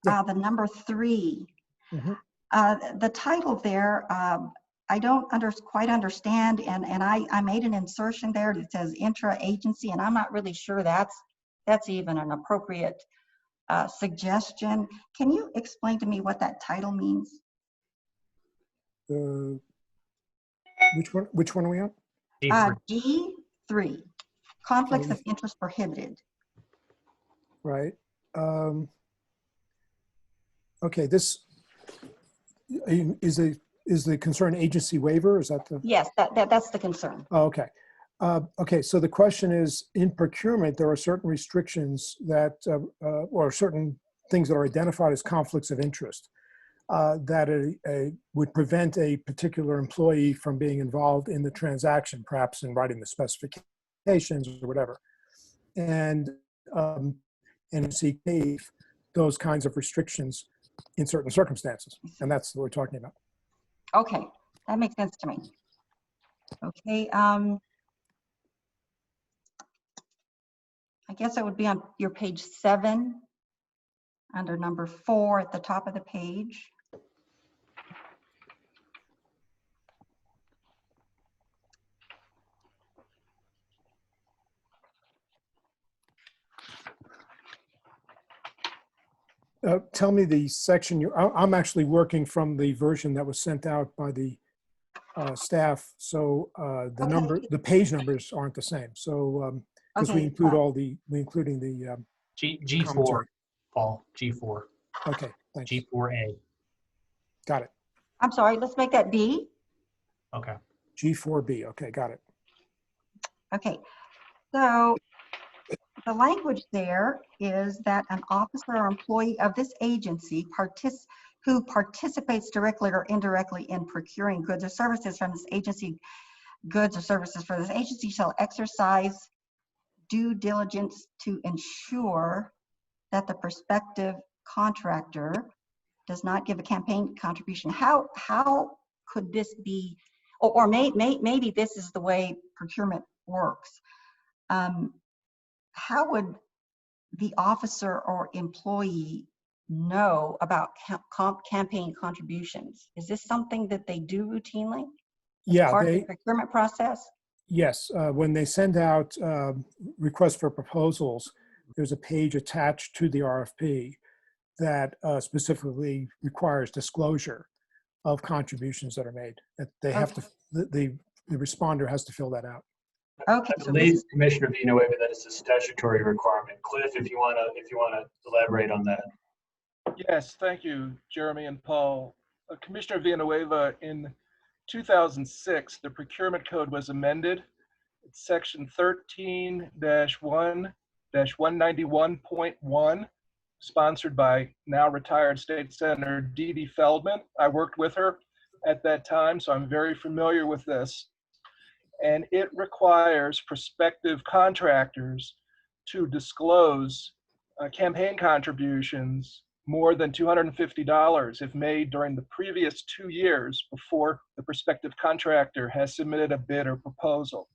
the number 3, the title there, I don't quite understand, and I made an insertion there that says intra-agency, and I'm not really sure that's even an appropriate suggestion. Can you explain to me what that title means? Which one are we on? D3, conflicts of interest prohibited. Right. Okay, this is the concern agency waiver? Is that the? Yes, that's the concern. Oh, okay. Okay, so the question is, in procurement, there are certain restrictions that, or certain things that are identified as conflicts of interest that would prevent a particular employee from being involved in the transaction, perhaps in writing the specifications or whatever. And NC gave those kinds of restrictions in certain circumstances, and that's what we're talking about. Okay, that makes sense to me. Okay, I guess it would be on your page 7, under number 4 at the top of the page. Tell me the section I'm actually working from the version that was sent out by the staff, so the page numbers aren't the same. So because we include including the G4, commentary. Paul, G4. Okay, thanks. G4A. Got it. I'm sorry, let's make that B. Okay. G4B, okay, got it. Okay, so the language there is that an officer or employee of this agency who participates directly or indirectly in procuring goods or services from this agency, shall exercise due diligence to ensure that the prospective contractor does not give a campaign contribution. How could this be, or maybe this is the way procurement works. How would the officer or employee know about campaign contributions? Is this something that they do routinely as Yeah, part of the procurement process? yes, when they send out requests for proposals, there's a page attached to the RFP that specifically requires disclosure of contributions that are made. That they have to, the responder has to fill that out. Okay. I believe, Commissioner Villanueva, that is a statutory requirement. Cliff, if you wanna elaborate on that. Yes, thank you, Jeremy and Paul. Commissioner Villanueva, in 2006, the procurement code was amended. It's section 13-1-191.1, sponsored by now retired State Senator Dee Dee Feldman. I worked with her at that time, so I'm very familiar with this. And it requires prospective contractors to disclose campaign contributions more than $250 if made during the previous 2 years before the prospective contractor has submitted a bid or proposal.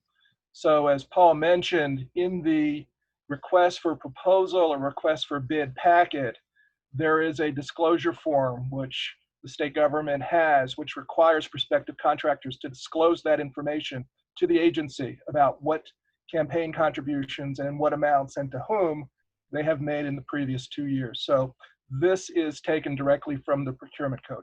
So as Paul mentioned, in the request for proposal or request for bid packet, there is a disclosure form which the state government has, which requires prospective contractors to disclose that information to the agency about what campaign contributions and what amounts and to whom they have made in the previous 2 years. So this is taken directly from the procurement code.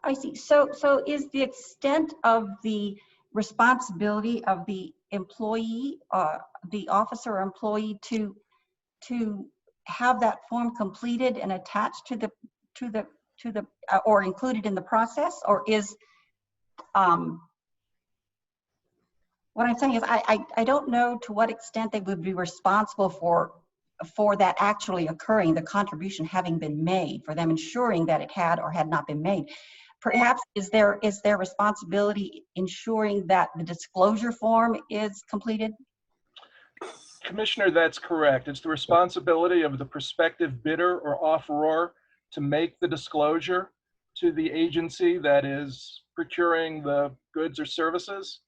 I see. So is the extent of the responsibility of the employee, the officer or employee, to have that form completed and attached to the or included in the process, or is what I'm saying is I don't know to what extent they would be responsible for that actually occurring, the contribution having been made, for them ensuring that it had or had not been made. Perhaps is their responsibility ensuring that the disclosure form is completed? Commissioner, that's correct. It's the responsibility of the prospective bidder or offeror to make the disclosure to the agency that is procuring the goods or services.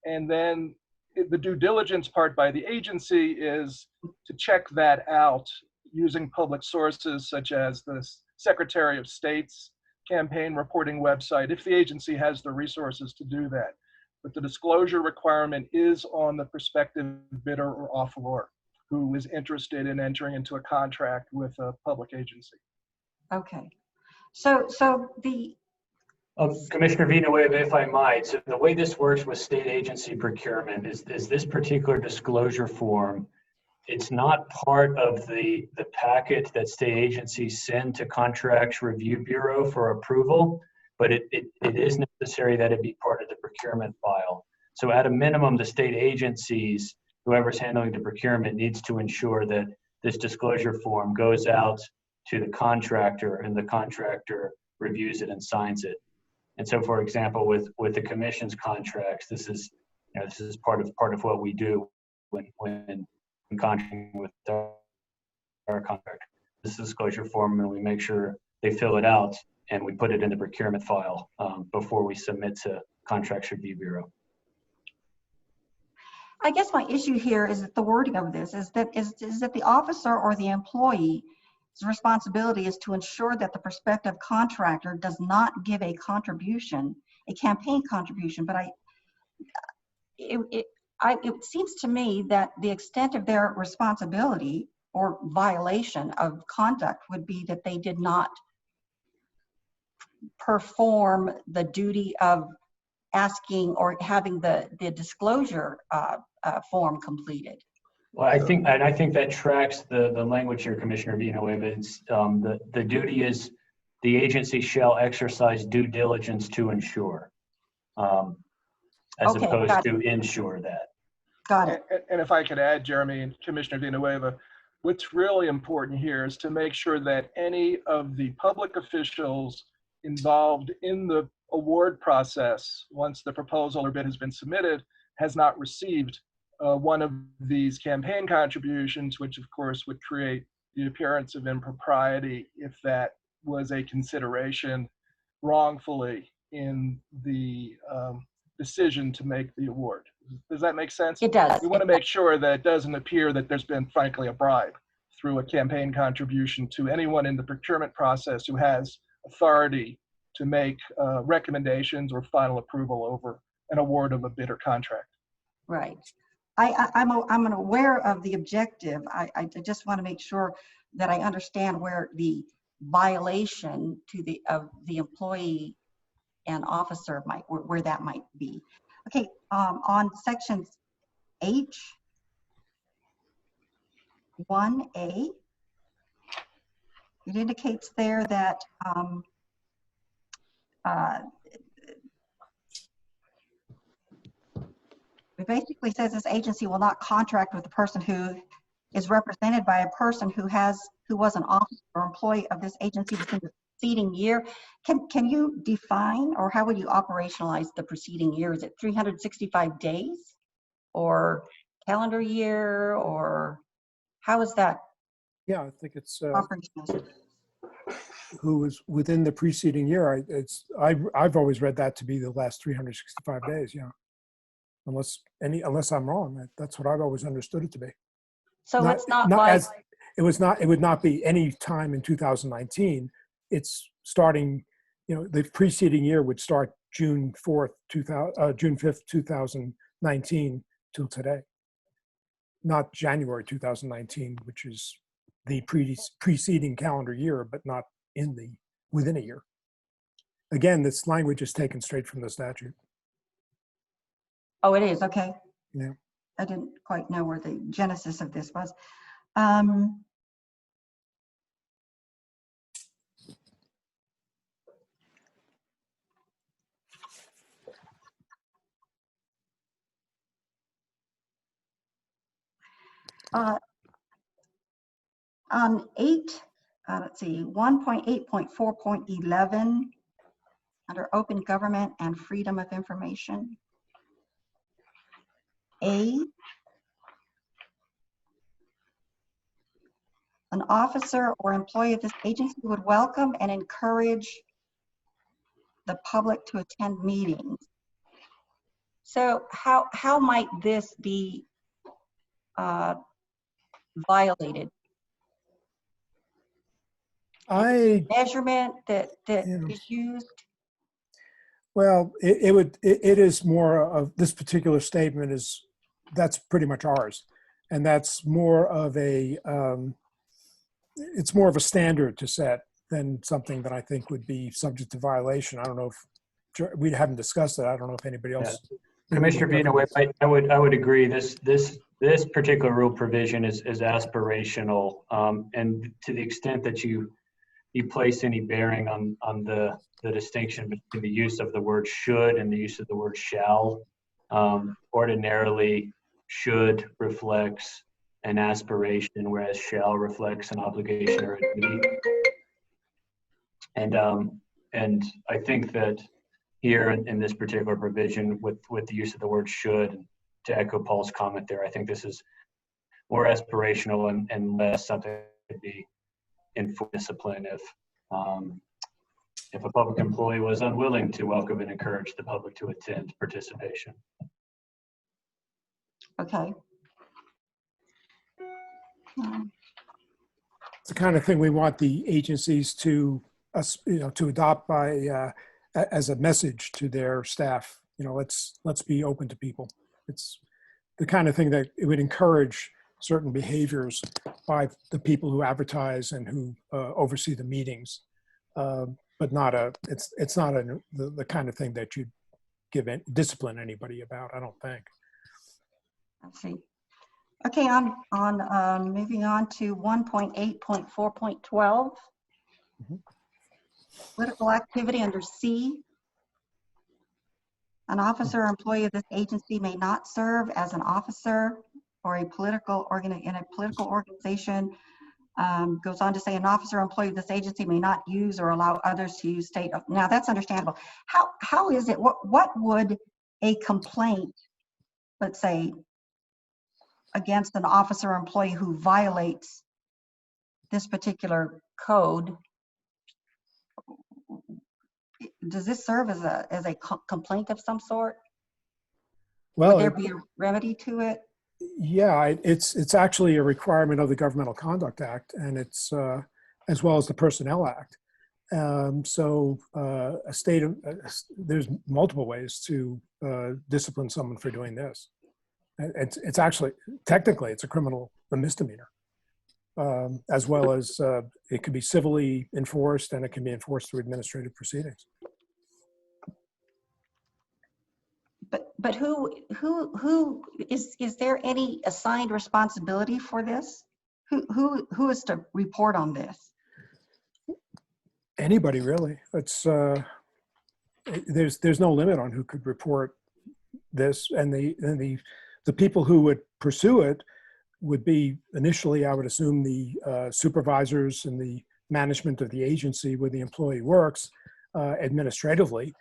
And then the due diligence part by the agency is to check that out using public sources such as the Secretary of State's campaign reporting website, if the agency has the resources to do that. But the disclosure requirement is on the prospective bidder or offeror who is interested in entering into a contract with a public agency. Okay. So the Commissioner Villanueva, if I might, so the way this works with state agency procurement is this particular disclosure form. It's not part of the packet that state agencies send to Contracts Review Bureau for approval, but it is necessary that it be part of the procurement file. So at a minimum, the state agencies, whoever's handling the procurement, needs to ensure that this disclosure form goes out to the contractor and the contractor reviews it and signs it. And so, for example, with the commission's contracts, this is part of what we do when contracting with our contractor. This disclosure form, and we make sure they fill it out and we put it in the procurement file before we submit to Contracts Review Bureau. I guess my issue here is that the wording of this is that the officer or the employee's responsibility is to ensure that the prospective contractor does not give a contribution, a campaign contribution. But it seems to me that the extent of their responsibility or violation of conduct would be that they did not perform the duty of asking or having the disclosure form completed. Well, I think that tracks the language here, Commissioner Villanueva. It's the duty is the agency shall exercise due diligence to ensure, as opposed to ensure that. Got it. And if I could add, Jeremy and Commissioner Villanueva, what's really important here is to make sure that any of the public officials involved in the award process, once the proposal or bid has been submitted, has not received one of these campaign contributions, which of course would create the appearance of impropriety if that was a consideration wrongfully in the decision to make the award. Does that make sense? It does. We want to make sure that it doesn't appear that there's been, frankly, a bribe through a campaign contribution to anyone in the procurement process who has authority to make recommendations or final approval over an award of a bid or contract. Right. I'm aware of the objective. I just want to make sure that I understand where the violation to of the employee and officer where that might be. Okay, on section H, 1A, it indicates there that it basically says this agency will not contract with a person who is represented by a person who was an officer or employee of this agency within the preceding year. Can you define, or how would you operationalize the preceding year? Is it 365 days or calendar year, or how is that? Yeah, I think it's operationalized? Who was within the preceding year. I've always read that to be the last 365 days. Yeah, unless I'm wrong, that's what I've always understood it to be. So it's not like as it would not be any time in 2019. It's starting, the preceding year would start June 5th, 2019 till today, not January 2019, which is the preceding calendar year, but not within a year. Again, this language is taken straight from the statute. Oh, it is, okay. Yeah. I didn't quite know where the genesis of this was. On 1.8.4.11, under Open Government and Freedom of Information, A, an officer or employee of this agency would welcome and encourage the public to attend meetings. So how might this be violated? Measurement that is used? Well, it is more of, this particular statement that's pretty much ours. And that's more of it's more of a standard to set than something that I think would be subject to violation. I don't know if, we haven't discussed it. I don't know if anybody else. Yeah. Commissioner Vino, I would agree. This particular rule provision is aspirational, and to the extent that you place any bearing on the distinction between the use of the word should and the use of the word shall, ordinarily should reflects an aspiration, whereas shall reflects an obligation or a duty. And I think that here in this particular provision, with the use of the word should, to echo Paul's comment there, I think this is more aspirational and less something to be in full discipline if a public employee was unwilling to welcome and encourage the public to attend participation. Okay. It's the kind of thing we want the agencies to adopt as a message to their staff. Let's be open to people. It's the kind of thing that it would encourage certain behaviors by the people who advertise and who oversee the meetings, but it's not the kind of thing that you discipline anybody about, I don't think. I see. Okay, on moving on to 1.8.4.12, political activity under C. An officer or employee of this agency may not serve as an officer or in a political organization. Goes on to say an officer or employee of this agency may not use or allow others to use state. Now that's understandable. How is it? What would a complaint, let's say, against an officer or employee who violates this particular code, does this serve as a complaint of some sort? Well, Would there be a remedy to it? yeah, it's actually a requirement of the Governmental Conduct Act, and it's as well as the Personnel Act. So there's multiple ways to discipline someone for doing this. It's actually, technically, it's a misdemeanor, as well as it can be civilly enforced, and it can be enforced through administrative proceedings. But who is there any assigned responsibility for this? Who is to report on this? Anybody really. It's there's no limit on who could report this, and the people who would pursue it would be initially, I would assume, the supervisors and the management of the agency where the employee works, administratively,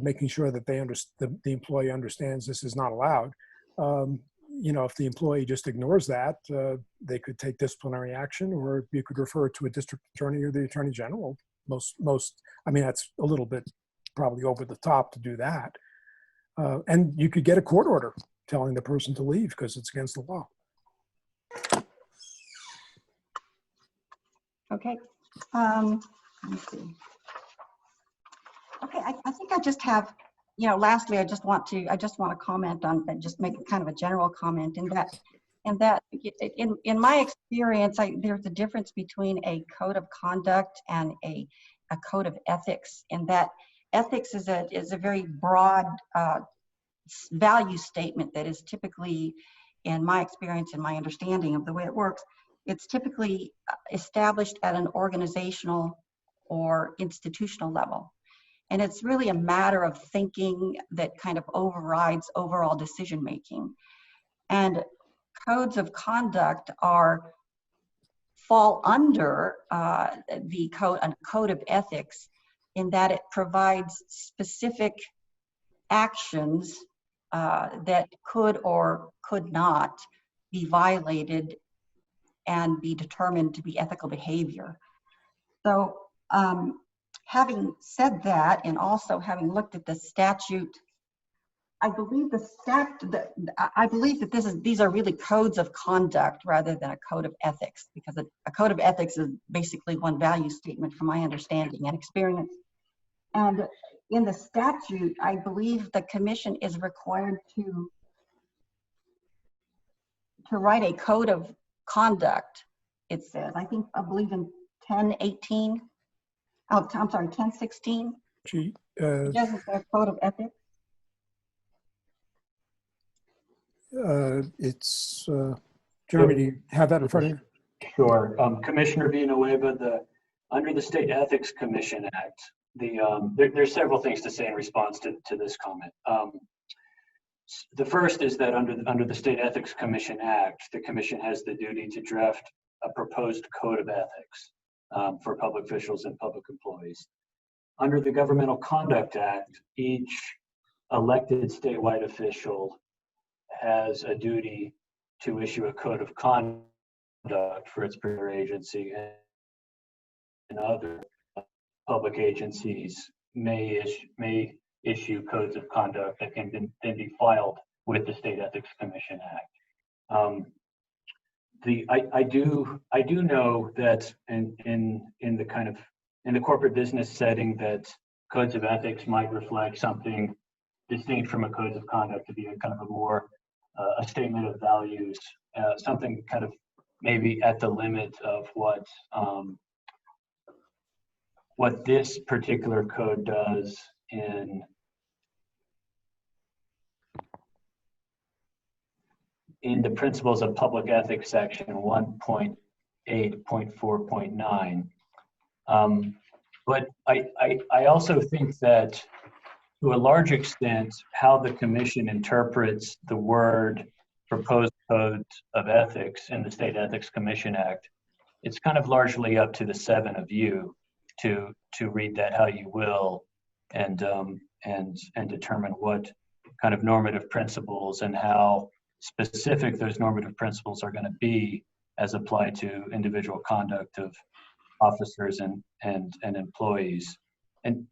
making sure that the employee understands this is not allowed. You know, if the employee just ignores that, they could take disciplinary action, or you could refer it to a district attorney or the attorney general. I mean, that's a little bit probably over the top to do that. And you could get a court order telling the person to leave because it's against the law. Okay. Let me see. Okay, I think I just have, you know, lastly, I just want to comment on, just make kind of a general comment in that in my experience, there's a difference between a code of conduct and a code of ethics, in that ethics is a very broad value statement that is typically, in my experience and my understanding of the way it works, it's typically established at an organizational or institutional level. And it's really a matter of thinking that kind of overrides overall decision making. And codes of conduct fall under the code of ethics, in that it provides specific actions that could or could not be violated and be determined to be ethical behavior. So having said that, and also having looked at the statute, I believe that these are really codes of conduct rather than a code of ethics, because a code of ethics is basically one value statement from my understanding and experience. And in the statute, I believe the commission is required to write a code of conduct. It says, I believe in 1018. Oh, I'm sorry, 1016. It doesn't say code of ethics. It's Jeremy, do you have that in front of you? Sure. Commissioner Villanueva, under the State Ethics Commission Act, there's several things to say in response to this comment. The first is that under the State Ethics Commission Act, the commission has the duty to draft a proposed code of ethics for public officials and public employees. Under the Governmental Conduct Act, each elected statewide official has a duty to issue a code of conduct for its peer agency, and other public agencies may issue codes of conduct that can then be filed with the State Ethics Commission Act. I do know that in the corporate business setting, that codes of ethics might reflect something distinct from a code of conduct, to be a kind of a more a statement of values, something kind of maybe at the limit of what this particular code does in the Principles of Public Ethics section 1.8.4.9. But I also think that, to a large extent, how the commission interprets the word proposed code of ethics in the State Ethics Commission Act, it's kind of largely up to the seven of you to read that how you will, and determine what kind of normative principles and how specific those normative principles are going to be as applied to individual conduct of officers and employees. And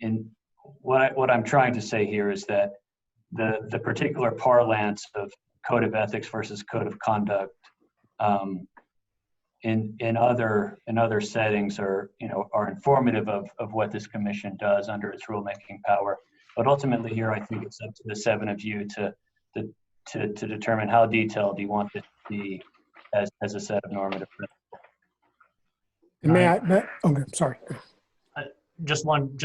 what I'm trying to say here is that the particular parlance of code of ethics versus code of conduct in other settings are informative of what this commission does under its rulemaking power. But ultimately here, I think it's up to the 7 of you to determine how detailed you want this to be as a set of normative principles. And may I okay, sorry. Just one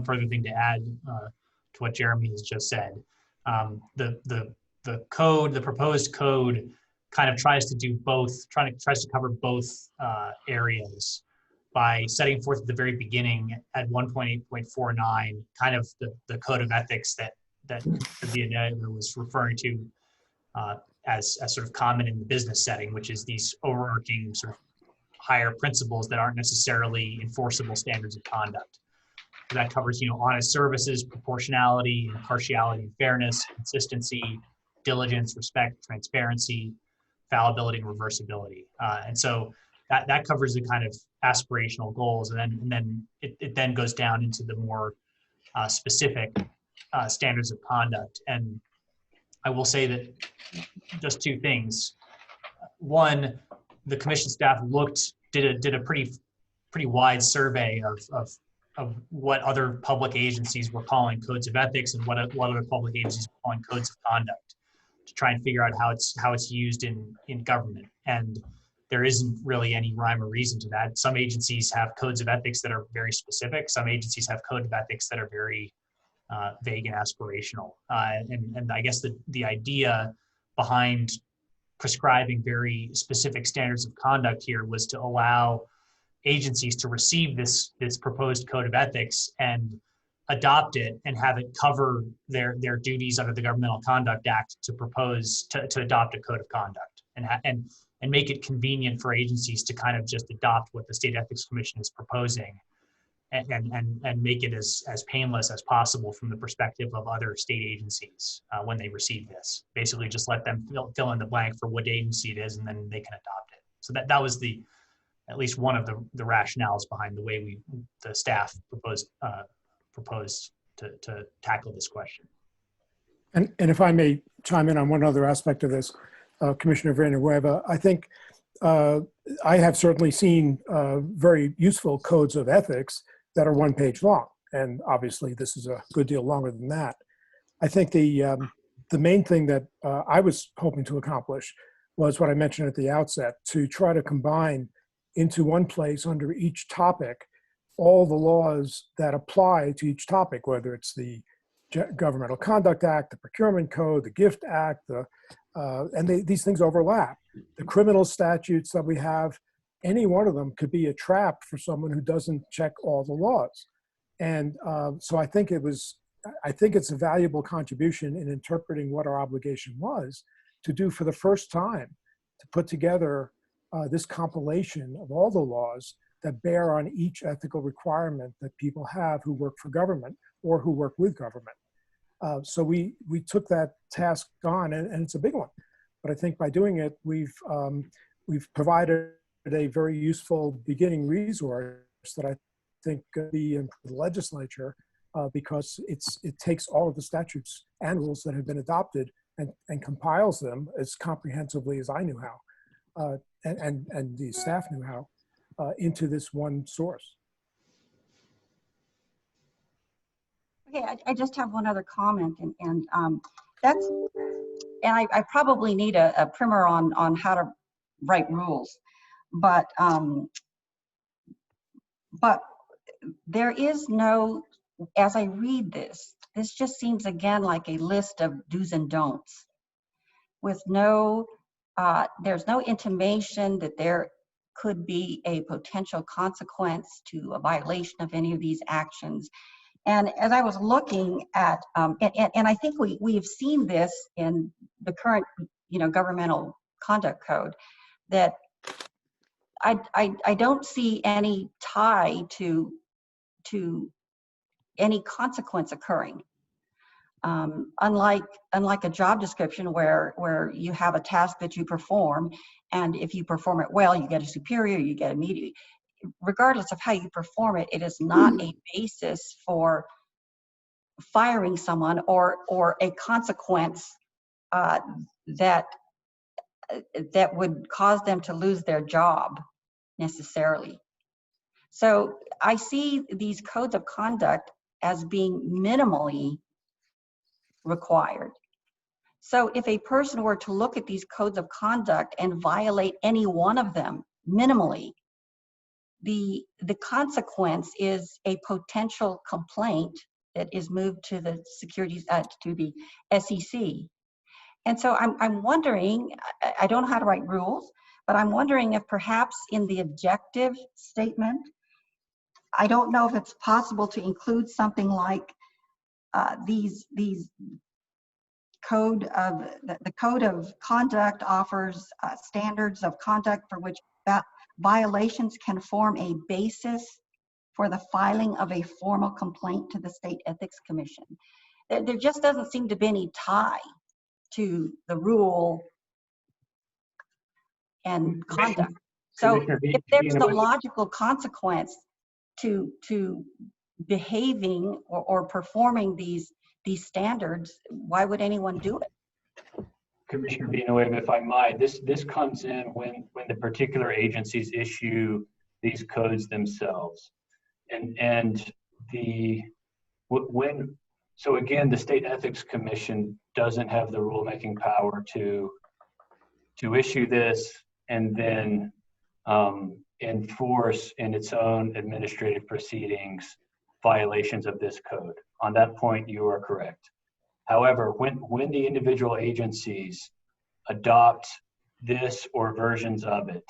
further thing to add to what Jeremy has just said. The code, the proposed code, kind of tries to do both. Tries to cover both areas by setting forth at the very beginning at 1.8.49, kind of the code of ethics that the was referring to as sort of common in the business setting, which is these overarching sort of higher principles that aren't necessarily enforceable standards of conduct. So that covers, honest services, proportionality, impartiality, and fairness, consistency, diligence, respect, transparency, fallibility, and reversibility. And so that covers the kind of aspirational goals, and then it then goes down into the more specific standards of conduct. And I will say that just 2 things. One, the commission staff did a pretty wide survey of what other public agencies were calling codes of ethics and what other public agencies were calling codes of conduct, to try and figure out how it's used in government. And there isn't really any rhyme or reason to that. Some agencies have codes of ethics that are very specific. Some agencies have code of ethics that are very vague and aspirational. And I guess the idea behind prescribing very specific standards of conduct here was to allow agencies to receive this proposed code of ethics and adopt it and have it cover their duties under the Governmental Conduct Act to adopt a code of conduct and make it convenient for agencies to kind of just adopt what the State Ethics Commission is proposing and make it as painless as possible from the perspective of other state agencies when they receive this. Basically just let them fill in the blank for what agency it is, and then they can adopt it. So that was at least one of the rationales behind the way the staff proposed to tackle this question. And if I may chime in on one other aspect of this, Commissioner Villanueva, I think I have certainly seen very useful codes of ethics that are 1 page long. And obviously this is a good deal longer than that. I think the main thing that I was hoping to accomplish was what I mentioned at the outset, to try to combine into one place under each topic all the laws that apply to each topic, whether it's the Governmental Conduct Act, the Procurement Code, the Gift Act, these things overlap. The criminal statutes that we have, any one of them could be a trap for someone who doesn't check all the laws. And so I think it's a valuable contribution in interpreting what our obligation was to do for the first time, to put together this compilation of all the laws that bear on each ethical requirement that people have who work for government or who work with government. So we took that task on, and it's a big one. But I think by doing it, we've provided a very useful beginning resource that I think could be in the legislature because it takes all of the statutes and rules that have been adopted and compiles them as comprehensively as I knew how, and the staff knew how, into this one source. Okay, I just have one other comment, and I probably need a primer on how to write rules, but there is no, as I read this just seems again like a list of do's and don'ts, with there's no intimation that there could be a potential consequence to a violation of any of these actions. And as I was looking at, and I think we've seen this in the current, Governmental Conduct Code, that I don't see any tie to any consequence occurring. Unlike a job description where you have a task that you perform, and if you perform it well, you get a superior, you get immediate. Regardless of how you perform it, it is not a basis for firing someone or a consequence that would cause them to lose their job necessarily. So I see these codes of conduct as being minimally required. So if a person were to look at these codes of conduct and violate any one of them minimally, the consequence is a potential complaint that is moved to the to the SEC. And so I'm wondering, I don't know how to write rules, but I'm wondering if perhaps in the objective statement, I don't know if it's possible to include something like these code of the code of conduct offers standards of conduct for which violations can form a basis for the filing of a formal complaint to the State Ethics Commission. There just doesn't seem to be any tie to the rule and conduct. So if there's a logical consequence to behaving or performing these standards, why would anyone do it? Commissioner Villanueva, if I might, this comes in when the particular agencies issue these codes themselves, so again, the State Ethics Commission doesn't have the rulemaking power to issue this and then enforce in its own administrative proceedings violations of this code. On that point, you are correct. However, when the individual agencies adopt this or versions of it,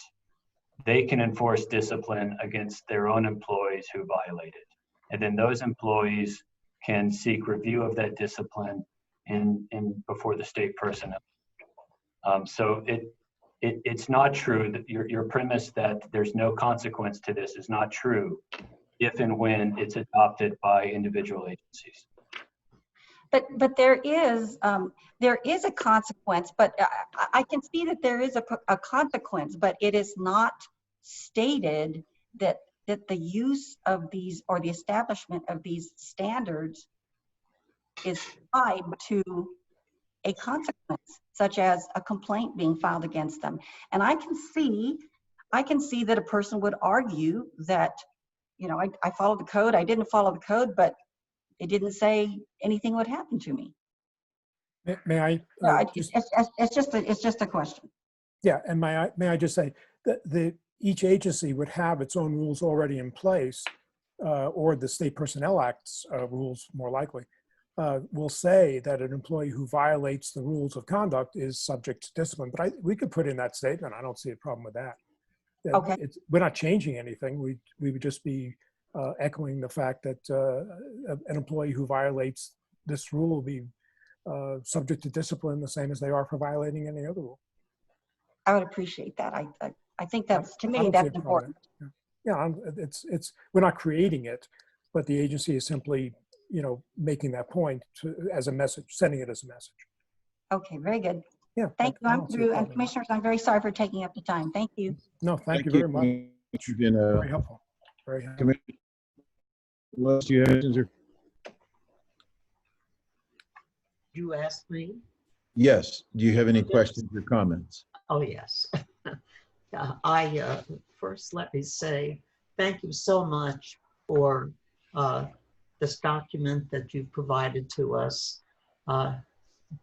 they can enforce discipline against their own employees who violate it. And then those employees can seek review of that discipline before the state personnel. So it's not true that your premise that there's no consequence to this is not true if and when it's adopted by individual agencies. But there is a consequence, but I can see that there is a consequence, but it is not stated that the use of these or the establishment of these standards is tied to a consequence, such as a complaint being filed against them. And I can see that a person would argue that, you know, I followed the code, I didn't follow the code, but it didn't say anything would happen to me. May I? It's just a question. Yeah, and may I just say that each agency would have its own rules already in place, or the State Personnel Act's rules more likely will say that an employee who violates the rules of conduct is subject to discipline. But we could put in that statement. I don't see a problem with that. Okay. We're not changing anything. We would just be echoing the fact that an employee who violates this rule will be subject to discipline the same as they are for violating any other rule. I would appreciate that. I think that's, to me, that's important. Yeah, we're not creating it, but the agency is simply, you know, making that point as a message, sending it as a message. Okay, very good. Yeah. Thank you. I'm through. And commissioners, I'm very sorry for taking up the time. Thank you. No, thank you very much. You've been very helpful. Very helpful. Unless you have questions or... You asked me? Yes. Do you have any questions or comments? Oh, yes. First, let me say thank you so much for this document that you've provided to us.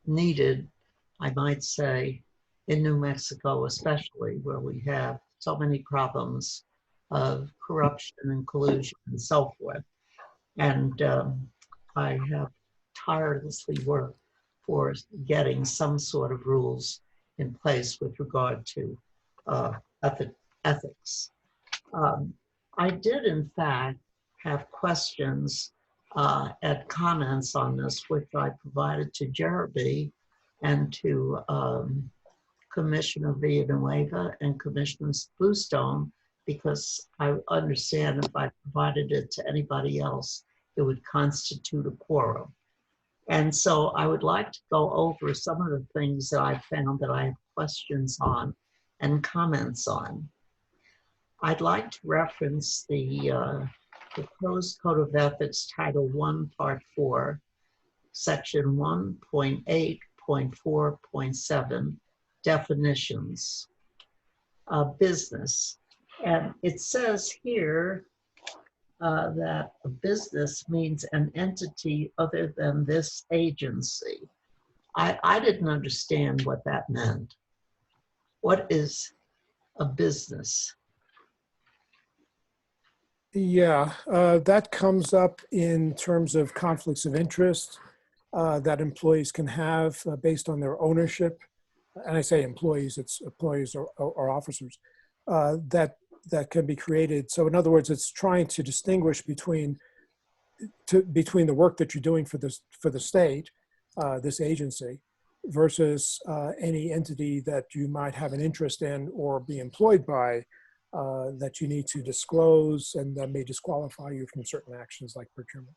Needed, I might say, in New Mexico, especially where we have so many problems of corruption and collusion and so forth. And I have tirelessly worked for getting some sort of rules in place with regard to ethics. I did, in fact, have questions and comments on this, which I provided to Jeremy and to Commissioner Villanueva and Commissioner Bluestone, because I understand if I provided it to anybody else, it would constitute a quorum. And so I would like to go over some of the things that I found that I have questions on and comments on. I'd like to reference the Proposed Code of Ethics, Title I, Part 4, section 1.8.4.7, definitions of business. And it says here that a business means an entity other than this agency. I didn't understand what that meant. What is a business? Yeah, that comes up in terms of conflicts of interest that employees can have based on their ownership. And I say employees, it's employees or officers that can be created. So in other words, it's trying to distinguish between the work that you're doing for the state, this agency, versus any entity that you might have an interest in or be employed by that you need to disclose and that may disqualify you from certain actions like procurement.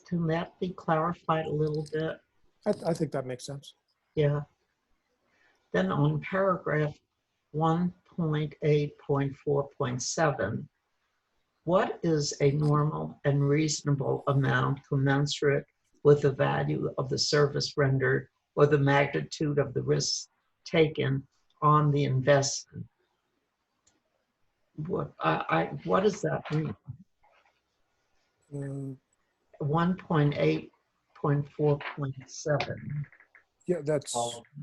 Can that be clarified a little bit? I think that makes sense. Yeah. Then on paragraph 1.8.4.7, what is a normal and reasonable amount commensurate with the value of the service rendered or the magnitude of the risk taken on the investment? What does that mean? 1.8.4.7. Yeah, that's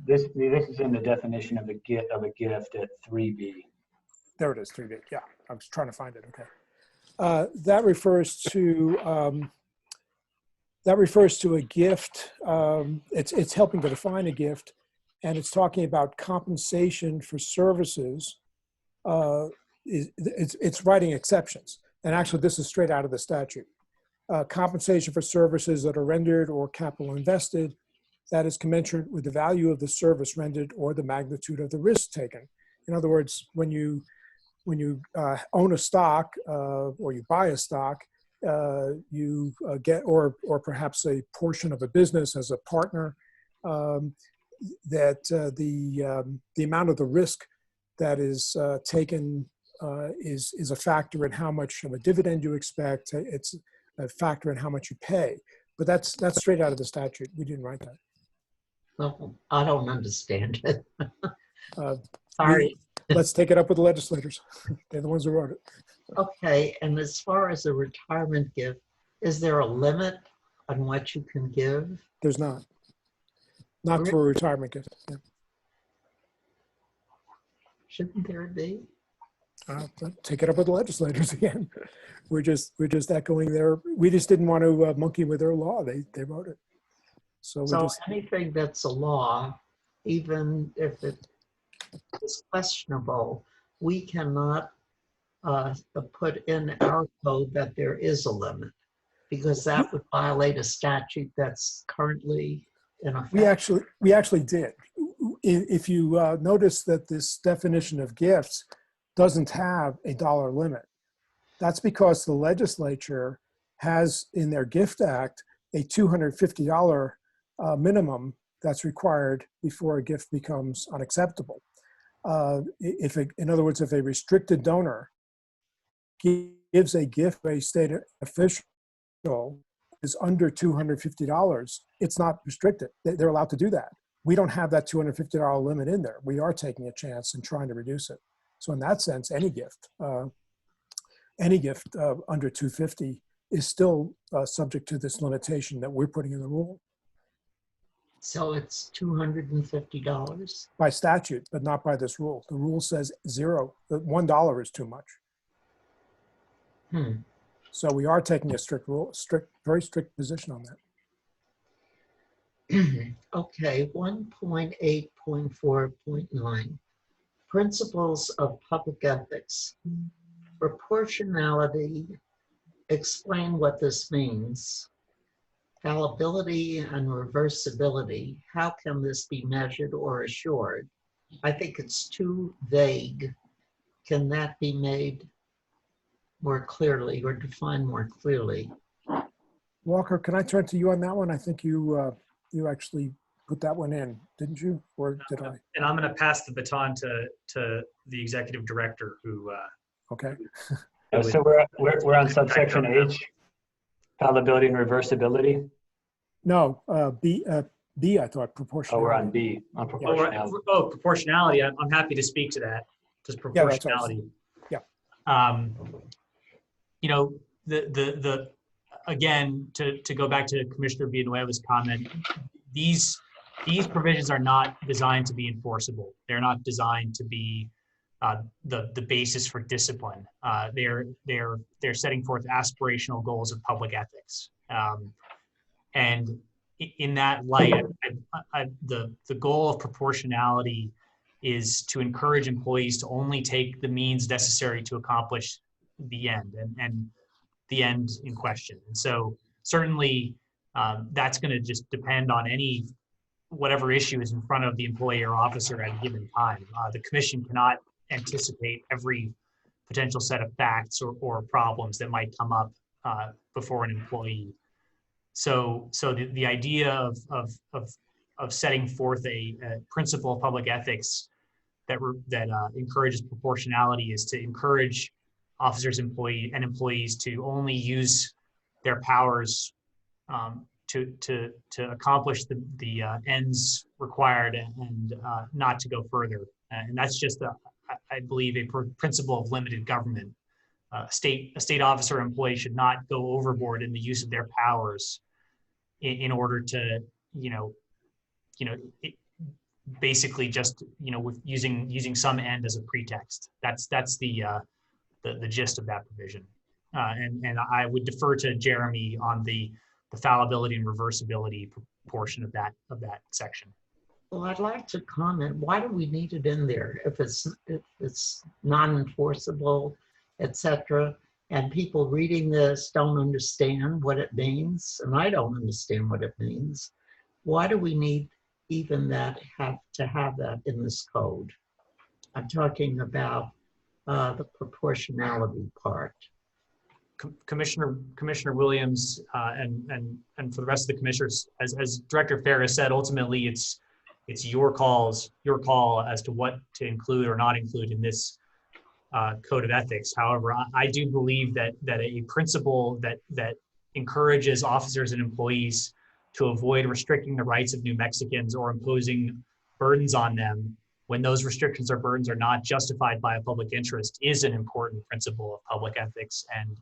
this is in the definition of a gift at 3B. There it is, 3B. Yeah, I was trying to find it. Okay, that refers to a gift. It's helping to define a gift, and it's talking about compensation for services. It's writing exceptions, and actually this is straight out of the statute. Compensation for services that are rendered or capital invested that is commensurate with the value of the service rendered or the magnitude of the risk taken. In other words, when you own a stock or you buy a stock, you get, or perhaps a portion of a business as a partner, that the amount of the risk that is taken is a factor in how much of a dividend you expect. It's a factor in how much you pay. But that's straight out of the statute. We didn't write that. Well, I don't understand it. Sorry. Let's take it up with the legislators. They're the ones who wrote it. Okay, and as far as a retirement gift, is there a limit on what you can give? There's not. Not for a retirement gift. Yeah. Shouldn't there be? Take it up with the legislators again. We're just echoing their. We just didn't want to monkey with their law. They wrote it. So Anything that's a law, even if it is questionable, we cannot put in our code that there is a limit, because that would violate a statute that's currently in effect. We actually did. If you notice that this definition of gifts doesn't have a dollar limit, that's because the legislature has in their Gift Act a $250 minimum that's required before a gift becomes unacceptable. In other words, if a restricted donor gives a gift to a state official is under $250, it's not restricted. They're allowed to do that. We don't have that $250 limit in there. We are taking a chance and trying to reduce it. So in that sense, any gift under $250 is still subject to this limitation that we're putting in the rule. So it's $250? By statute, but not by this rule. The rule says zero. $1 is too much. So we are taking a very strict position on that. Okay, 1.8.4.9, principles of public ethics. Proportionality, explain what this means. Fallibility and reversibility, how can this be measured or assured? I think it's too vague. Can that be made more clearly or defined more clearly? Walker, can I turn to you on that one? I think you actually put that one in, didn't you? Or did I? And I'm going to pass the baton to the executive director who. Okay. So we're on subsection H, fallibility and reversibility. No, B, I thought, Oh, proportionality. we're on B, on proportionality. Proportionality. I'm happy to speak to that. Just Yeah, that's what I was- proportionality. Yeah. You know, the again, to go back to Commissioner Villanueva's comment, these provisions are not designed to be enforceable. They're not designed to be the basis for discipline. They're setting forth aspirational goals of public ethics. And in that light, the goal of proportionality is to encourage employees to only take the means necessary to accomplish the end and the end in question. And so certainly that's going to just depend on whatever issue is in front of the employee or officer at a given time. The commission cannot anticipate every potential set of facts or problems that might come up before an employee. So the idea of setting forth a principle of public ethics that encourages proportionality is to encourage officers, employees to only use their powers to accomplish the ends required and not to go further. And that's just, I believe, a principle of limited government. A state officer or employee should not go overboard in the use of their powers in order to, basically just, with using some end as a pretext. That's the gist of that provision. And I would defer to Jeremy on the fallibility and reversibility portion of that section. Well, I'd like to comment. Why do we need it in there if it's non-enforceable, etc., and people reading this don't understand what it means, and I don't understand what it means? Why do we need even that have that in this code? I'm talking about the proportionality part. Commissioner Williams and for the rest of the commissioners, as Director Farris said, ultimately it's your call as to what to include or not include in this code of ethics. However, I do believe that a principle that encourages officers and employees to avoid restricting the rights of New Mexicans or imposing burdens on them when those restrictions or burdens are not justified by a public interest is an important principle of public ethics and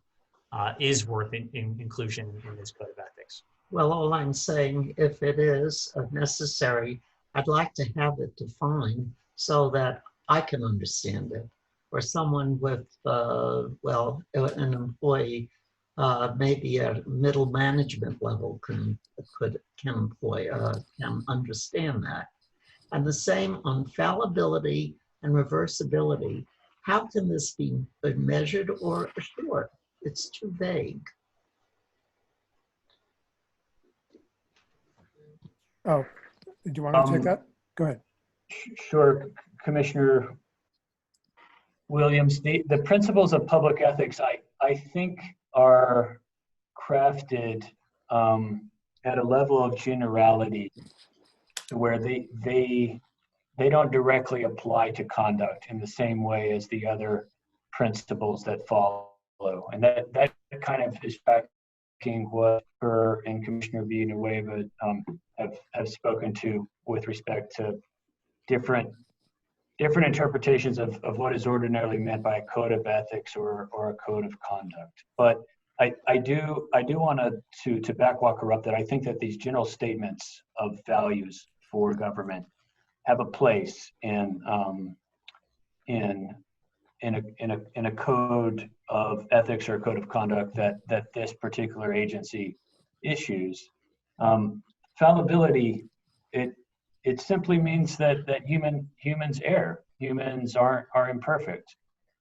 is worth inclusion in this code of ethics. Well, all I'm saying, if it is necessary, I'd like to have it defined so that I can understand it, or someone with, an employee maybe at middle management level can understand that. And the same on fallibility and reversibility. How can this be measured or assured? It's too vague. Oh, did you want me to take that? Go ahead. Sure, Commissioner Williams. The principles of public ethics, I think, are crafted at a level of generality where they don't directly apply to conduct in the same way as the other principles that follow. And that kind of is tracking what her and Commissioner Villanueva have spoken to with respect to different interpretations of what is ordinarily meant by a code of ethics or a code of conduct. But I do want to backwalk her up that I think that these general statements of values for government have a place in a code of ethics or a code of conduct that this particular agency issues. Fallibility, it simply means that humans err. Humans are imperfect,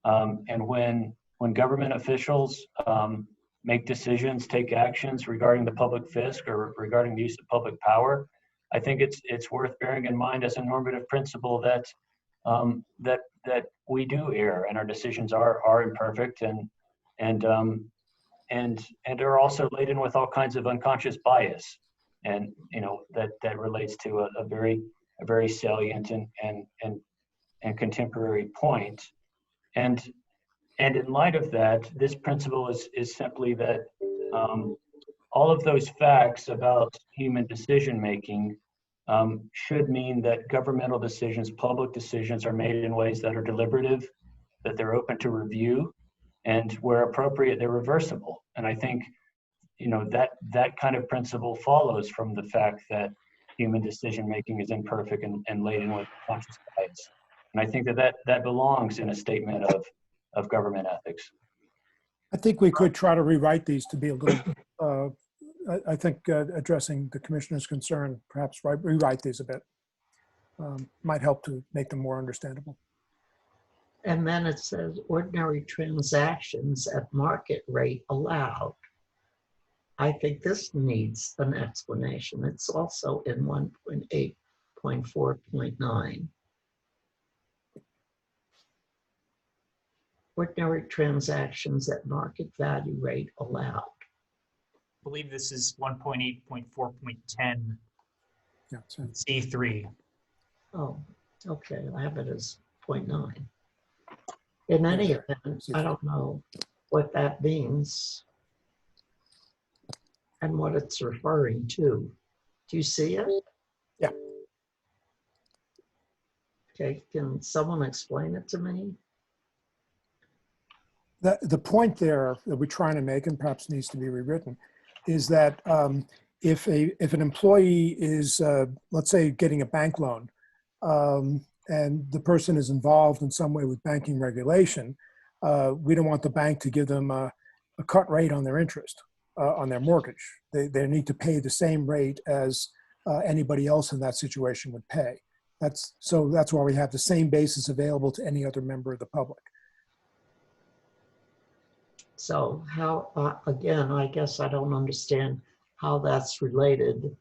and when government officials make decisions, take actions regarding the public fisc or regarding the use of public power, I think it's worth bearing in mind as a normative principle that we do err and our decisions are imperfect and are also laden with all kinds of unconscious bias, and that relates to a very salient and contemporary point. And in light of that, this principle is simply that all of those facts about human decision-making should mean that governmental decisions, public decisions are made in ways that are deliberative, that they're open to review, and where appropriate, they're reversible. And I think, you know, that kind of principle follows from the fact that human decision-making is imperfect and laden with conscious bias. And I think that belongs in a statement of government ethics. I think we could try to rewrite these to be a little, I think addressing the commissioner's concern, perhaps rewrite these a bit. Might help to make them more understandable. And then it says ordinary transactions at market rate allowed. I think this needs an explanation. It's also in 1.8.4.9. Ordinary transactions at market value rate allowed. I believe this is 1.8.4.10 yeah, C3. Oh, okay. I have it as 0.9. In any event, I don't know what that means and what it's referring to. Do you see it? Yeah. Okay, can someone explain it to me? The point there that we're trying to make, and perhaps needs to be rewritten, is that if an employee is, let's say, getting a bank loan, and the person is involved in some way with banking regulation, we don't want the bank to give them a cut rate on their interest, on their mortgage. They need to pay the same rate as anybody else in that situation would pay. That's why we have the same basis available to any other member of the public. So how, again, I guess I don't understand how that's related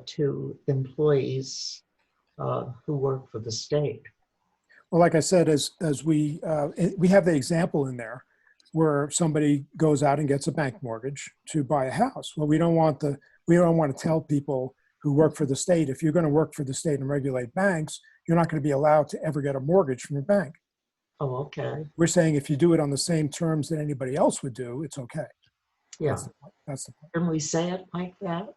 to employees who work for the state. Well, like I said, as we have the example in there where somebody goes out and gets a bank mortgage to buy a house. Well, we don't want to tell people who work for the state, if you're going to work for the state and regulate banks, you're not going to be allowed to ever get a mortgage from a bank. Oh, okay. We're saying if you do it on the same terms that anybody else would do, it's okay. Yeah. That's the point. Can we say it like that?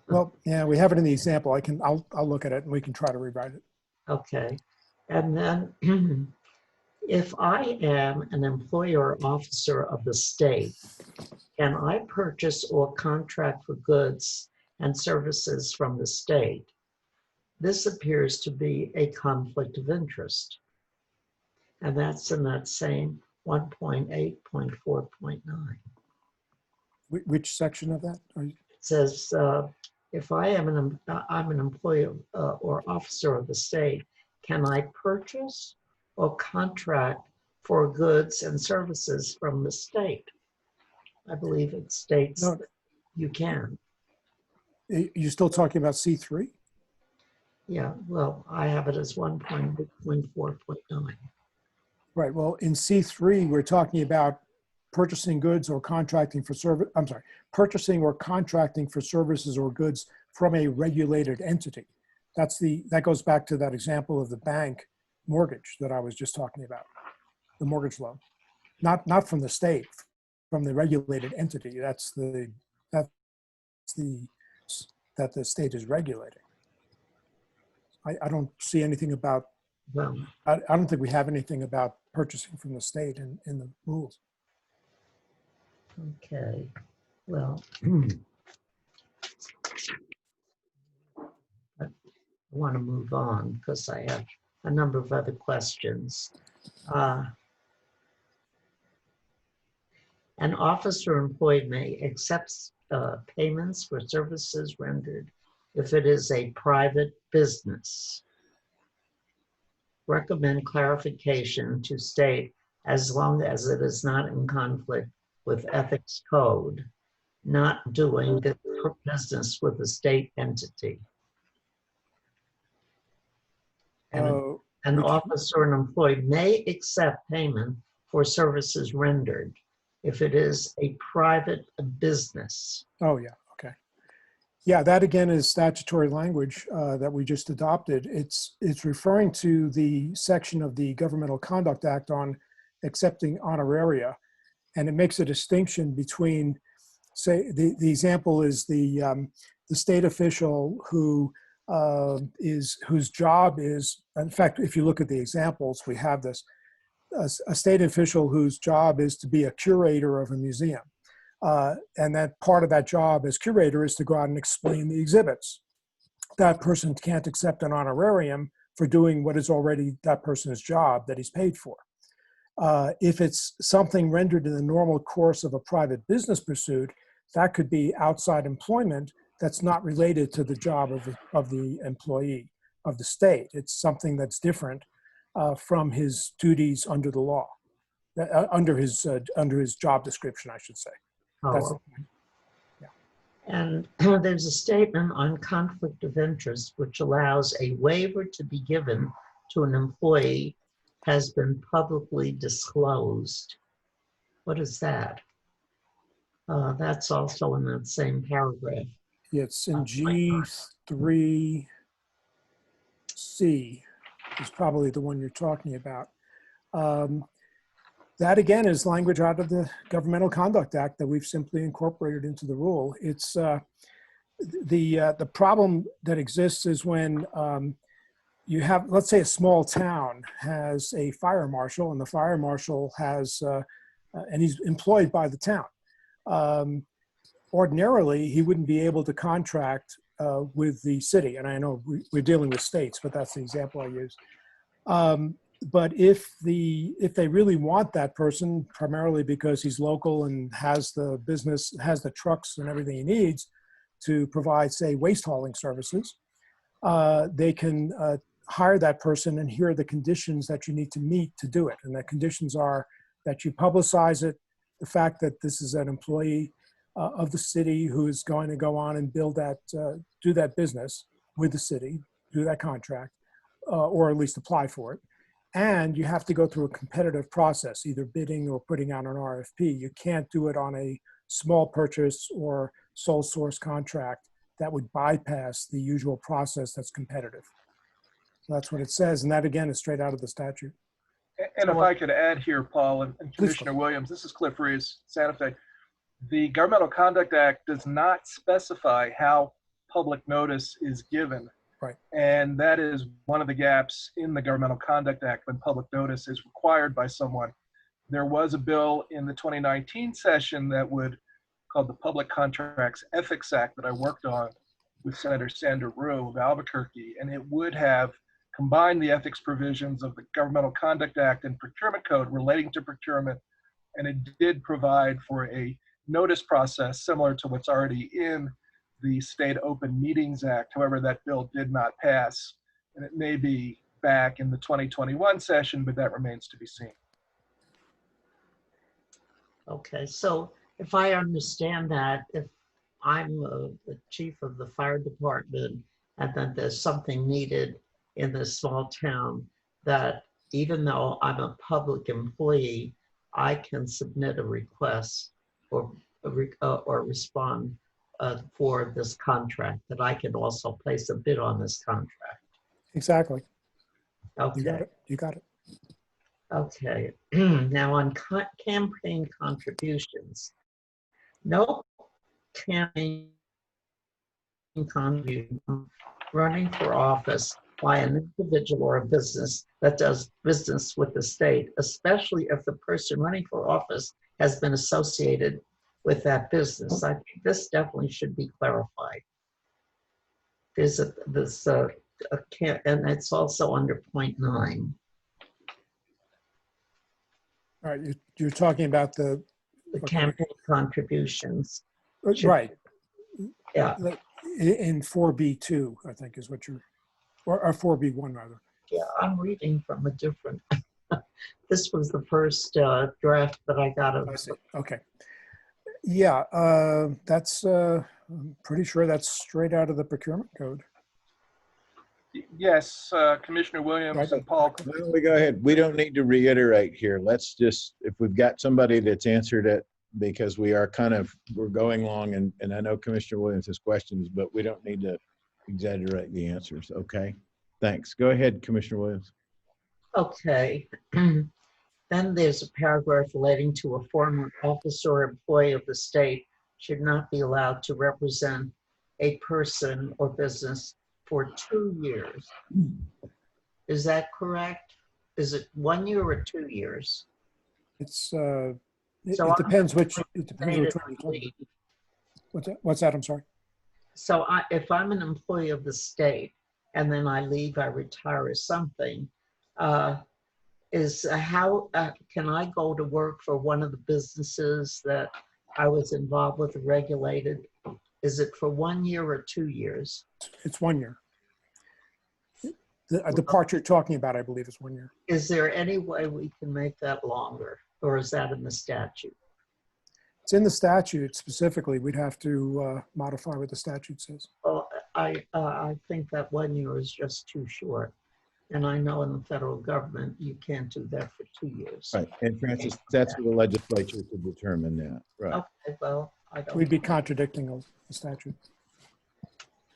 Well, yeah, we have it in the example. I'll look at it and we can try to rewrite it. Okay. And then if I am an employee or officer of the state, can I purchase or contract for goods and services from the state? This appears to be a conflict of interest. And that's in that same 1.8.4.9. Which section of that? It says, if I'm an employee or officer of the state, can I purchase or contract for goods and services from the state? I believe it states that you can. You're still talking about C3? Yeah, well, I have it as 1.4.9. Right, well, in C3, we're talking about purchasing goods or contracting for service, I'm sorry, purchasing or contracting for services or goods from a regulated entity. That goes back to that example of the bank mortgage that I was just talking about, the mortgage loan. Not from the state, from the regulated entity. That the state is regulating. I don't see anything about, I don't think we have anything about purchasing from the state in the rules. Okay, well, I want to move on because I have a number of other questions. An officer employed may accept payments for services rendered if it is a private business. Recommend clarification to state as long as it is not in conflict with ethics code, not doing business with a state entity. And an officer and employee may accept payment for services rendered if it is a private business. Oh, yeah, okay. Yeah, that again is statutory language that we just adopted. It's referring to the section of the Governmental Conduct Act on accepting honoraria. And it makes a distinction between say the example is the state official whose job is, in fact, if you look at the examples, we have this, a state official whose job is to be a curator of a museum. And that part of that job as curator is to go out and explain the exhibits. That person can't accept an honorarium for doing what is already that person's job that he's paid for. If it's something rendered in the normal course of a private business pursuit, that could be outside employment that's not related to the job of the employee of the state. It's something that's different from his duties under the law, under his job description, I should say. That's, And there's a statement on conflict of interest which allows a waiver to be given to an employee has been publicly disclosed. What is that? That's also in that same paragraph. It's in G3C is probably the one you're talking about. That again is language out of the Governmental Conduct Act that we've simply incorporated into the rule. It's the problem that exists is when you have, let's say, a small town has a fire marshal, and the fire marshal has, and he's employed by the town. Ordinarily, he wouldn't be able to contract with the city, and I know we're dealing with states, but that's the example I use. But if they really want that person, primarily because he's local and has the business, has the trucks and everything he needs to provide, say, waste hauling services, they can hire that person, and here are the conditions that you need to meet to do it. And the conditions are that you publicize it, the fact that this is an employee of the city who is going to go on and build that, do that business with the city, do that contract, or at least apply for it. And you have to go through a competitive process, either bidding or putting out an RFP. You can't do it on a small purchase or sole source contract that would bypass the usual process that's competitive. So that's what it says. And that, again, is straight out of the statute. And if I could add here, Paul and Commissioner Williams, this is Cliff Reeves, Santa Fe. The Governmental Conduct Act does not specify how public notice is given. Right. And that is one of the gaps in the Governmental Conduct Act when public notice is required by someone. There was a bill in the 2019 session that called the Public Contracts Ethics Act that I worked on with Senator Sandra Rue of Albuquerque, and it would have combined the ethics provisions of the Governmental Conduct Act and Procurement Code relating to procurement, and it did provide for a notice process similar to what's already in the State Open Meetings Act. However, that bill did not pass, and it may be back in the 2021 session, but that remains to be seen. Okay, so if I understand that, if I'm the chief of the fire department and then there's something needed in this small town, that even though I'm a public employee, I can submit a request or respond for this contract, that I can also place a bid on this contract. Exactly. Okay. You got it. Okay. Now on campaign contributions, no campaign contribution running for office by an individual or a business that does business with the state, especially if the person running for office has been associated with that business. I think this definitely should be clarified. There's and it's also under point 9. All right, you're talking about the campaign contributions. Right. Yeah. In 4B2, I think is what you're, or 4B1 rather. Yeah, I'm reading from a different, this was the first draft that I got of. I see. Okay. Yeah, that's, I'm pretty sure that's straight out of the procurement code. Yes, Commissioner Williams and Paul. Why don't we go ahead? We don't need to reiterate here. Let's just, if we've got somebody that's answered it, because we are we're going long, and I know Commissioner Williams has questions, but we don't need to exaggerate the answers. Okay, thanks. Go ahead, Commissioner Williams. Okay. Then there's a paragraph relating to a former officer or employee of the state should not be allowed to represent a person or business for 2 years. Is that correct? Is it 1 year or 2 years? It's, So it depends which one you're stated talking about. leave. What's that? I'm sorry. So if I'm an employee of the state and then I leave, I retire or something, how can I go to work for one of the businesses that I was involved with, regulated? Is it for 1 year or 2 years? It's 1 year. The part you're talking about, I believe, is 1 year. Is there any way we can make that longer, or is that in the statute? It's in the statute specifically. We'd have to modify what the statute says. Well, I think that 1 year is just too short. And I know in the federal government, you can't do that for 2 years. Right, and Francis, that's for the legislature to determine that, right? Okay, well, I don't. We'd be contradicting the statute.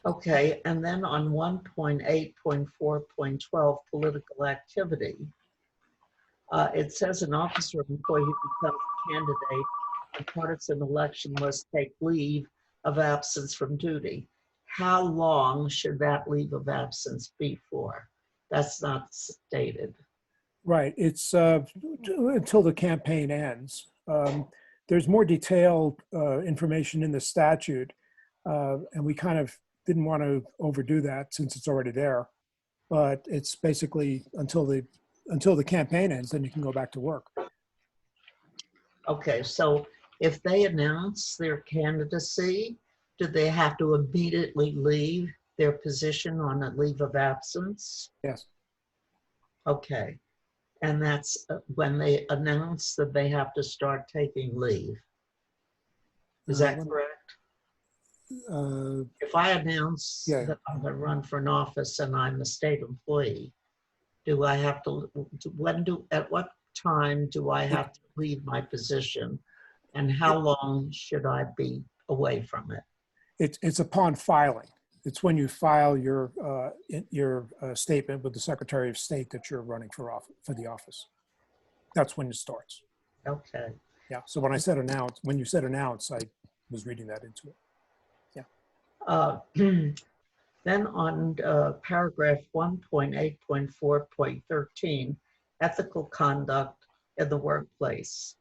Okay, and then on 1.8.4.12, political activity, it says an officer or employee who becomes a candidate in partisan election must take leave of absence from duty. How long should that leave of absence be for? That's not stated. Right. It's until the campaign ends. There's more detailed information in the statute, and we kind of didn't want to overdo that since it's already there. But it's basically until the campaign ends, then you can go back to work. Okay, so if they announce their candidacy, do they have to immediately leave their position on a leave of absence? Yes. Okay. And that's when they announce that they have to start taking leave. Is that correct? If I announce that I'm going to run for an office and I'm a state employee, do I have to, at what time do I have to leave my position? And how long should I be away from it? It's upon filing. It's when you file your statement with the Secretary of State that you're running for the office. That's when it starts. Okay. Yeah. So when I said announce, when you said announce, I was reading that into it. Yeah. Then on paragraph 1.8.4.13, ethical conduct in the workplace.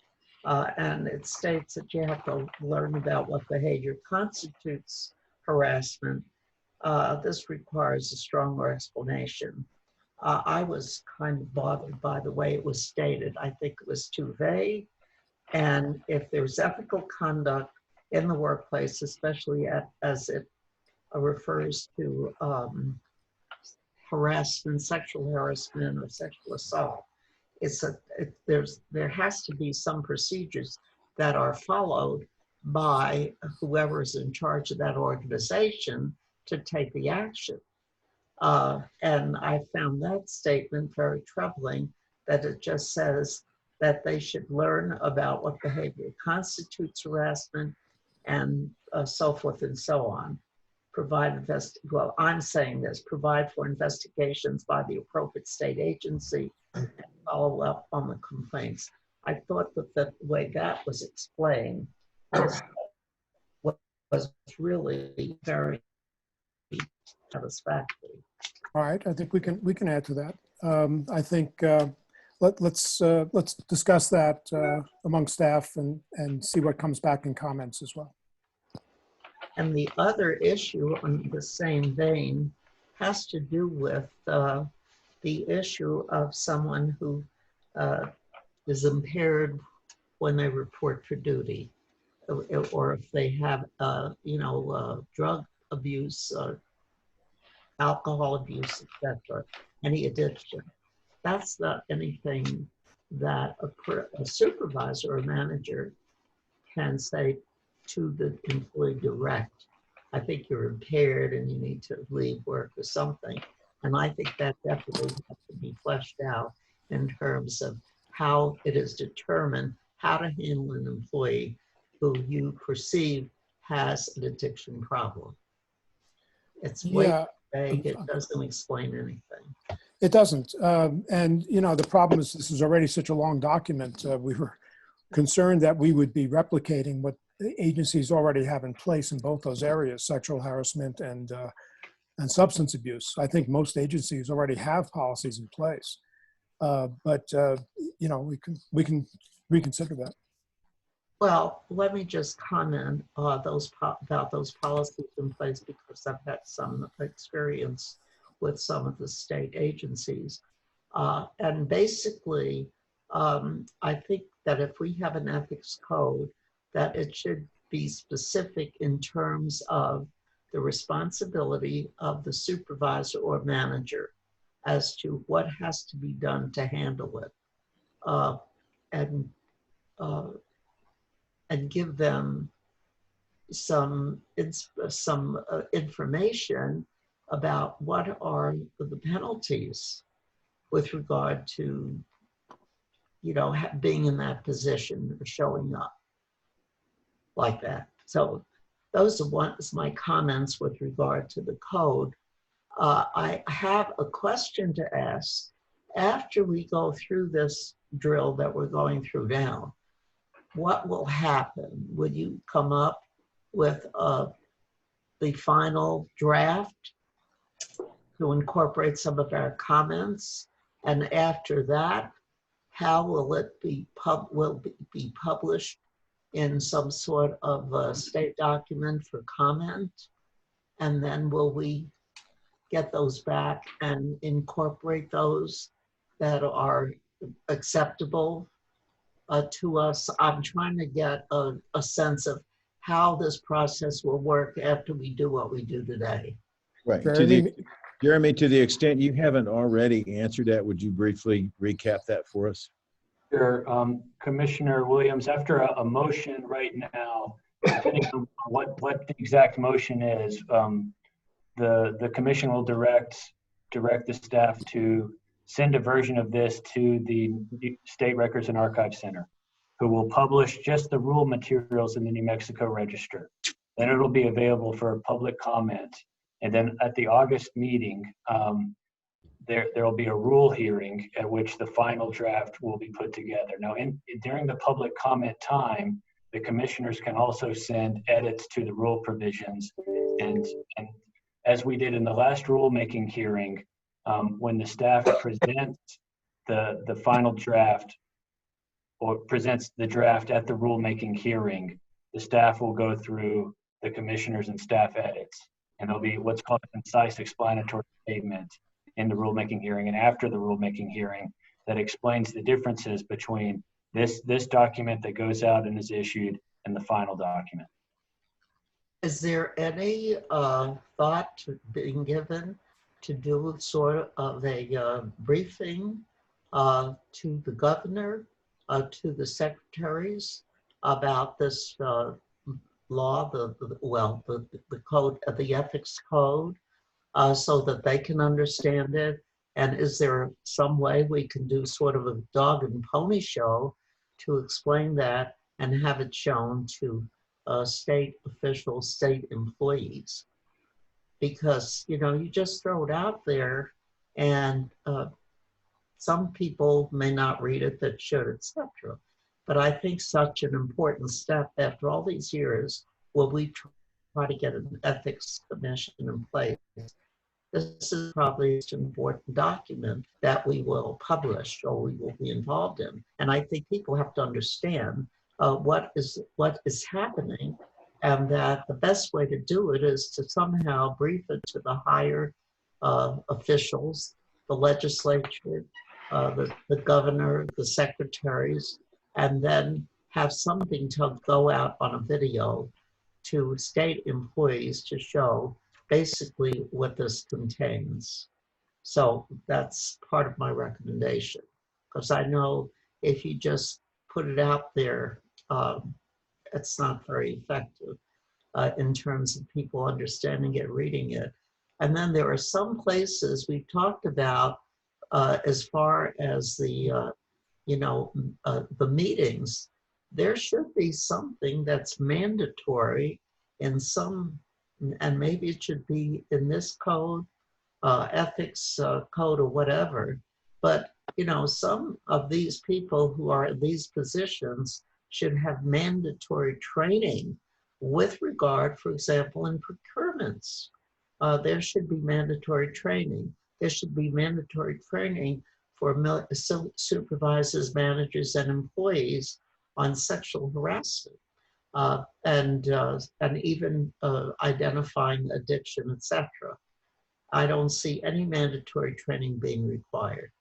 And it states that you have to learn about what behavior constitutes harassment. This requires a stronger explanation. I was kind of bothered by the way it was stated. I think it was too vague. And if there's ethical conduct in the workplace, especially as it refers to harassment, sexual harassment, or sexual assault, there has to be some procedures that are followed by whoever's in charge of that organization to take the action. And I found that statement very troubling, that it just says that they should learn about what behavior constitutes harassment and so forth and so on. Well, I'm saying this, provide for investigations by the appropriate state agency and follow up on the complaints. I thought that the way that was explained was really very satisfactory. All right, I think we can add to that. I think let's discuss that among staff and see what comes back in comments as well. And the other issue on the same vein has to do with the issue of someone who is impaired when they report for duty, or if they have, drug abuse, alcohol abuse, etc., any addiction. That's not anything that a supervisor or manager can say to the employee direct. I think you're impaired and you need to leave work or something. And I think that definitely has to be fleshed out in terms of how it is determined how to handle an employee who you perceive has an addiction problem. It's way vague. It doesn't explain anything. It doesn't. And, the problem is this is already such a long document. We were concerned that we would be replicating what agencies already have in place in both those areas, sexual harassment and substance abuse. I think most agencies already have policies in place, but you know, we can reconsider that. Well, let me just comment about those policies in place, because I've had some experience with some of the state agencies. And basically, I think that if we have an ethics code, that it should be specific in terms of the responsibility of the supervisor or manager as to what has to be done to handle it. And give them some information about what are the penalties with regard to, you know, being in that position or showing up like that. So those are my comments with regard to the code. I have a question to ask. After we go through this drill that we're going through now, what will happen? Would you come up with the final draft to incorporate some of our comments? And after that, how will it be published in some sort of state document for comment? And then will we get those back and incorporate those that are acceptable to us? I'm trying to get a sense of how this process will work after we do what we do today. Right. Jeremy, to the extent you haven't already answered that, would you briefly recap that for us? Sure. Commissioner Williams, after a motion right now, depending on what the exact motion is, the commission will direct the staff to send a version of this to the State Records and Archives Center, who will publish just the rule materials in the New Mexico Register. Then it'll be available for public comment. And then at the August meeting, there will be a rule hearing at which the final draft will be put together. Now, during the public comment time, the commissioners can also send edits to the rule provisions. And as we did in the last rulemaking hearing, when the staff presents the final draft or presents the draft at the rulemaking hearing, the staff will go through the commissioners and staff edits. And there'll be what's called a concise explanatory statement in the rulemaking hearing and after the rulemaking hearing that explains the differences between this document that goes out and is issued and the final document. Is there any thought being given to do sort of a briefing to the governor, to the secretaries about this law, the code, the ethics code, so that they can understand it? And is there some way we can do sort of a dog and pony show to explain that and have it shown to state officials, state employees? Because, you know, you just throw it out there and some people may not read it that should, etc. But I think such an important step after all these years, will we try to get an ethics commission in place? This is probably an important document that we will publish or we will be involved in. And I think people have to understand what is happening, and that the best way to do it is to somehow brief it to the higher officials, the legislature, the governor, the secretaries, and then have something to go out on a video to state employees to show basically what this contains. So that's part of my recommendation, because I know if you just put it out there, it's not very effective in terms of people understanding it, reading it. And then there are some places we've talked about as far as the, the meetings. There should be something that's mandatory in some, and maybe it should be in this code, ethics code or whatever. But, you know, some of these people who are in these positions should have mandatory training with regard, for example, in procurements. There should be mandatory training. There should be mandatory training for supervisors, managers, and employees on sexual harassment, and even identifying addiction, etc. I don't see any mandatory training being required,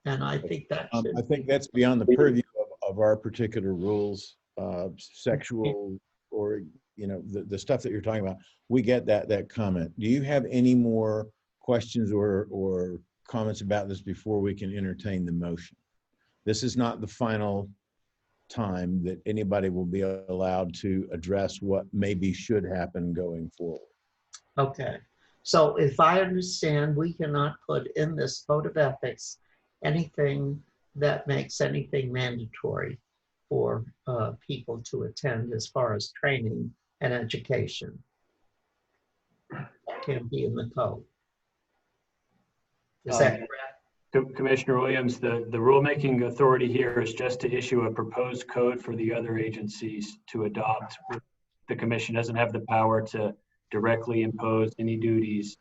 and I think that should. I think that's beyond the purview of our particular rules, sexual or the stuff that you're talking about. We get that comment. Do you have any more questions or comments about this before we can entertain the motion? This is not the final time that anybody will be allowed to address what maybe should happen going forward. Okay. So if I understand, we cannot put in this code of ethics anything that makes anything mandatory for people to attend as far as training and education. That can't be in the code. Is that correct? Commissioner Williams, the rulemaking authority here is just to issue a proposed code for the other agencies to adopt. The commission doesn't have the power to directly impose any duties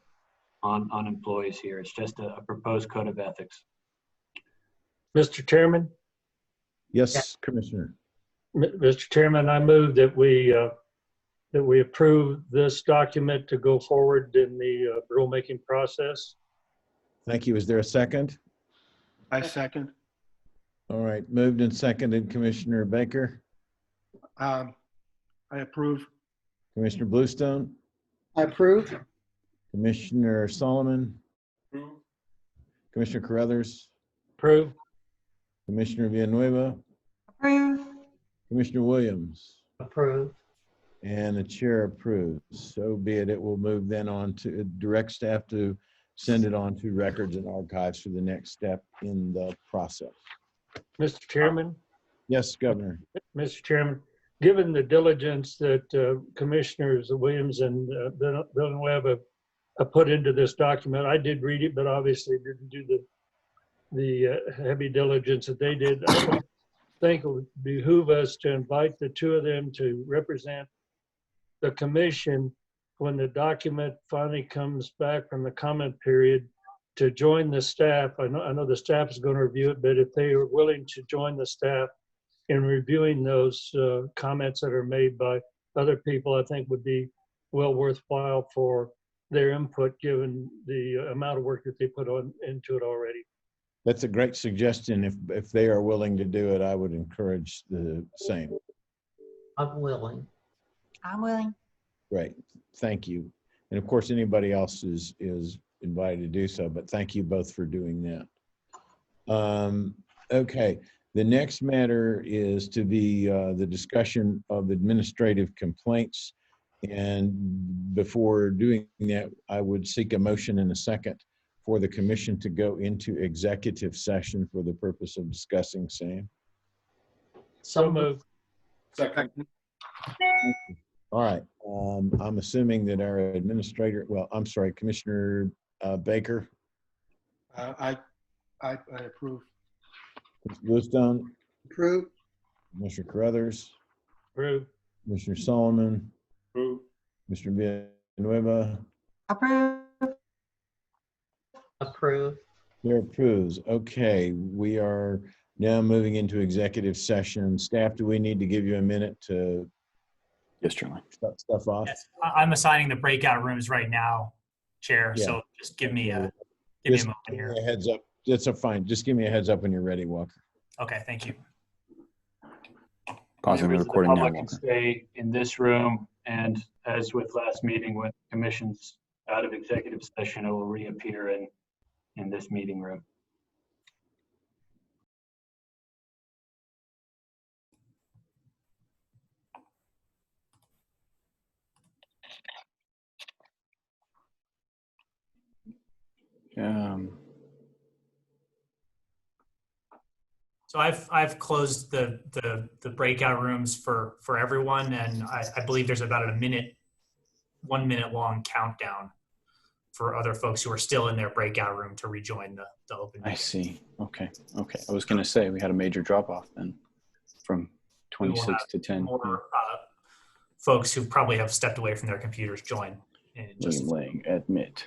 on employees here. It's just a proposed code of ethics. Mr. Chairman? Yes, Commissioner. Mr. Chairman, I move that we approve this document to go forward in the rulemaking process. Thank you. Is there a second? I second. All right, moved and seconded. Commissioner Baker? I approve. Commissioner Bluestone? I approve. Commissioner Solomon? Approve. Commissioner Carruthers? Approve. Commissioner Villanueva? Approve. Commissioner Williams? Approve. And the chair approves. So be it. It will move then on to direct staff to send it on to records and archives for the next step in the process. Mr. Chairman? Yes, Governor. Mr. Chairman, given the diligence that Commissioners Williams and Villanueva put into this document, I did read it, but obviously didn't do the heavy diligence that they did. I think it would behoove us to invite the two of them to represent the commission when the document finally comes back from the comment period, to join the staff. I know the staff is going to review it, but if they are willing to join the staff in reviewing those comments that are made by other people, I think would be well worthwhile for their input, given the amount of work that they put into it already. That's a great suggestion. If they are willing to do it, I would encourage the same. I'm willing. I'm willing. Great, thank you. And of course, anybody else is invited to do so, but thank you both for doing that. Okay, the next matter is to be the discussion of administrative complaints. And before doing that, I would seek a motion in a second for the commission to go into executive session for the purpose of discussing same. So moved. Second. All right, I'm assuming that our administrator, well, I'm sorry, Commissioner Baker. I approve. Commissioner Bluestone. Approve. Commissioner Carruthers. Approve. Commissioner Solomon. Approve. Commissioner Villanueva. Approve. Approve. Chair approves. Okay, we are now moving into executive session. Staff, do we need to give you a minute to Yes, Charlie. shut stuff off? Yes, I'm assigning the breakout rooms right now, Chair. Yeah. So just give me a Just moment give here. me a heads up. That's fine. Just give me a heads up when you're ready, Walker. Okay, thank you. Pausing the Members of recording now, public can Walker. stay in this room, and as with last meeting, when commission's out of executive session, it will reappear in this meeting room. So I've closed the breakout rooms for everyone, and I believe there's about a 1 minute long countdown for other folks who are still in their breakout room to rejoin the open meeting. I see. Okay. Okay. I was going to say we had a major drop off then from we will 26 have to 10. more folks who probably have stepped away from their computers join in just a few. Lang, admit.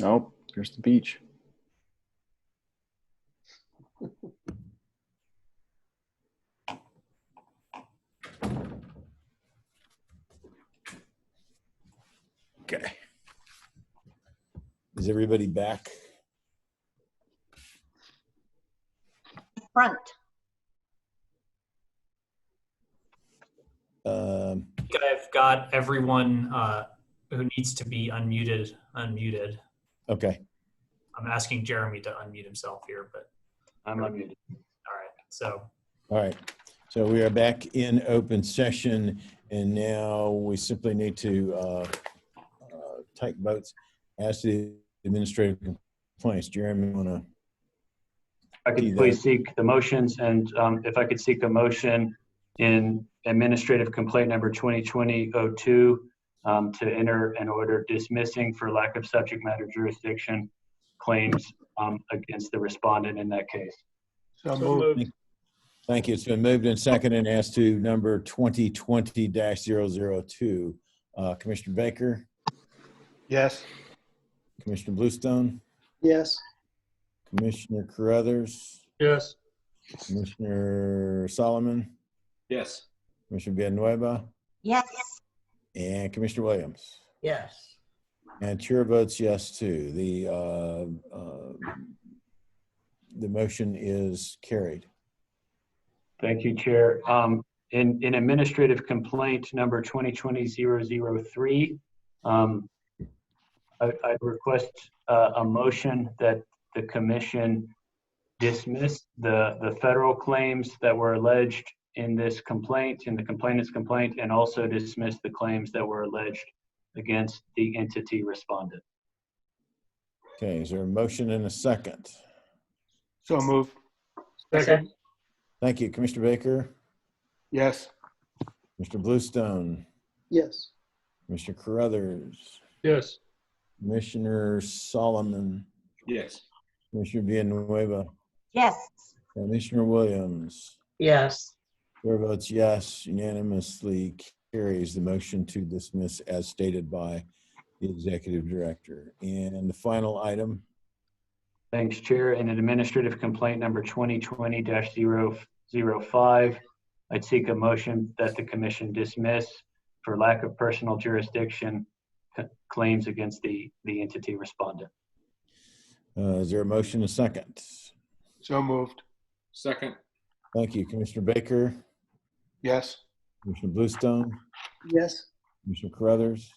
Oh, there's the beach. Okay. Is everybody back? Front. I think I've got everyone who needs to be unmuted. Okay. I'm asking Jeremy to unmute himself here, but I'm unmuted. All right. So. All right. So we are back in open session, and now we simply need to take votes as to the administrative complaints. Jeremy, you want to? I could please seek the motions, and if I could seek a motion in administrative complaint number 2020-02 to enter an order dismissing for lack of subject matter jurisdiction claims against the respondent in that case. So moved. Thank you. It's been moved and seconded as to number 2020-002. Commissioner Baker? Yes. Commissioner Bluestone? Yes. Commissioner Carruthers? Yes. Commissioner Solomon? Yes. Commissioner Villanueva? Yes. And Commissioner Williams? Yes. And chair votes yes too. The motion is carried. Thank you, Chair. In administrative complaint number 2020-003, I request a motion that the commission dismiss the federal claims that were alleged in this complaint, in the complainant's complaint, and also dismiss the claims that were alleged against the entity respondent. Okay, is there a motion and a second? So moved. Second. Thank you. Commissioner Baker? Yes. Mr. Bluestone? Yes. Commissioner Carruthers? Yes. Commissioner Solomon? Yes. Commissioner Villanueva? Yes. Commissioner Williams? Yes. Chair votes yes, unanimously carries the motion to dismiss as stated by the executive director. And the final item. Thanks, Chair. In an administrative complaint number 2020-005, I'd seek a motion that the commission dismiss for lack of personal jurisdiction claims against the entity respondent. Is there a motion and a second? So moved. Second. Thank you. Commissioner Baker? Yes. Commissioner Bluestone? Yes. Commissioner Carruthers?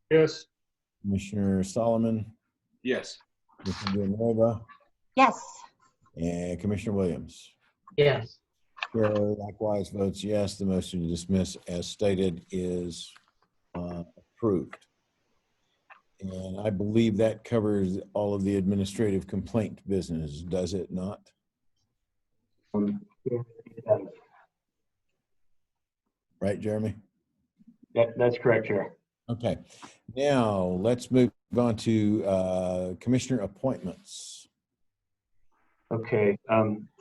Yes. Commissioner Solomon? Yes. Commissioner Villanueva? Yes. And Commissioner Williams? Yes. Chair likewise votes yes. The motion to dismiss as stated is approved. And I believe that covers all of the administrative complaint business, does it not? Right, Jeremy? That's correct, Chair. Okay. Now let's move on to commissioner appointments. Okay.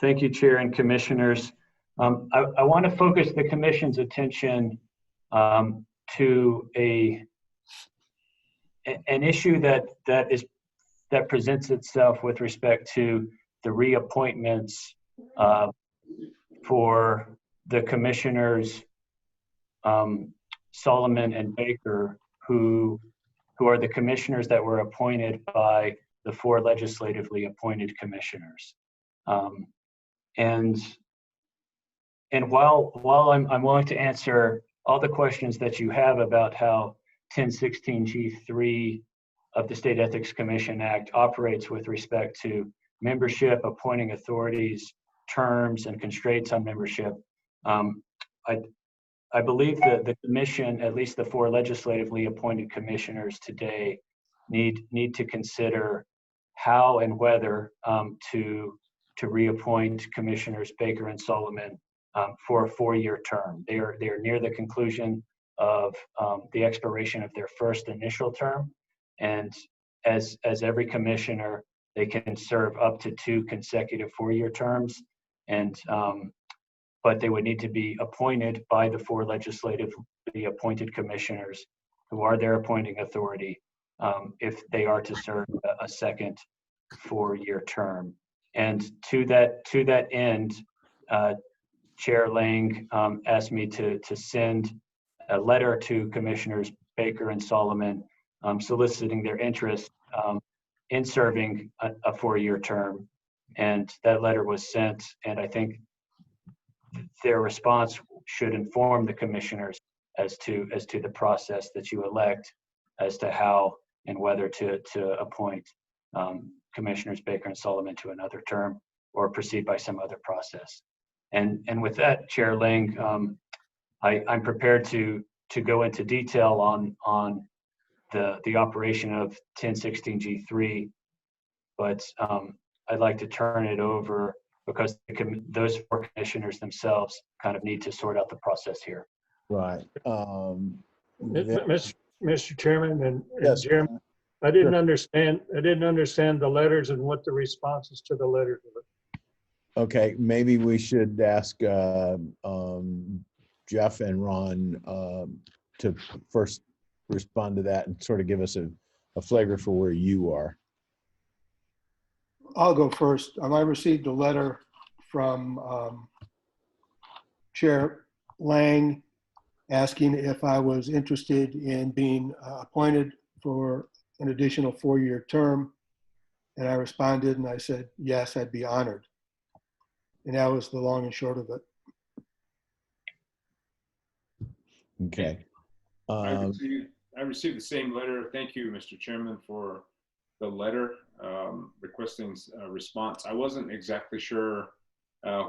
Thank you, Chair and Commissioners. I want to focus the Commission's attention to an issue that presents itself with respect to the reappointments for the Commissioners Solomon and Baker, who are the commissioners that were appointed by the 4 legislatively appointed commissioners. And while I'm willing to answer all the questions that you have about how 1016G3 of the State Ethics Commission Act operates with respect to membership, appointing authorities, terms, and constraints on membership, I believe that the commission, at least the 4 legislatively appointed commissioners today, need to consider how and whether to reappoint Commissioners Baker and Solomon for a 4-year term. They are near the conclusion of the expiration of their first initial term, and as every commissioner, they can serve up to 2 consecutive 4-year terms, and but they would need to be appointed by the 4 legislatively appointed commissioners, who are their appointing authority, if they are to serve a second 4-year term. And to that end, Chair Lang asked me to send a letter to Commissioners Baker and Solomon, soliciting their interest in serving a 4-year term. And that letter was sent, and I think their response should inform the commissioners as to the process that you elect, as to how and whether to appoint Commissioners Baker and Solomon to another term, or proceed by some other process. And with that, Chair Lang, I'm prepared to go into detail on the operation of 1016G3, but I'd like to turn it over, because those 4 commissioners themselves kind of need to sort out the process here. Right. Mr. Chairman and Yes. Jeremy, I didn't understand the letters and what the responses to the letters were. Okay, maybe we should ask Jeff and Ron to first respond to that and sort of give us a flavor for where you are. I'll go first. I received a letter from Chair Lang asking if I was interested in being appointed for an additional 4-year term. And I responded and I said, yes, I'd be honored. And that was the long and short of it. Okay. I received the same letter. Thank you, Mr. Chairman, for the letter requesting a response. I wasn't exactly sure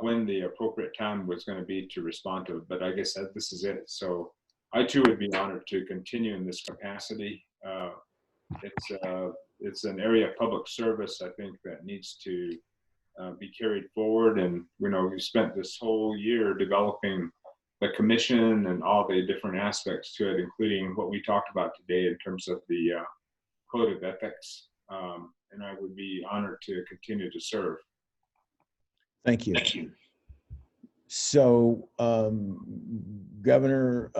when the appropriate time was going to be to respond to it, but I guess this is it. So I too would be honored to continue in this capacity. It's an area of public service, I think, that needs to be carried forward. And we've spent this whole year developing the commission and all the different aspects to it, including what we talked about today in terms of the code of ethics. And I would be honored to continue to serve. Thank you. So, Governor,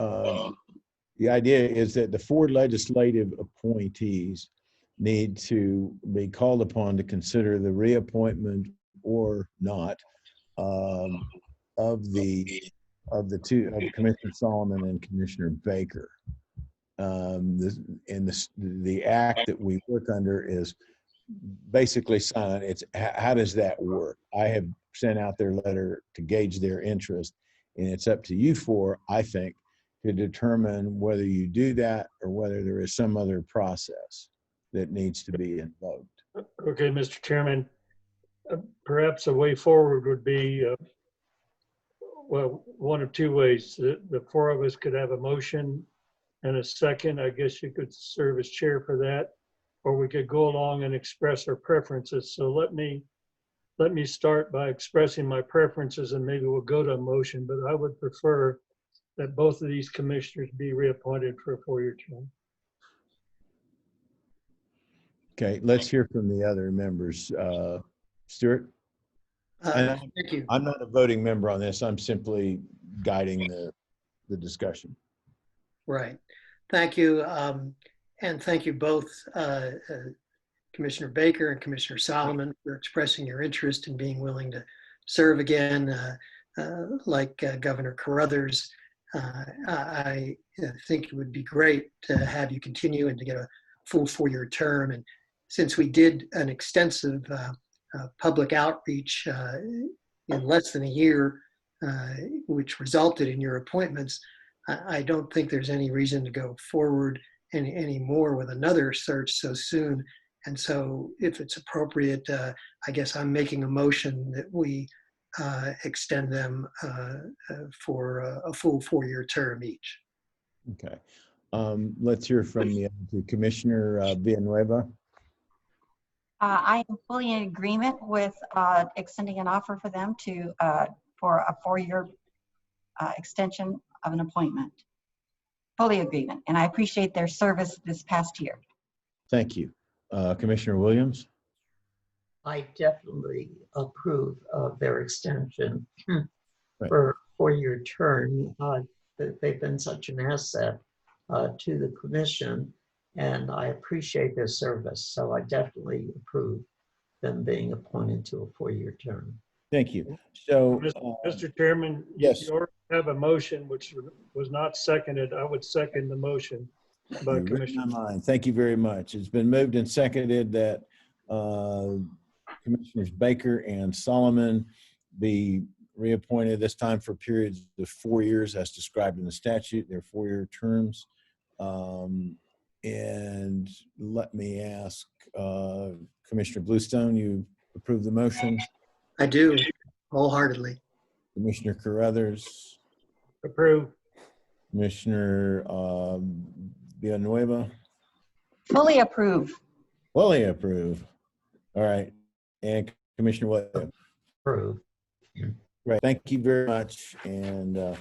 the idea is that the 4 legislative appointees need to be called upon to consider the reappointment or not of Commissioner Solomon and Commissioner Baker. The act that we work under is basically silent. It's how does that work? I have sent out their letter to gauge their interest, and it's up to you 4, I think, to determine whether you do that or whether there is some other process that needs to be invoked. Okay, Mr. Chairman, perhaps a way forward would be, well, one of 2 ways. The 4 of us could have a motion and a second. I guess you could serve as chair for that, or we could go along and express our preferences. So let me start by expressing my preferences, and maybe we'll go to a motion, but I would prefer that both of these commissioners be reappointed for a 4-year term. Okay, let's hear from the other members. Stuart? Thank you. I'm not a voting member on this. I'm simply guiding the discussion. Right. Thank you. And thank you both, Commissioner Baker and Commissioner Solomon, for expressing your interest in being willing to serve again, like Governor Carruthers. I think it would be great to have you continue and to get a full 4-year term. And since we did an extensive public outreach in less than a year, which resulted in your appointments, I don't think there's any reason to go forward any more with another search so soon. And so if it's appropriate, I guess I'm making a motion that we extend them for a full 4-year term each. Okay. Let's hear from the Commissioner Villanueva. I am fully in agreement with extending an offer for them for a 4-year extension of an appointment. Fully agreement, and I appreciate their service this past year. Thank you. Commissioner Williams? I definitely approve of their extension Right. for 4-year term. They've been such an asset to the commission, and I appreciate their service. So I definitely approve them being appointed to a 4-year term. Thank you. So, Mr. Chairman, yes. you already have a motion which was not seconded. I would second the motion by You read Commissioner. my mind. Thank you very much. It's been moved and seconded that Commissioners Baker and Solomon be reappointed, this time for periods of 4 years as described in the statute. They're 4-year terms. And let me ask Commissioner Bluestone, you approve the motion? I do, wholeheartedly. Commissioner Carruthers? Approve. Commissioner Villanueva? Fully approve. Fully approve. All right. And Commissioner Williams? Approve. Right. Thank you very much. And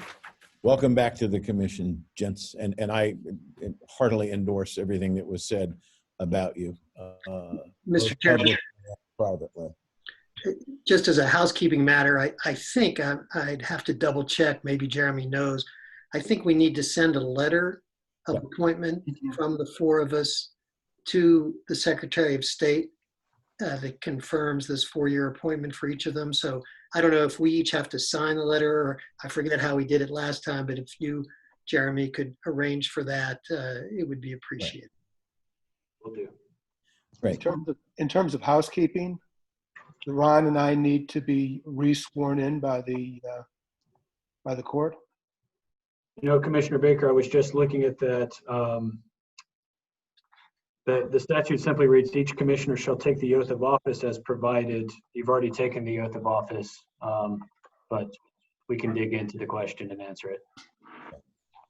welcome back to the commission, gents. And I heartily endorse everything that was said about you. Mr. Chairman, privately. just as a housekeeping matter, I think I'd have to double check, maybe Jeremy knows. I think we need to send a letter of appointment from the 4 of us to the Secretary of State that confirms this 4-year appointment for each of them. So I don't know if we each have to sign the letter, or I forget how we did it last time, but if you, Jeremy, could arrange for that, it would be appreciated. Will do. Right. In terms of housekeeping, Ron and I need to be re-sworn in by the court. You know, Commissioner Baker, I was just looking at that. The statute simply reads, each commissioner shall take the oath of office as provided. You've already taken the oath of office, but we can dig into the question and answer it.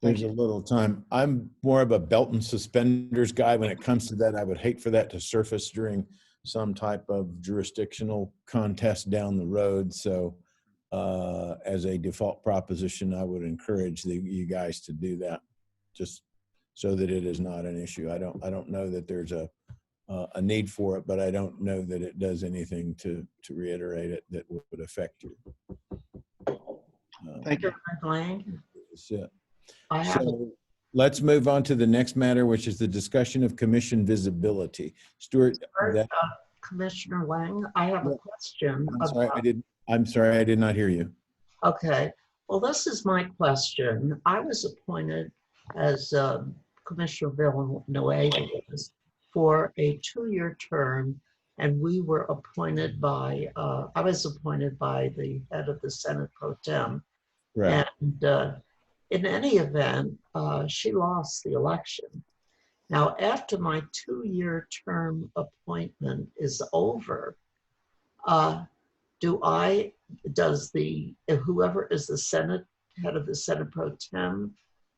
There's a little time. I'm more of a belt and suspenders guy when it comes to that. I would hate for that to surface during some type of jurisdictional contest down the road. So as a default proposition, I would encourage you guys to do that, just so that it is not an issue. I don't know that there's a need for it, but I don't know that it does anything to reiterate it that would affect you. Thank you. That's it. So let's move on to the next matter, which is the discussion of commission visibility. Stuart, Commissioner Lang, I have a question. I'm sorry, I did not hear you. Okay, well, this is my question. I was appointed as Commissioner Villanueva for a 2-year term, and we were appointed by, I was appointed by the head of the Senate Pro Tem. Right. And in any event, she lost the election. Now, after my 2-year term appointment is over, does whoever is the Senate, head of the Senate Pro Tem,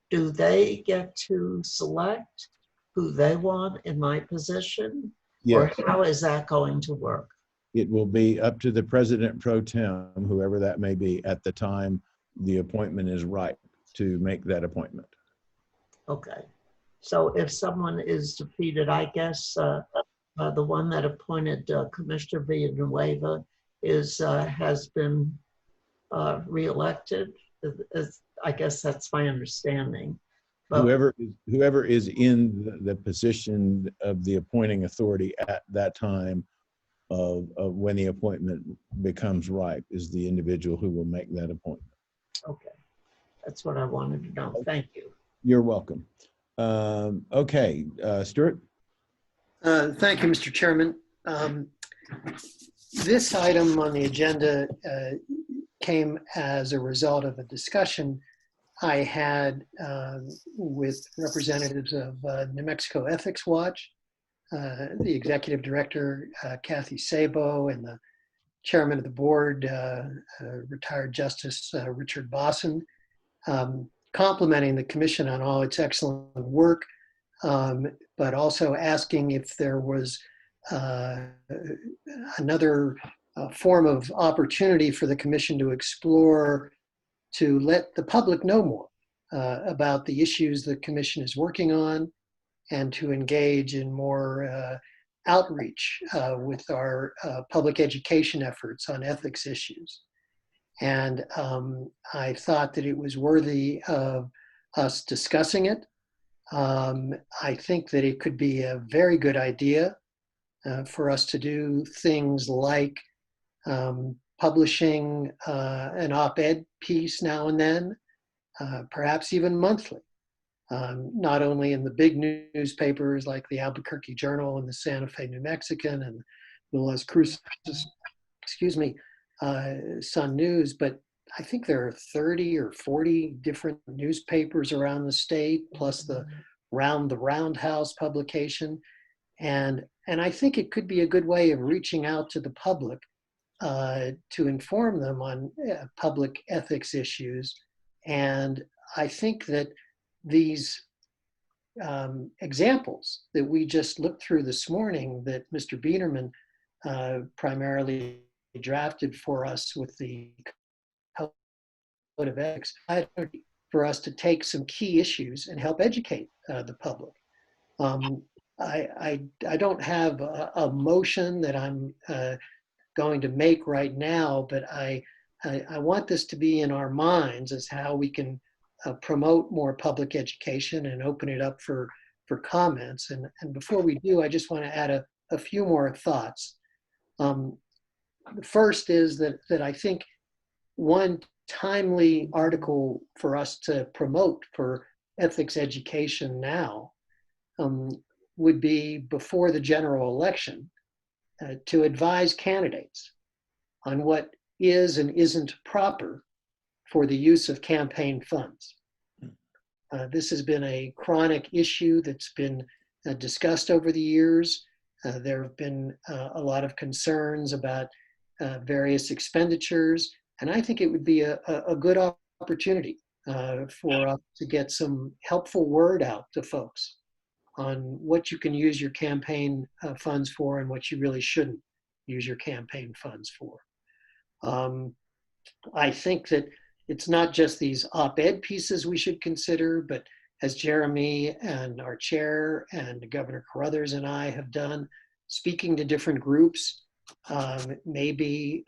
do they get to select who they want in my position? Yes. Or how is that going to work? It will be up to the President Pro Tem, whoever that may be, at the time the appointment is ripe to make that appointment. Okay. So if someone is defeated, I guess the one that appointed Commissioner Villanueva has been reelected. I guess that's my understanding. But whoever is in the position of the appointing authority at that time of when the appointment becomes ripe is the individual who will make that appointment. Okay, that's what I wanted to know. Thank you. You're welcome. Okay, Stuart. Thank you, Mr. Chairman. This item on the agenda came as a result of a discussion I had with representatives of New Mexico Ethics Watch, the executive director, Kathy Sabo, and the chairman of the board, retired Justice Richard Bosson, complimenting the commission on all its excellent work, but also asking if there was another form of opportunity for the commission to explore to let the public know more about the issues the commission is working on and to engage in more outreach with our public education efforts on ethics issues. And I thought that it was worthy of us discussing it. I think that it could be a very good idea for us to do things like publishing an op-ed piece now and then, perhaps even monthly, not only in the big newspapers like the Albuquerque Journal and the Santa Fe New Mexican and the Las Cruces, Sun News, but I think there are 30 or 40 different newspapers around the state, plus the Roundhouse publication. And I think it could be a good way of reaching out to the public to inform them on public ethics issues. And I think that these examples that we just looked through this morning that Mr. Biederman primarily drafted for us with the Code of Ethics, for us to take some key issues and help educate the public. I don't have a motion that I'm going to make right now, but I want this to be in our minds as how we can promote more public education and open it up for comments. And before we do, I just want to add a few more thoughts. The first is that I think one timely article for us to promote for ethics education now would be before the general election to advise candidates on what is and isn't proper for the use of campaign funds. This has been a chronic issue that's been discussed over the years. There have been a lot of concerns about various expenditures, and I think it would be a good opportunity for us to get some helpful word out to folks on what you can use your campaign funds for and what you really shouldn't use your campaign funds for. I think that it's not just these op-ed pieces we should consider, but as Jeremy and our chair and Governor Carruthers and I have done, speaking to different groups, maybe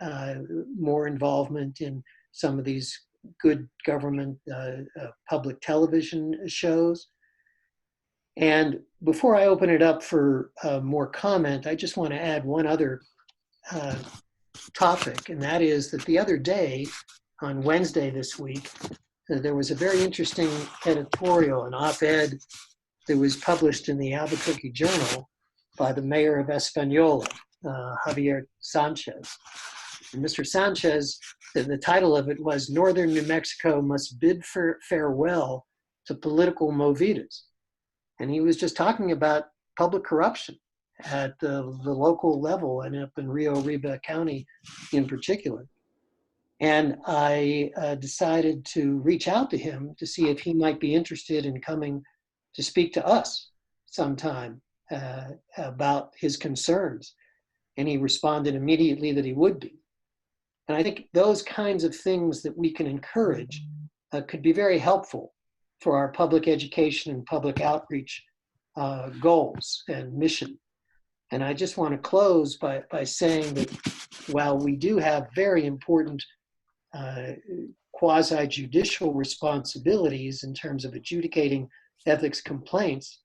more involvement in some of these good government public television shows. And before I open it up for more comment, I just want to add one other topic, and that is that the other day, on Wednesday this week, there was a very interesting editorial, an op-ed that was published in the Albuquerque Journal by the mayor of Española, Javier Sanchez. And Mr. Sanchez, the title of it was "Northern New Mexico Must Bid Farewell to Political Movidas." And he was just talking about public corruption at the local level and up in Rio Arriba County in particular. And I decided to reach out to him to see if he might be interested in coming to speak to us sometime about his concerns. And he responded immediately that he would be. And I think those kinds of things that we can encourage could be very helpful for our public education and public outreach goals and mission. And I just want to close by saying that while we do have very important quasi-judicial responsibilities in terms of adjudicating ethics complaints,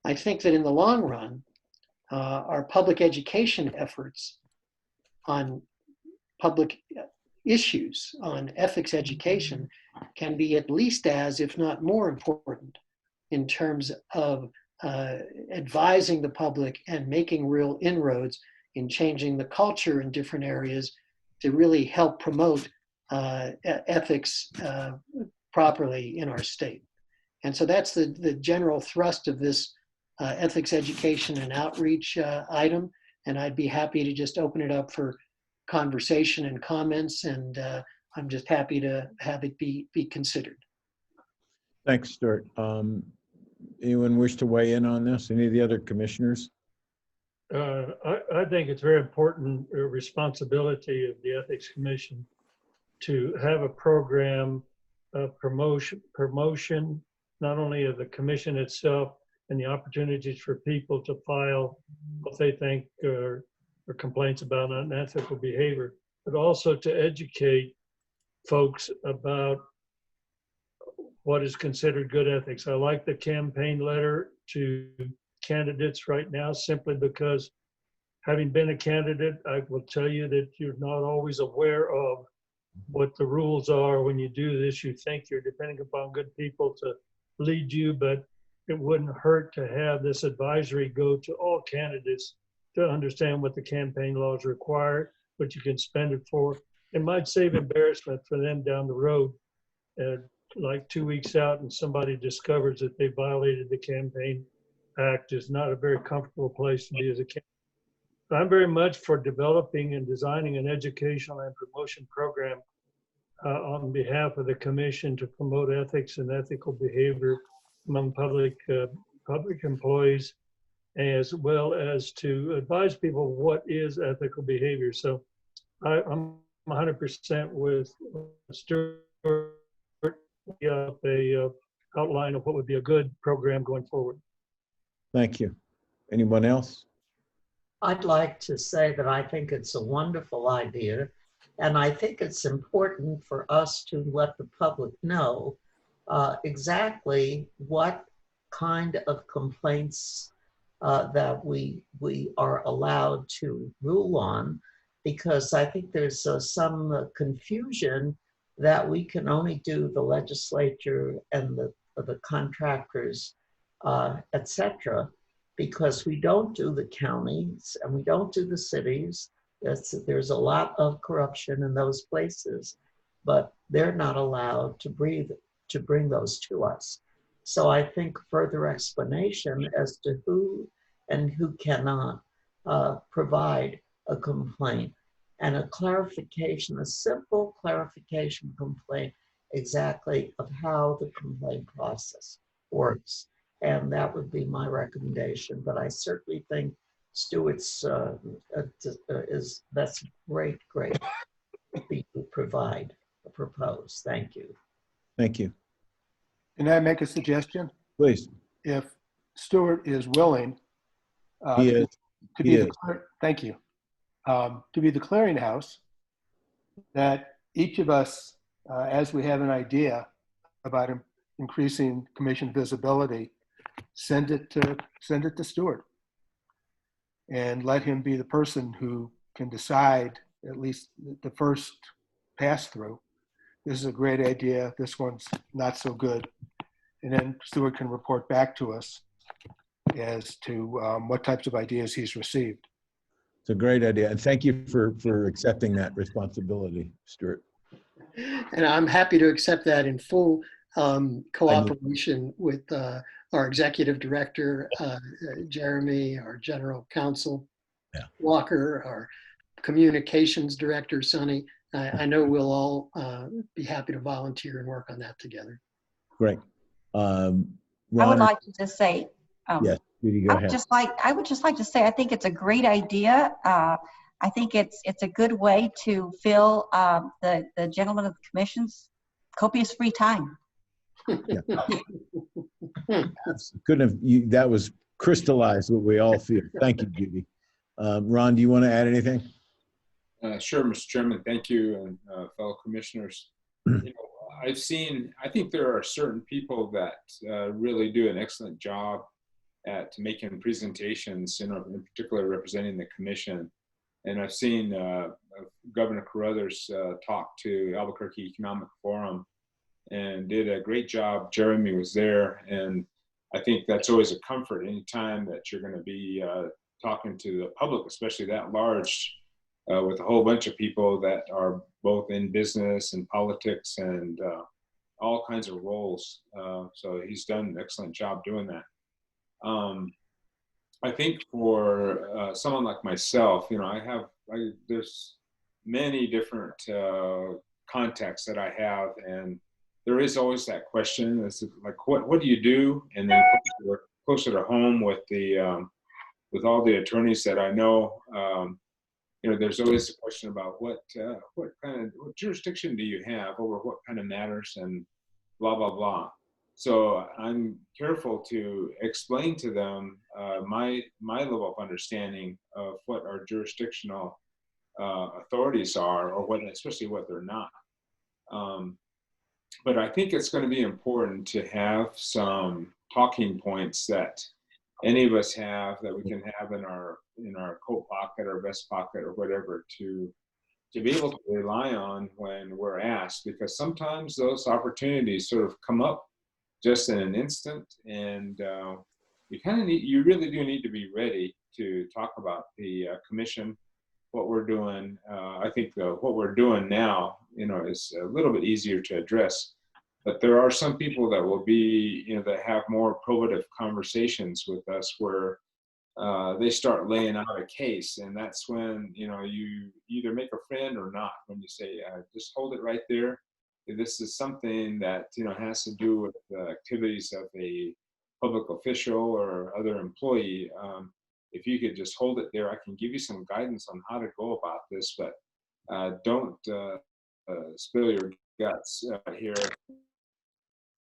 I think that in the long run, our public education efforts on public issues on ethics education can be at least as, if not more important, in terms of advising the public and making real inroads in changing the culture in different areas to really help promote ethics properly in our state. And so that's the general thrust of this ethics education and outreach item. And I'd be happy to just open it up for conversation and comments, and I'm just happy to have it be considered. Thanks, Stuart. Anyone wish to weigh in on this? Any of the other commissioners? I think it's very important responsibility of the Ethics Commission to have a program of promotion, not only of the commission itself, and the opportunities for people to file what they think are complaints about unethical behavior, but also to educate folks about what is considered good ethics. I like the campaign letter to candidates right now simply because, having been a candidate, I will tell you that you're not always aware of what the rules are when you do this. You think you're depending upon good people to lead you, but it wouldn't hurt to have this advisory go to all candidates to understand what the campaign laws require, what you can spend it for. It might save embarrassment for them down the road, like 2 weeks out and somebody discovers that they violated the Campaign Act. Is not a very comfortable place to be as a candidate. I'm very much for developing and designing an educational and promotion program on behalf of the commission to promote ethics and ethical behavior among public employees, as well as to advise people what is ethical behavior. So I'm 100% with Stuart. A outline of what would be a good program going forward. Thank you. Anyone else? I'd like to say that I think it's a wonderful idea, and I think it's important for us to let the public know exactly what kind of complaints that we are allowed to rule on, because I think there's some confusion that we can only do the legislature and the contractors, etc., because we don't do the counties and we don't do the cities. There's a lot of corruption in those places, but they're not allowed to bring those to us. So I think further explanation as to who and who cannot provide a complaint, and a clarification, a simple clarification complaint exactly of how the complaint process works. And that would be my recommendation. But I certainly think Stuart's that's great to provide, propose. Thank you. Thank you. Can I make a suggestion? Please. If Stuart is willing He is. Thank you. To be the clearinghouse, that each of us, as we have an idea about increasing commission visibility, send it to Stuart, and let him be the person who can decide, at least the first pass through. This is a great idea. This one's not so good, and then Stuart can report back to us as to what types of ideas he's received. It's a great idea. And thank you for accepting that responsibility, Stuart. And I'm happy to accept that in full cooperation with our executive director, Jeremy, our general counsel, Walker, our communications director, Sonny. I know we'll all be happy to volunteer and work on that together. Great. Ron, I would like to just say, yes, Judy, go ahead. I would just like to say, I think it's a great idea. I think it's a good way to fill the gentleman of the commission's copious free time. That was crystallized what we all feel. Thank you, Judy. Ron, do you want to add anything? Sure, Mr. Chairman. Thank you, and fellow commissioners. I think there are certain people that really do an excellent job at making presentations, in particular representing the commission. And I've seen Governor Carruthers talk to Albuquerque Economic Forum and did a great job. Jeremy was there, and I think that's always a comfort anytime that you're going to be talking to the public, especially that large, with a whole bunch of people that are both in business and politics and all kinds of roles. So he's done an excellent job doing that. I think for someone like myself, there's many different contacts that I have, and there is always that question: is like, what do you do? And then closer to home with with all the attorneys that I know, there's always a question about what jurisdiction do you have over what kind of matters, and blah blah blah. So I'm careful to explain to them my level of understanding of what our jurisdictional authorities are, or what, especially what they're not. But I think it's going to be important to have some talking points that any of us have, that we can have in our coat pocket or vest pocket or whatever, to be able to rely on when we're asked, because sometimes those opportunities sort of come up just in an instant, and you really do need to be ready to talk about the commission, what we're doing. I think what we're doing now, is a little bit easier to address, but there are some people that will be, that have more probative conversations with us where they start laying out a case, and that's when, you either make a friend or not, when you say, just hold it right there. If this is something that, has to do with the activities of a public official or other employee, if you could just hold it there, I can give you some guidance on how to go about this, but don't spill your guts here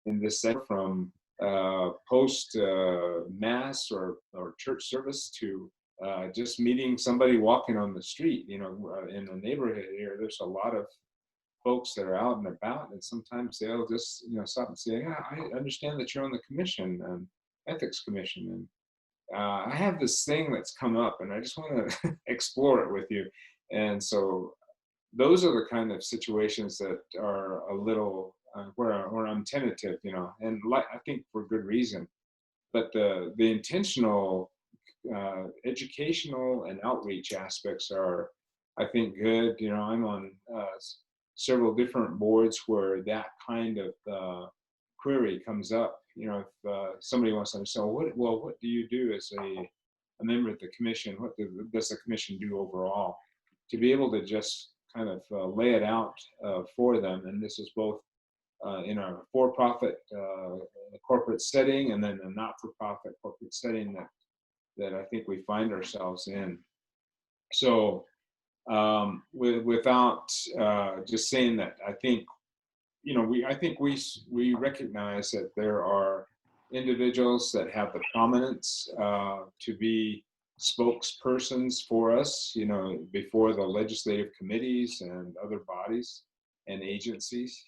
in this segment, from post mass or church service to just meeting somebody walking on the street. In the neighborhood here, there's a lot of folks that are out and about, and sometimes they'll just stop and say, yeah, I understand that you're on the commission, ethics commission, and I have this thing that's come up and I just want to explore it with you. And so those are the kind of situations that are a little where I'm tentative, and I think for good reason. But the intentional educational and outreach aspects are, I think, good. I'm on several different boards where that kind of query comes up. If somebody wants to understand, what do you do as a member of the commission? What does the commission do overall? To be able to just kind of lay it out for them, and this is both in a for-profit corporate setting, and then a not-for-profit corporate setting that I think we find ourselves in. So without just saying that, I think, we recognize that there are individuals that have the prominence to be spokespersons for us, before the legislative committees and other bodies and agencies.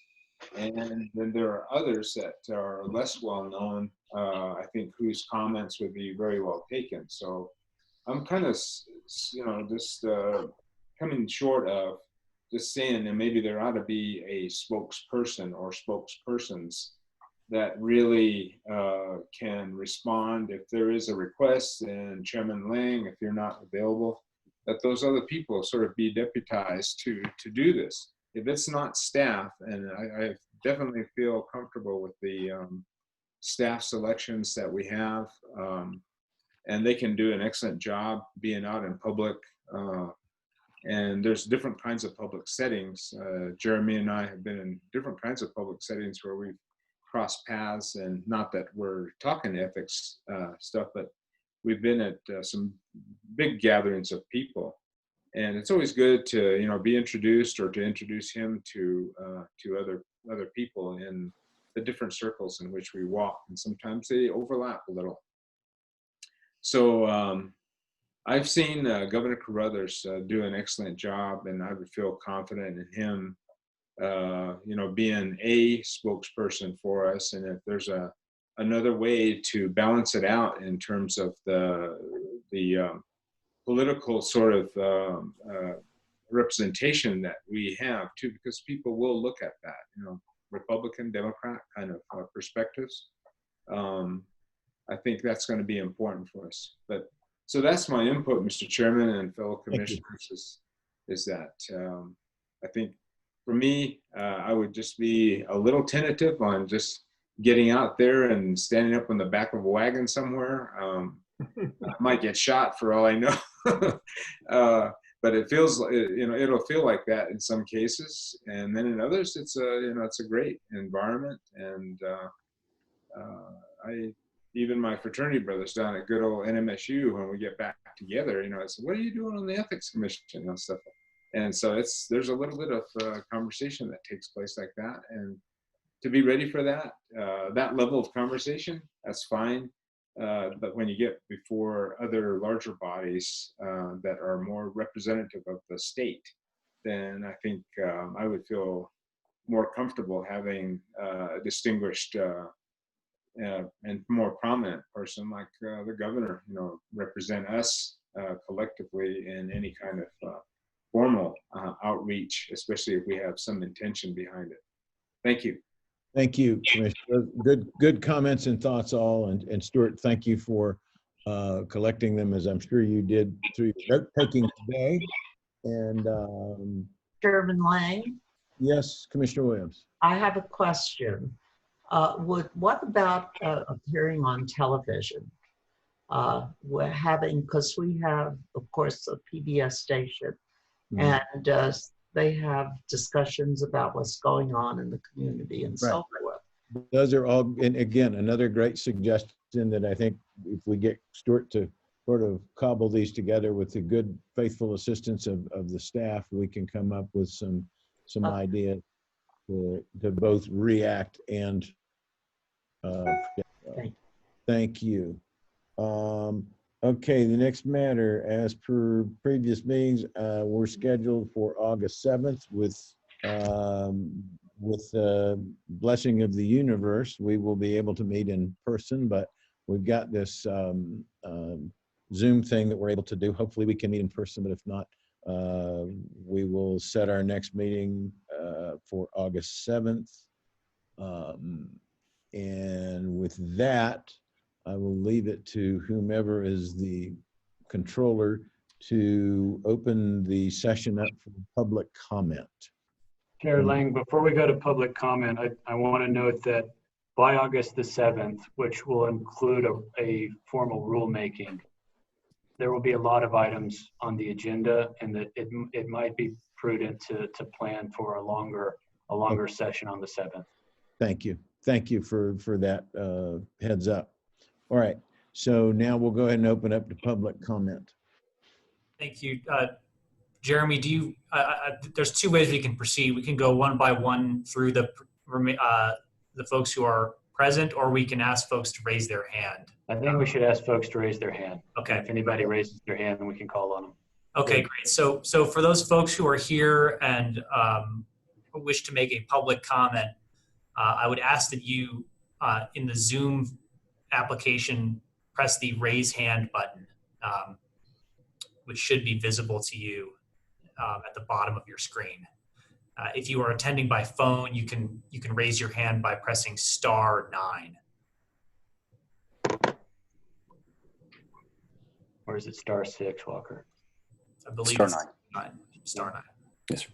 And then there are others that are less well known, I think, whose comments would be very well taken. So I'm kind of, just coming short of just saying that maybe there ought to be a spokesperson or spokespersons that really can respond if there is a request, and Chairman Lang, if you're not available, that those other people sort of be deputized to do this. If it's not staff, and I definitely feel comfortable with the staff selections that we have, and they can do an excellent job being out in public. And there's different kinds of public settings. Jeremy and I have been in different kinds of public settings where we've crossed paths, and not that we're talking ethics stuff, but we've been at some big gatherings of people. And it's always good to, be introduced, or to introduce him to other people in the different circles in which we walk. And sometimes they overlap a little. So I've seen Governor Carruthers do an excellent job, and I would feel confident in him, being a spokesperson for us. And if there's another way to balance it out in terms of the political sort of representation that we have too, because people will look at that, Republican, Democrat kind of perspectives. I think that's going to be important for us. But so that's my input, Mr. Chairman and fellow commissioners, is that I think for me, I would just be a little tentative on just getting out there and standing up on the back of a wagon somewhere. I might get shot for all I know. But it feels, it'll feel like that in some cases, and then in others, it's a great environment. And even my fraternity brothers down at good old NMSU, when we get back together, I said, "What are you doing on the ethics commission?" and stuff. And so there's a little bit of conversation that takes place like that, and be ready for that level of conversation. That's fine. But when you get before other larger bodies that are more representative of the state, then I think I would feel more comfortable having a distinguished and more prominent person like the governor, represent us collectively in any kind of formal outreach, especially if we have some intention behind it. Thank you. Thank you, Commissioner. Good comments and thoughts all. And Stuart, thank you for collecting them, as I'm sure you did through your note taking today. And Chairman Lang, yes, Commissioner Williams. I have a question. What about appearing on television? Because we have, of course, a PBS station, and they have discussions about what's going on in the community and so forth. Those are all, and again, another great suggestion that I think if we get Stuart to sort of cobble these together with the good, faithful assistance of the staff, we can come up with some ideas to both react and thank you. Okay, the next matter, as per previous meetings, we're scheduled for August 7th with blessing of the universe. We will be able to meet in person, but we've got this Zoom thing that we're able to do. Hopefully we can meet in person, but if not, we will set our next meeting for August 7th. And with that, I will leave it to whomever is the controller to open the session up for public comment. Chair Lang, before we go to public comment, I want to note that by August the 7th, which will include a formal rulemaking, there will be a lot of items on the agenda, and that it might be prudent to plan for a longer session on the 7th. Thank you. Thank you for that heads up. All right, so now we'll go ahead and open up to public comment. Thank you. Jeremy, there's two ways we can proceed. We can go one by one through the folks who are present, or we can ask folks to raise their hand. I think we should ask folks to raise their hand. Okay. If anybody raises their hand, then we can call on them. Okay, great. So for those folks who are here and wish to make a public comment, I would ask that you, in the Zoom application, press the raise hand button, which should be visible to you at the bottom of your screen. If you are attending by phone, you can raise your hand by pressing *9. Or is it *6, Walker? I believe *9. It's *9. Yes, sir.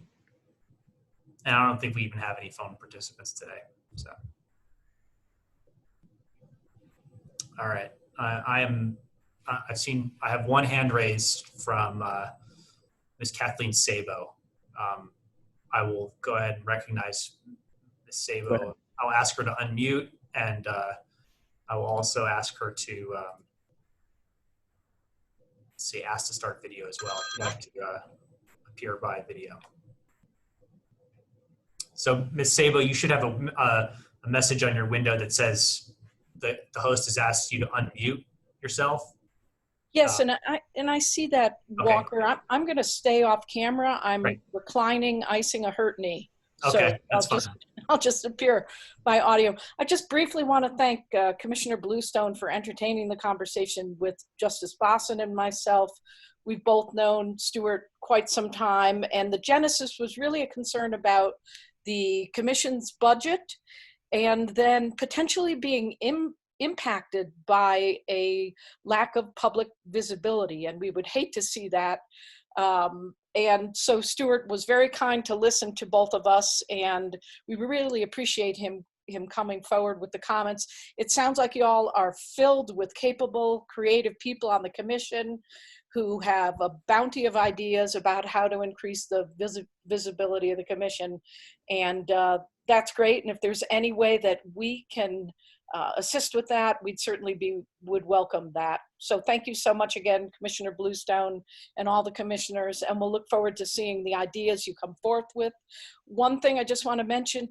And I don't think we even have any phone participants today. So, all right. I have one hand raised from Ms. Kathleen Sabo. I will go ahead and recognize Ms. Sabo. I'll ask her to unmute, and I will also ask her to ask to start video as well if you'd like to appear by video. So, Ms. Sabo, you should have a message on your window that says that the host has asked you to unmute yourself. Yes, and I see that, Walker. Okay. I'm going to stay off camera. I'm reclining, icing a hurt knee. Okay, so I'll just appear by audio. I just briefly want to thank Commissioner Bluestone for entertaining the conversation with Justice Bosson and myself. We've both known Stuart quite some time, and the genesis was really a concern about the commission's budget and then potentially being impacted by a lack of public visibility, and we would hate to see that. And so Stuart was very kind to listen to both of us, and we really appreciate him coming forward with the comments. It sounds like you all are filled with capable, creative people on the commission who have a bounty of ideas about how to increase the visibility of the commission. And that's great. And if there's any way that we can assist with that, we'd certainly would welcome that. So thank you so much again, Commissioner Bluestone and all the commissioners, and we'll look forward to seeing the ideas you come forth with. One thing I just want to mention,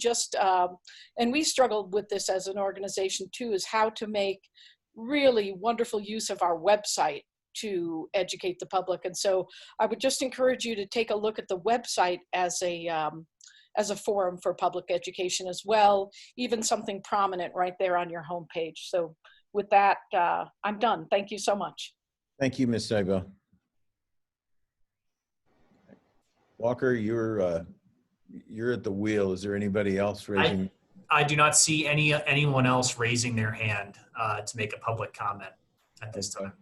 and we struggled with this as an organization too, is how to make really wonderful use of our website to educate the public. And so I would just encourage you to take a look at the website as a forum for public education as well, even something prominent right there on your homepage. So with that, I'm done. Thank you so much. Thank you, Ms. Sabo. Walker, you're at the wheel. Is there anybody else raising? I do not see anyone else raising their hand to make a public comment at this time.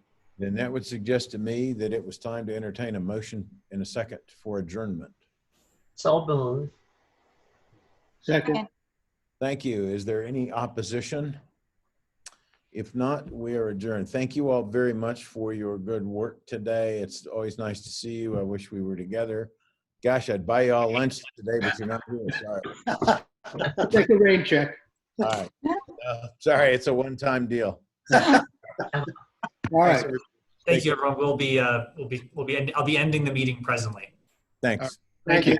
Then that would suggest to me that it was time to entertain a motion in a second for adjournment. So moved. Second. Thank you. Is there any opposition? If not, we are adjourned. Thank you all very much for your good work today. It's always nice to see you. I wish we were together. Gosh, I'd buy you all lunch today, but you're not here. Sorry. Take a rain check. All right. Sorry, it's a one-time deal. All right. Thank you, everyone. I'll be ending the meeting presently. Thanks. Thank you.